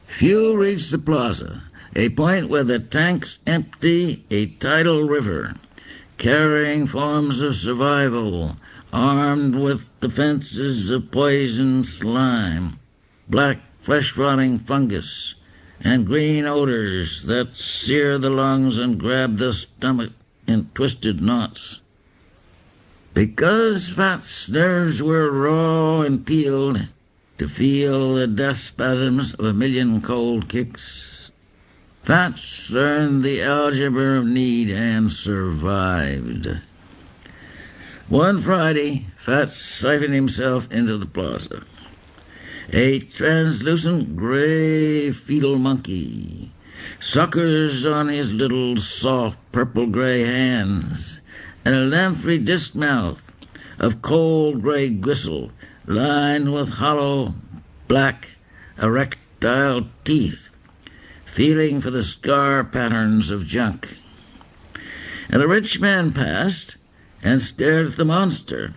Few reach the plaza, a point where the tanks empty a tidal river, carrying forms of survival, armed with defenses of poison slime, black flesh-rotting fungus, and green odors that sear the lungs and grab the stomach in twisted knots. Because Fat's nerves were raw and peeled to feel the death spasms of a million cold kicks, Fats learned the algebra of need and survived. One Friday, Fats siphoned himself into the plaza. A translucent gray fetal monkey, suckers on his little soft purple-gray hands, and a lamprey disc mouth of cold gray gristle lined with hollow, black, erectile teeth, feeling for the scar patterns of junk. And a rich man passed and stared at the monster,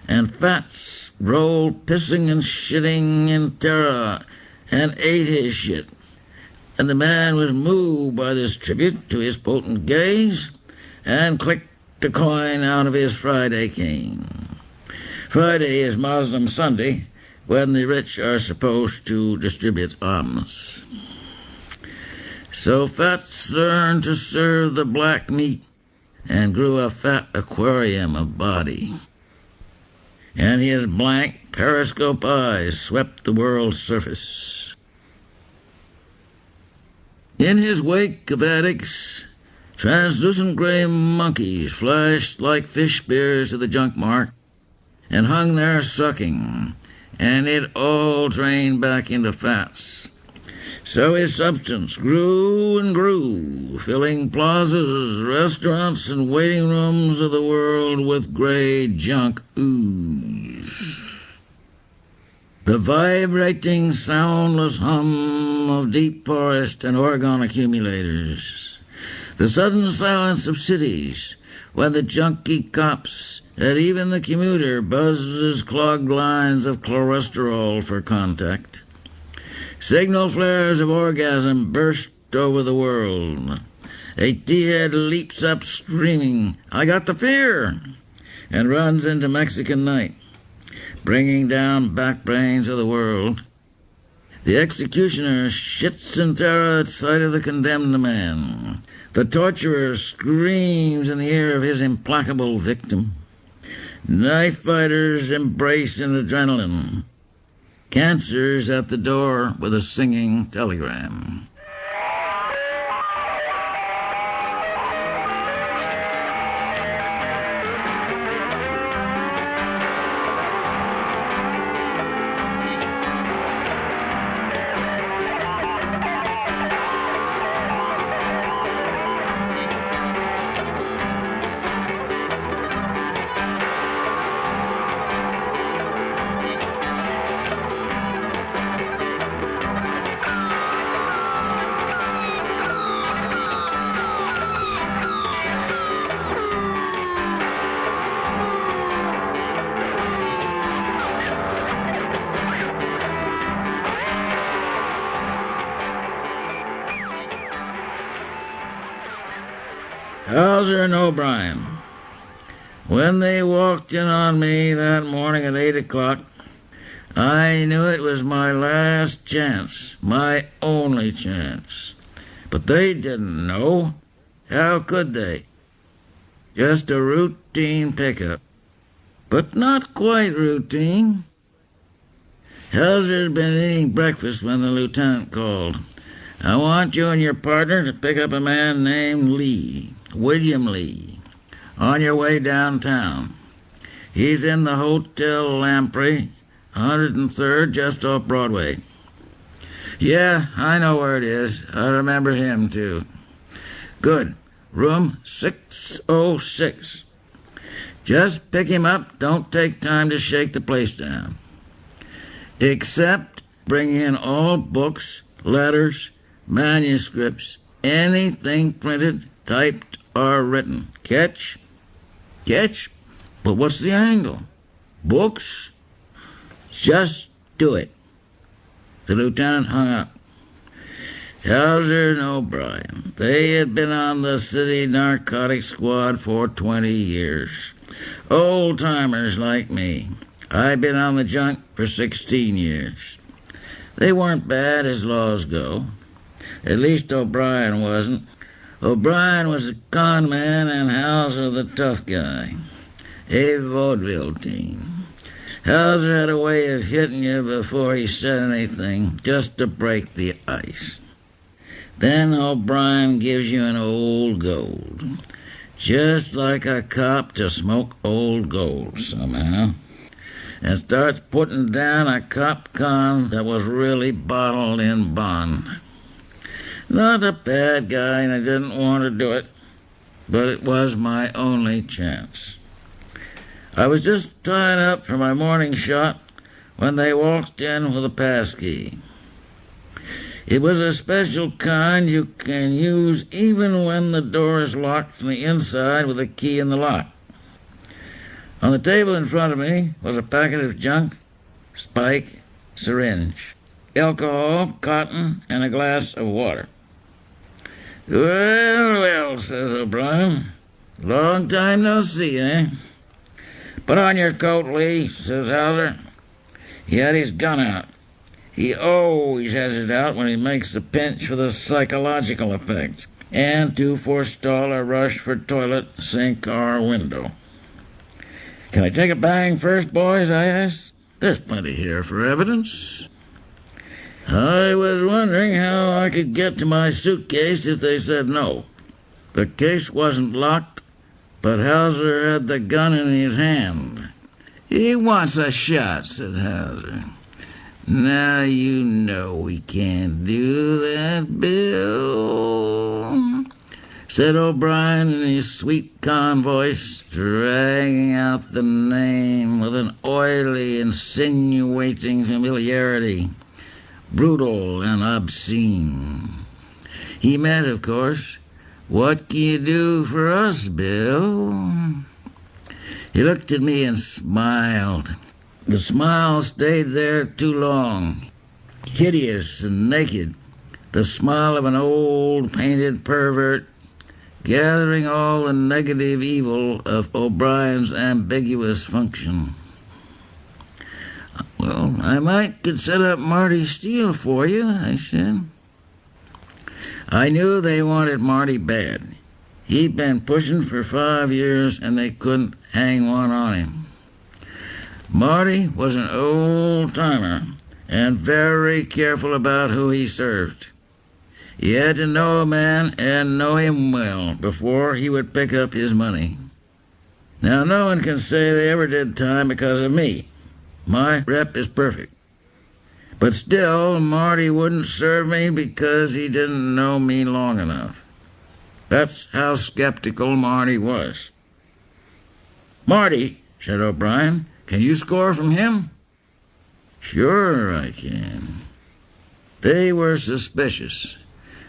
and Fats rolled pissing and shitting in terror and ate his shit. And the man was moved by this tribute to his potent gaze and clicked a coin out of his Friday cane. Friday is Muslim Sunday, when the rich are supposed to distribute alms. So Fats learned to serve the black meat and grew a fat aquarium of body. And his blank periscope eyes swept the world's surface. In his wake of addicts, translucent gray monkeys flashed like fish spears to the junk mart and hung there sucking, and it all drained back into fats. So his substance grew and grew, filling plazas, restaurants, and waiting rooms of the world with gray junk ooze. The vibrating, soundless hum of deep forest and organ accumulators. The sudden silence of cities, when the junkie cops and even the commuter buzzes clogged lines of cholesterol for contact. Signal flares of orgasm burst over the world. A T-head leaps up screaming, "I got the fear!" and runs into Mexican night, bringing down backbrains of the world. The executioner shits in terror at sight of the condemned man. The torturer screams in the ear of his implacable victim. Knife fighters embrace in adrenaline. Cancer's at the door with a singing telegram. Hauser and O'Brien. When they walked in on me that morning at 8 o'clock, I knew it was my last chance, my only chance. But they didn't know. How could they? Just a routine pickup. But not quite routine. Hauser'd been eating breakfast when the lieutenant called. "I want you and your partner to pick up a man named Lee. William Lee, on your way downtown. He's in the Hotel Lamprey, 103rd, just off Broadway." "Yeah, I know where it is. I remember him, too." "Good. Room 606. Just pick him up. Don't take time to shake the place down. Except bring in all books, letters, manuscripts, anything printed, typed, or written. Catch? Catch? But what's the angle? Books? Just do it." The lieutenant hung up. Hauser and O'Brien. They had been on the city narcotic squad for 20 years. Old-timers like me. I'd been on the junk for 16 years. They weren't bad as laws go. At least O'Brien wasn't. O'Brien was a con man and Hauser the tough guy. A vaudeville team. Hauser had a way of hitting you before he said anything, just to break the ice. Then O'Brien gives you an old gold. Just like a cop to smoke old gold somehow. And starts putting down a cop con that was really bottled in bond. Not a bad guy, and I didn't want to do it, but it was my only chance. I was just tying up for my morning shot when they walked in with a pass key. It was a special kind you can use even when the door is locked from the inside with a key in the lock. On the table in front of me was a packet of junk, spike, syringe, alcohol, cotton, and a glass of water. "Well, well," says O'Brien. "Long time no see, eh?" "Put on your coat, Lee," says Hauser. He had his gun out. He always has it out when he makes the pinch for the psychological effect, and to forestall a rush for toilet, sink, or window. "Can I take a bang first, boys?" I asked. "There's plenty here for evidence." I was wondering how I could get to my suitcase if they said no. The case wasn't locked, but Hauser had the gun in his hand. "He wants a shot," said Hauser. "Now you know we can't do that, Bill," said O'Brien in his sweet, calm voice, dragging out the name with an oily, insinuating familiarity, brutal and obscene. He meant, of course, "What can you do for us, Bill?" He looked at me and smiled. The smile stayed there too long, hideous and naked, the smile of an old painted pervert, gathering all the negative evil of O'Brien's ambiguous function. "Well, I could set up Marty Steele for you," I said. I knew they wanted Marty bad. He'd been pushing for 5 years, and they couldn't hang one on him. Marty was an old-timer and very careful about who he served. He had to know a man and know him well before he would pick up his money. Now, no one can say they ever did time because of me. My rep is perfect. But still, Marty wouldn't serve me because he didn't know me long enough. That's how skeptical Marty was. "Marty," said O'Brien, "can you score from him?" "Sure I can." They were suspicious.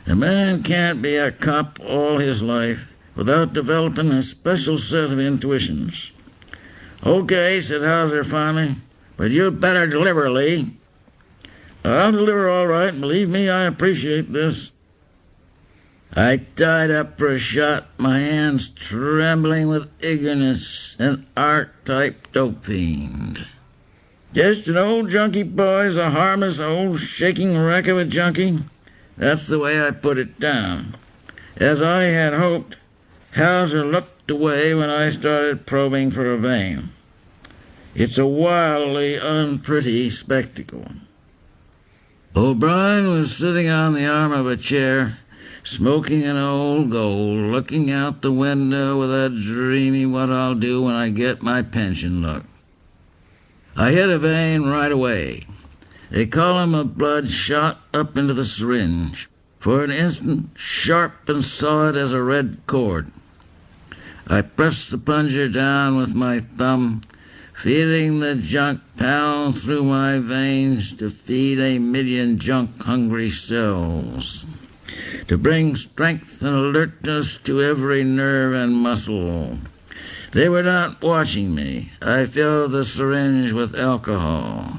A man can't be a cop all his life without developing a special set of intuitions. "Okay," said Hauser finally, "but you'd better deliver, Lee." "I'll deliver all right. Believe me, I appreciate this." I tied up for a shot, my hands trembling with eagerness, an art-type dope fiend. "Just an old junkie, boys, a harmless old shaking wreck of a junkie." That's the way I put it down. As I had hoped, Hauser looked away when I started probing for a vein. It's a wildly unpretty spectacle. O'Brien was sitting on the arm of a chair, smoking an old gold, looking out the window with that dreamy what I'll do when I get my pension look. I hit a vein right away. A column of blood shot up into the syringe, for an instant sharp and solid as a red cord. I pressed the plunger down with my thumb, feeling the junk pound through my veins to feed 1,000,000 junk-hungry cells, to bring strength and alertness to every nerve and muscle. They were not watching me. I filled the syringe with alcohol.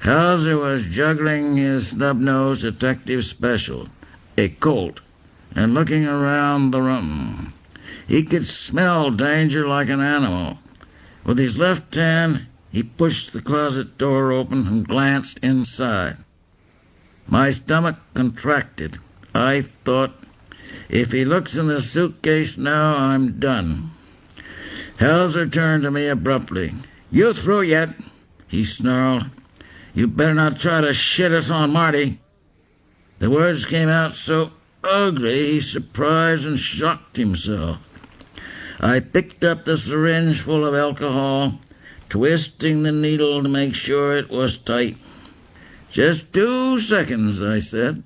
Hauser was juggling his snub-nosed detective special, a Colt, and looking around the room. He could smell danger like an animal. With his left hand, he pushed the closet door open and glanced inside. My stomach contracted. I thought, if he looks in the suitcase now, I'm done. Hauser turned to me abruptly. "You through yet?" he snarled. "You better not try to shit us on Marty." The words came out so ugly he surprised and shocked himself. I picked up the syringe full of alcohol, twisting the needle to make sure it was tight. "Just 2 seconds," I said.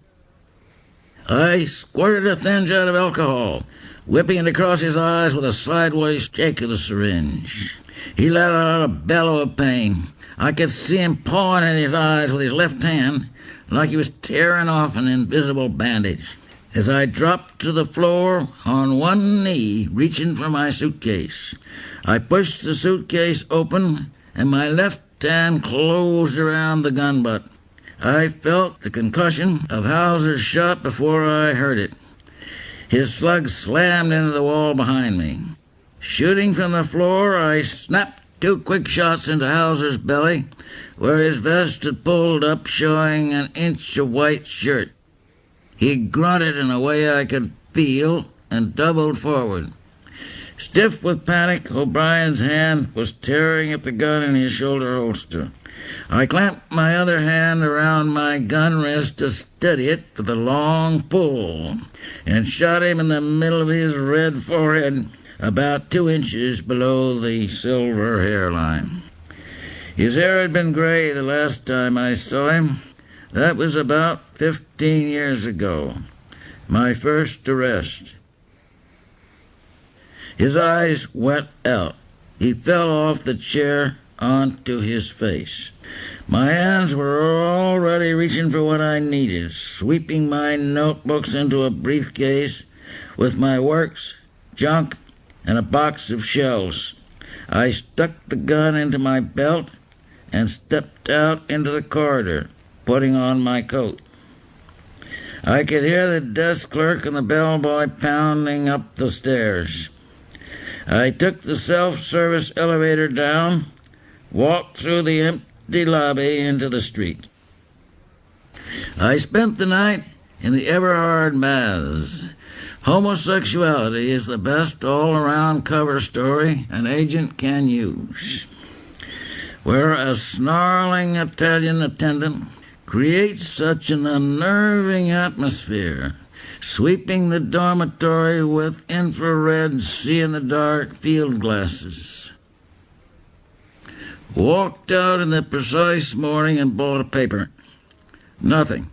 I squirted a thin jet of alcohol, whipping it across his eyes with a sideways shake of the syringe. He let out a bellow of pain. I could see him pawing at his eyes with his left hand, like he was tearing off an invisible bandage. As I dropped to the floor on one knee, reaching for my suitcase, I pushed the suitcase open, and my left hand closed around the gun butt. I felt the concussion of Hauser's shot before I heard it. His slug slammed into the wall behind me. Shooting from the floor, I snapped 2 quick shots into Hauser's belly, where his vest had pulled up, showing an inch of white shirt. He grunted in a way I could feel and doubled forward. Stiff with panic, O'Brien's hand was tearing at the gun in his shoulder holster. I clamped my other hand around my gun wrist to steady it with a long pull, and shot him in the middle of his red forehead, about 2 inches below the silver hairline. His hair had been gray the last time I saw him. That was about 15 years ago, my first arrest. His eyes went out. He fell off the chair onto his face. My hands were already reaching for what I needed, sweeping my notebooks into a briefcase with my works, junk, and a box of shells. I stuck the gun into my belt and stepped out into the corridor, putting on my coat. I could hear the desk clerk and the bellboy pounding up the stairs. I took the self-service elevator down, walked through the empty lobby into the street. I spent the night in the Everhard baths. Homosexuality is the best all-around cover story an agent can use, where a snarling Italian attendant creates such an unnerving atmosphere, sweeping the dormitory with infrared see-in-the-dark field glasses. Walked out in the precise morning and bought a paper. Nothing.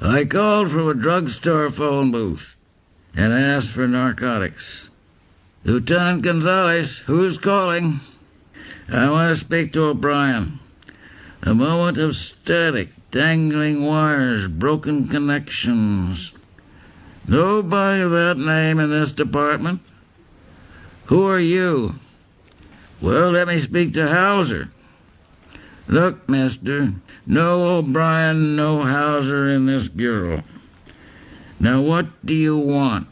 I called from a drugstore phone booth and asked for narcotics. Lieutenant Gonzalez, who's calling? I want to speak to O'Brien. A moment of static, dangling wires, broken connections. Nobody of that name in this department. Who are you? Well, let me speak to Hauser. Look, mister, no O'Brien, no Hauser in this bureau. Now, what do you want?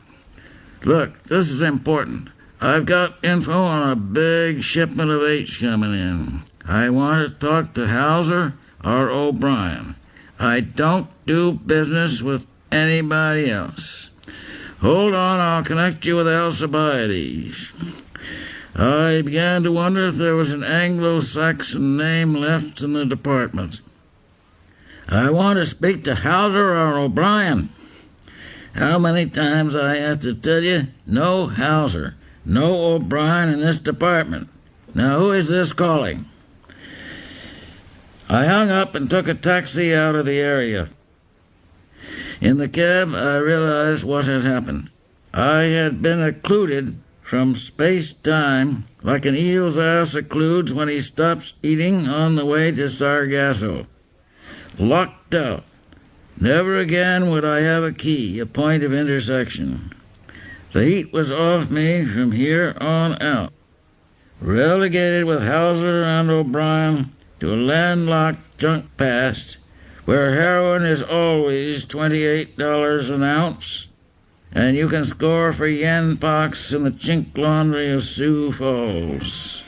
Look, this is important. I've got info on a big shipment of H coming in. I want to talk to Hauser or O'Brien. I don't do business with anybody else. Hold on, I'll connect you with Alcibiades. I began to wonder if there was an Anglo-Saxon name left in the department. I want to speak to Hauser or O'Brien. How many times I have to tell you? No Hauser, no O'Brien in this department. Now, who is this calling? I hung up and took a taxi out of the area. In the cab, I realized what had happened. I had been occluded from space-time like an eel's ass occludes when he stops eating on the way to Sargasso. Locked out. Never again would I have a key, a point of intersection. The heat was off me from here on out. Relegated with Hauser and O'Brien to a landlocked junk past where heroin is always $28 an ounce, and you can score for yen pox in the chink laundry of Sioux Falls.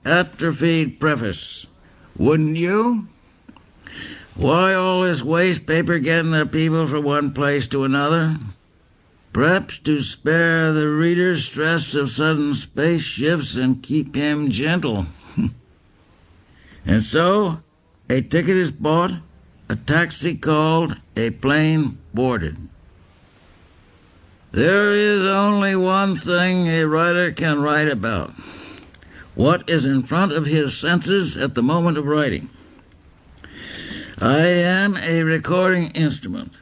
Atrophied preface. Wouldn't you? Why all this waste paper getting the people from one place to another? Perhaps to spare the reader stress of sudden space shifts and keep him gentle. And so, a ticket is bought, a taxi called, a plane boarded. There is only one thing a writer can write about: what is in front of his senses at the moment of writing. I am a recording instrument.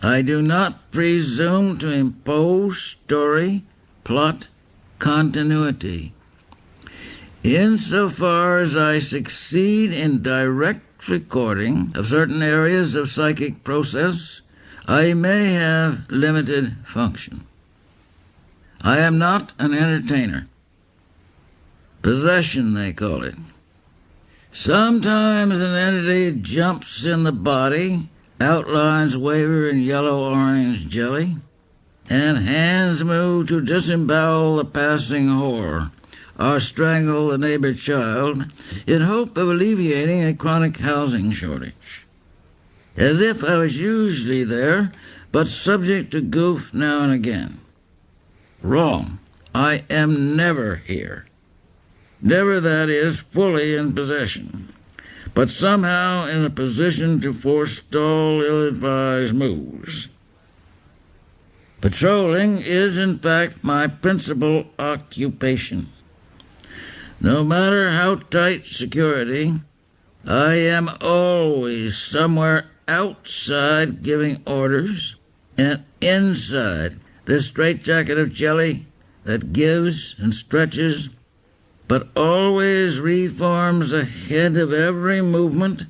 I do not presume to impose story, plot, continuity. Insofar as I succeed in direct recording of certain areas of psychic process, I may have limited function. I am not an entertainer. Possession, they call it. Sometimes an entity jumps in the body, outlines waver in yellow-orange jelly, and hands move to disembowel the passing whore, or strangle the neighbor child, in hope of alleviating a chronic housing shortage. As if I was usually there, but subject to goof now and again. Wrong. I am never here. Never, that is, fully in possession, but somehow in a position to forestall ill-advised moves. Patrolling is, in fact, my principal occupation. No matter how tight security, I am always somewhere outside giving orders, and inside this straitjacket of jelly that gives and stretches, but always reforms ahead of every movement,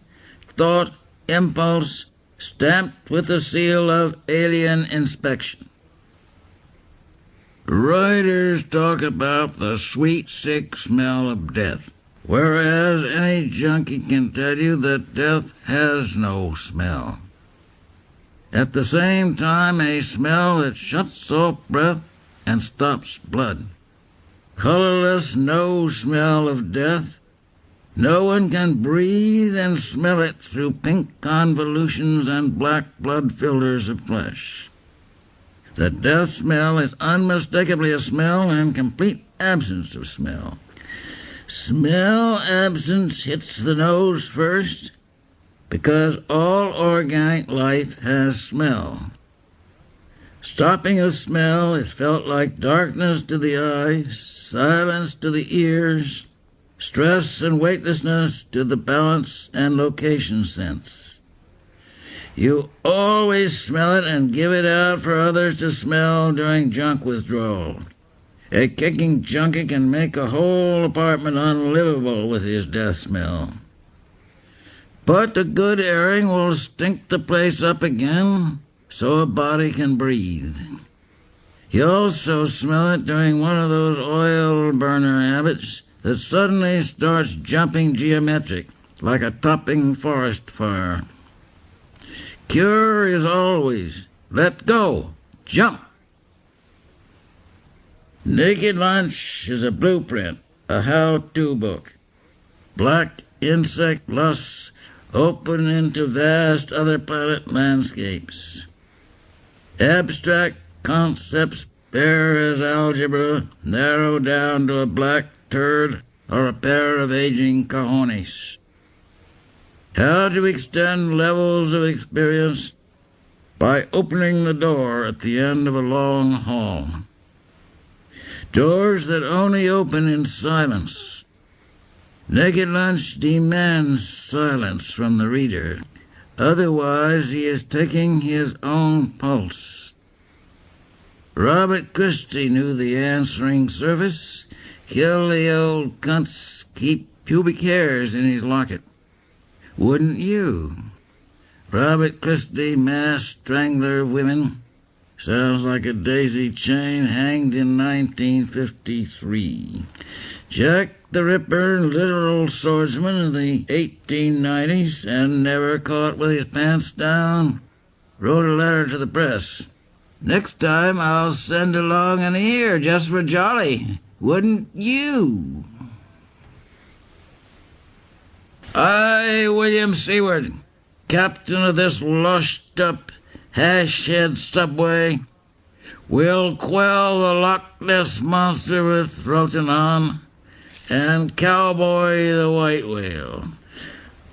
thought, impulse, stamped with the seal of alien inspection. Writers talk about the sweet, sick smell of death, whereas any junkie can tell you that death has no smell. At the same time, a smell that shuts off breath and stops blood. Colorless, no smell of death. No one can breathe and smell it through pink convolutions and black blood filters of flesh. The death smell is unmistakably a smell and complete absence of smell. Smell absence hits the nose first, because all organic life has smell. Stopping of smell is felt like darkness to the eyes, silence to the ears, stress and weightlessness to the balance and location sense. You always smell it and give it out for others to smell during junk withdrawal. A kicking junkie can make a whole apartment unlivable with his death smell. But a good airing will stink the place up again, so a body can breathe. You also smell it during one of those oil burner habits that suddenly starts jumping geometric, like a topping forest fire. Cure is always, let go, jump. Naked Lunch is a blueprint, a how-to book. Black insect lusts open into vast other planet landscapes. Abstract concepts bare as algebra narrow down to a black turd or a pair of aging cojones. How to extend levels of experience? By opening the door at the end of a long hall. Doors that only open in silence. Naked Lunch demands silence from the reader. Otherwise, he is taking his own pulse. Robert Christie knew the answering service. Kill the old cunts, keep pubic hairs in his locket. Wouldn't you? Robert Christie, mass strangler of women. Sounds like a daisy chain, hanged in 1953. Jack the Ripper, literal swordsman of the 1890s, and never caught with his pants down, wrote a letter to the press. Next time I'll send along an ear just for jolly. Wouldn't you? I, William Seward, captain of this lushed-up, hash-head subway, will quell the Loch Ness Monster with Rotanon and Cowboy the White Whale.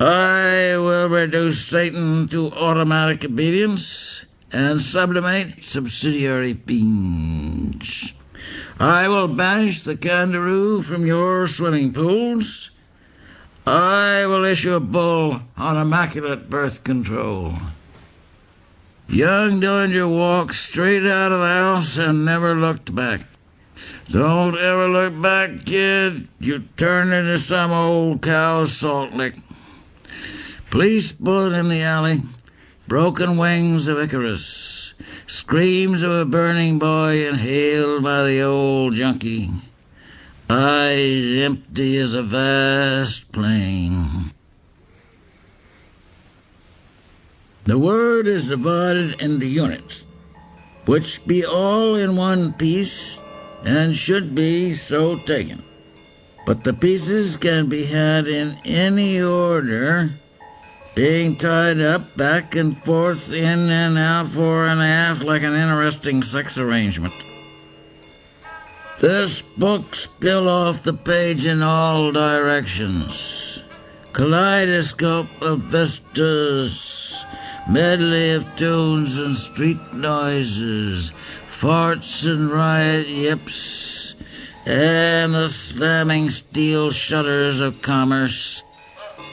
I will reduce Satan to automatic obedience and sublimate subsidiary fiends. I will banish the kangaroo from your swimming pools. I will issue a bull on immaculate birth control. Young Dillinger walked straight out of the house and never looked back. Don't ever look back, kid. You turn into some old cow's salt lick. Police bullet in the alley, broken wings of Icarus, screams of a burning boy inhaled by the old junkie, eyes empty as a vast plain. The word is divided into units, which be all in one piece, and should be so taken. But the pieces can be had in any order, being tied up back and forth, in and out, fore and aft, like an interesting sex arrangement. This book spill off the page in all directions. Kaleidoscope of vistas, medley of tunes and street noises, farts and riot yips, and the slamming steel shutters of commerce,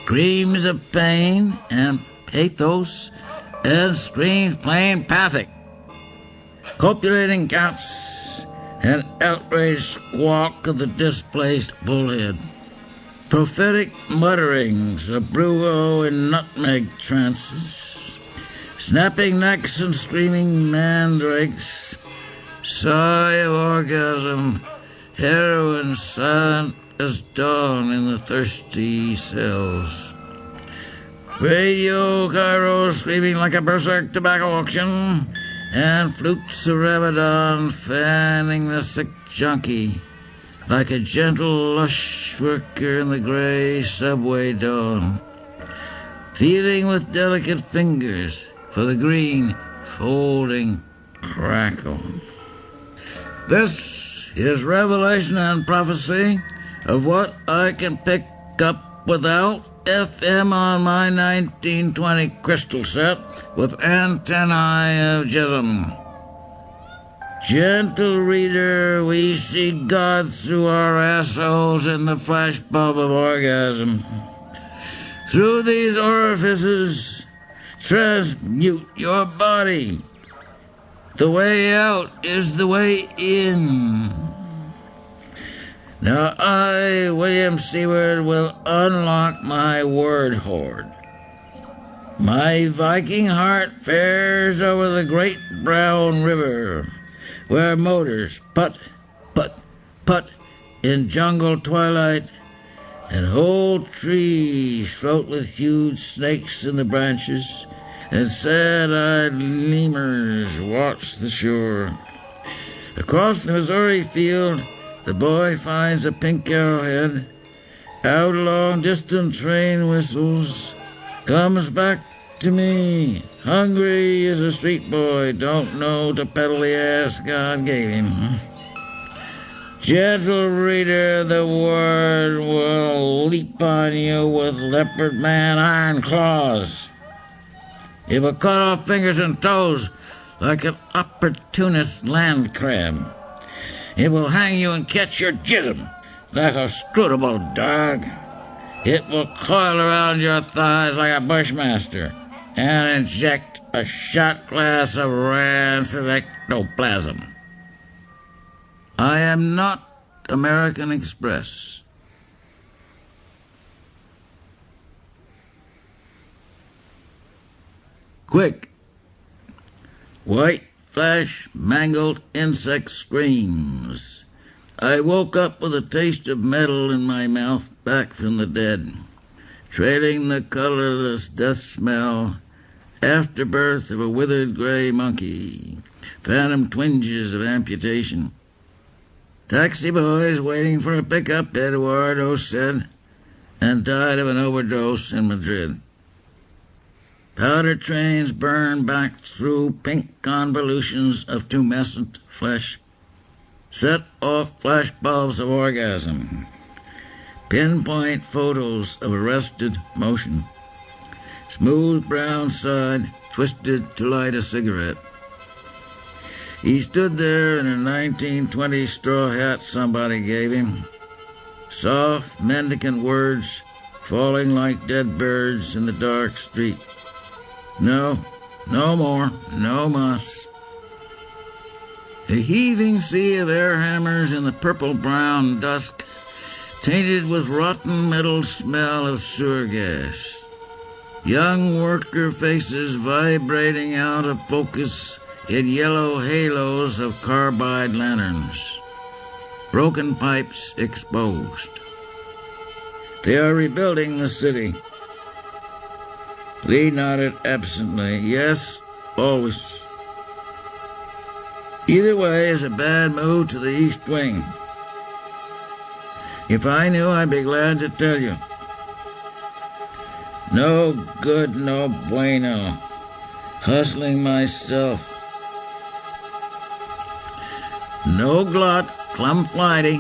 screams of pain and pathos, and screams plain pathic, copulating counts, and outraged squawk of the displaced bullhead, prophetic mutterings of Burroughs in nutmeg trances, snapping necks and screaming mandrakes, sigh of orgasm, heroin silent as dawn in the thirsty cells. Radio Cairo screaming like a berserk tobacco auction, and flutes of Ramadan fanning the sick junkie like a gentle lush worker in the gray subway dawn, feeling with delicate fingers for the green folding crackle. This is revelation and prophecy of what I can pick up without FM on my 1920 crystal set with antennae of jism. Gentle reader, we see God through our assholes in the flashbulb of orgasm. Through these orifices, transmute your body. The way out is the way in. Now I, William Seward, will unlock my word hoard. My Viking heart fares over the great brown river, where motors putt, putt, putt in jungle twilight, and whole trees float with huge snakes in the branches, and sad-eyed lemurs watch the shore. Across the Missouri field, the boy finds a pink arrowhead, out along distant train whistles, comes back to me, hungry as a street boy, don't know to peddle the ass God gave him. Gentle reader, the word will leap on you with leopard man iron claws. It will cut off fingers and toes like an opportunist land crab. It will hang you and catch your jism like a scrutable dog. It will coil around your thighs like a bushmaster and inject a shot glass of rancid ectoplasm. I am not American Express. Quick! White flash, mangled insect screams. I woke up with a taste of metal in my mouth, back from the dead, trailing the colorless death smell, afterbirth of a withered gray monkey, phantom twinges of amputation. Taxi boys waiting for a pickup, Eduardo said, and died of an overdose in Madrid. Powder trains burn back through pink convolutions of tumescent flesh, set off flashbulbs of orgasm, pinpoint photos of arrested motion, smooth brown side, twisted to light a cigarette. He stood there in a 1920 straw hat somebody gave him. Soft, mendicant words falling like dead birds in the dark street. No, no more, no muss. A heaving sea of air hammers in the purple-brown dusk, tainted with rotten metal smell of sewer gas. Young worker faces vibrating out of focus in yellow halos of carbide lanterns. Broken pipes exposed. They are rebuilding the city. Lee nodded absently. Yes, always. Either way is a bad move to the East Wing. If I knew, I'd be glad to tell you. No good, no bueno. Hustling myself. No glut, clum flighty.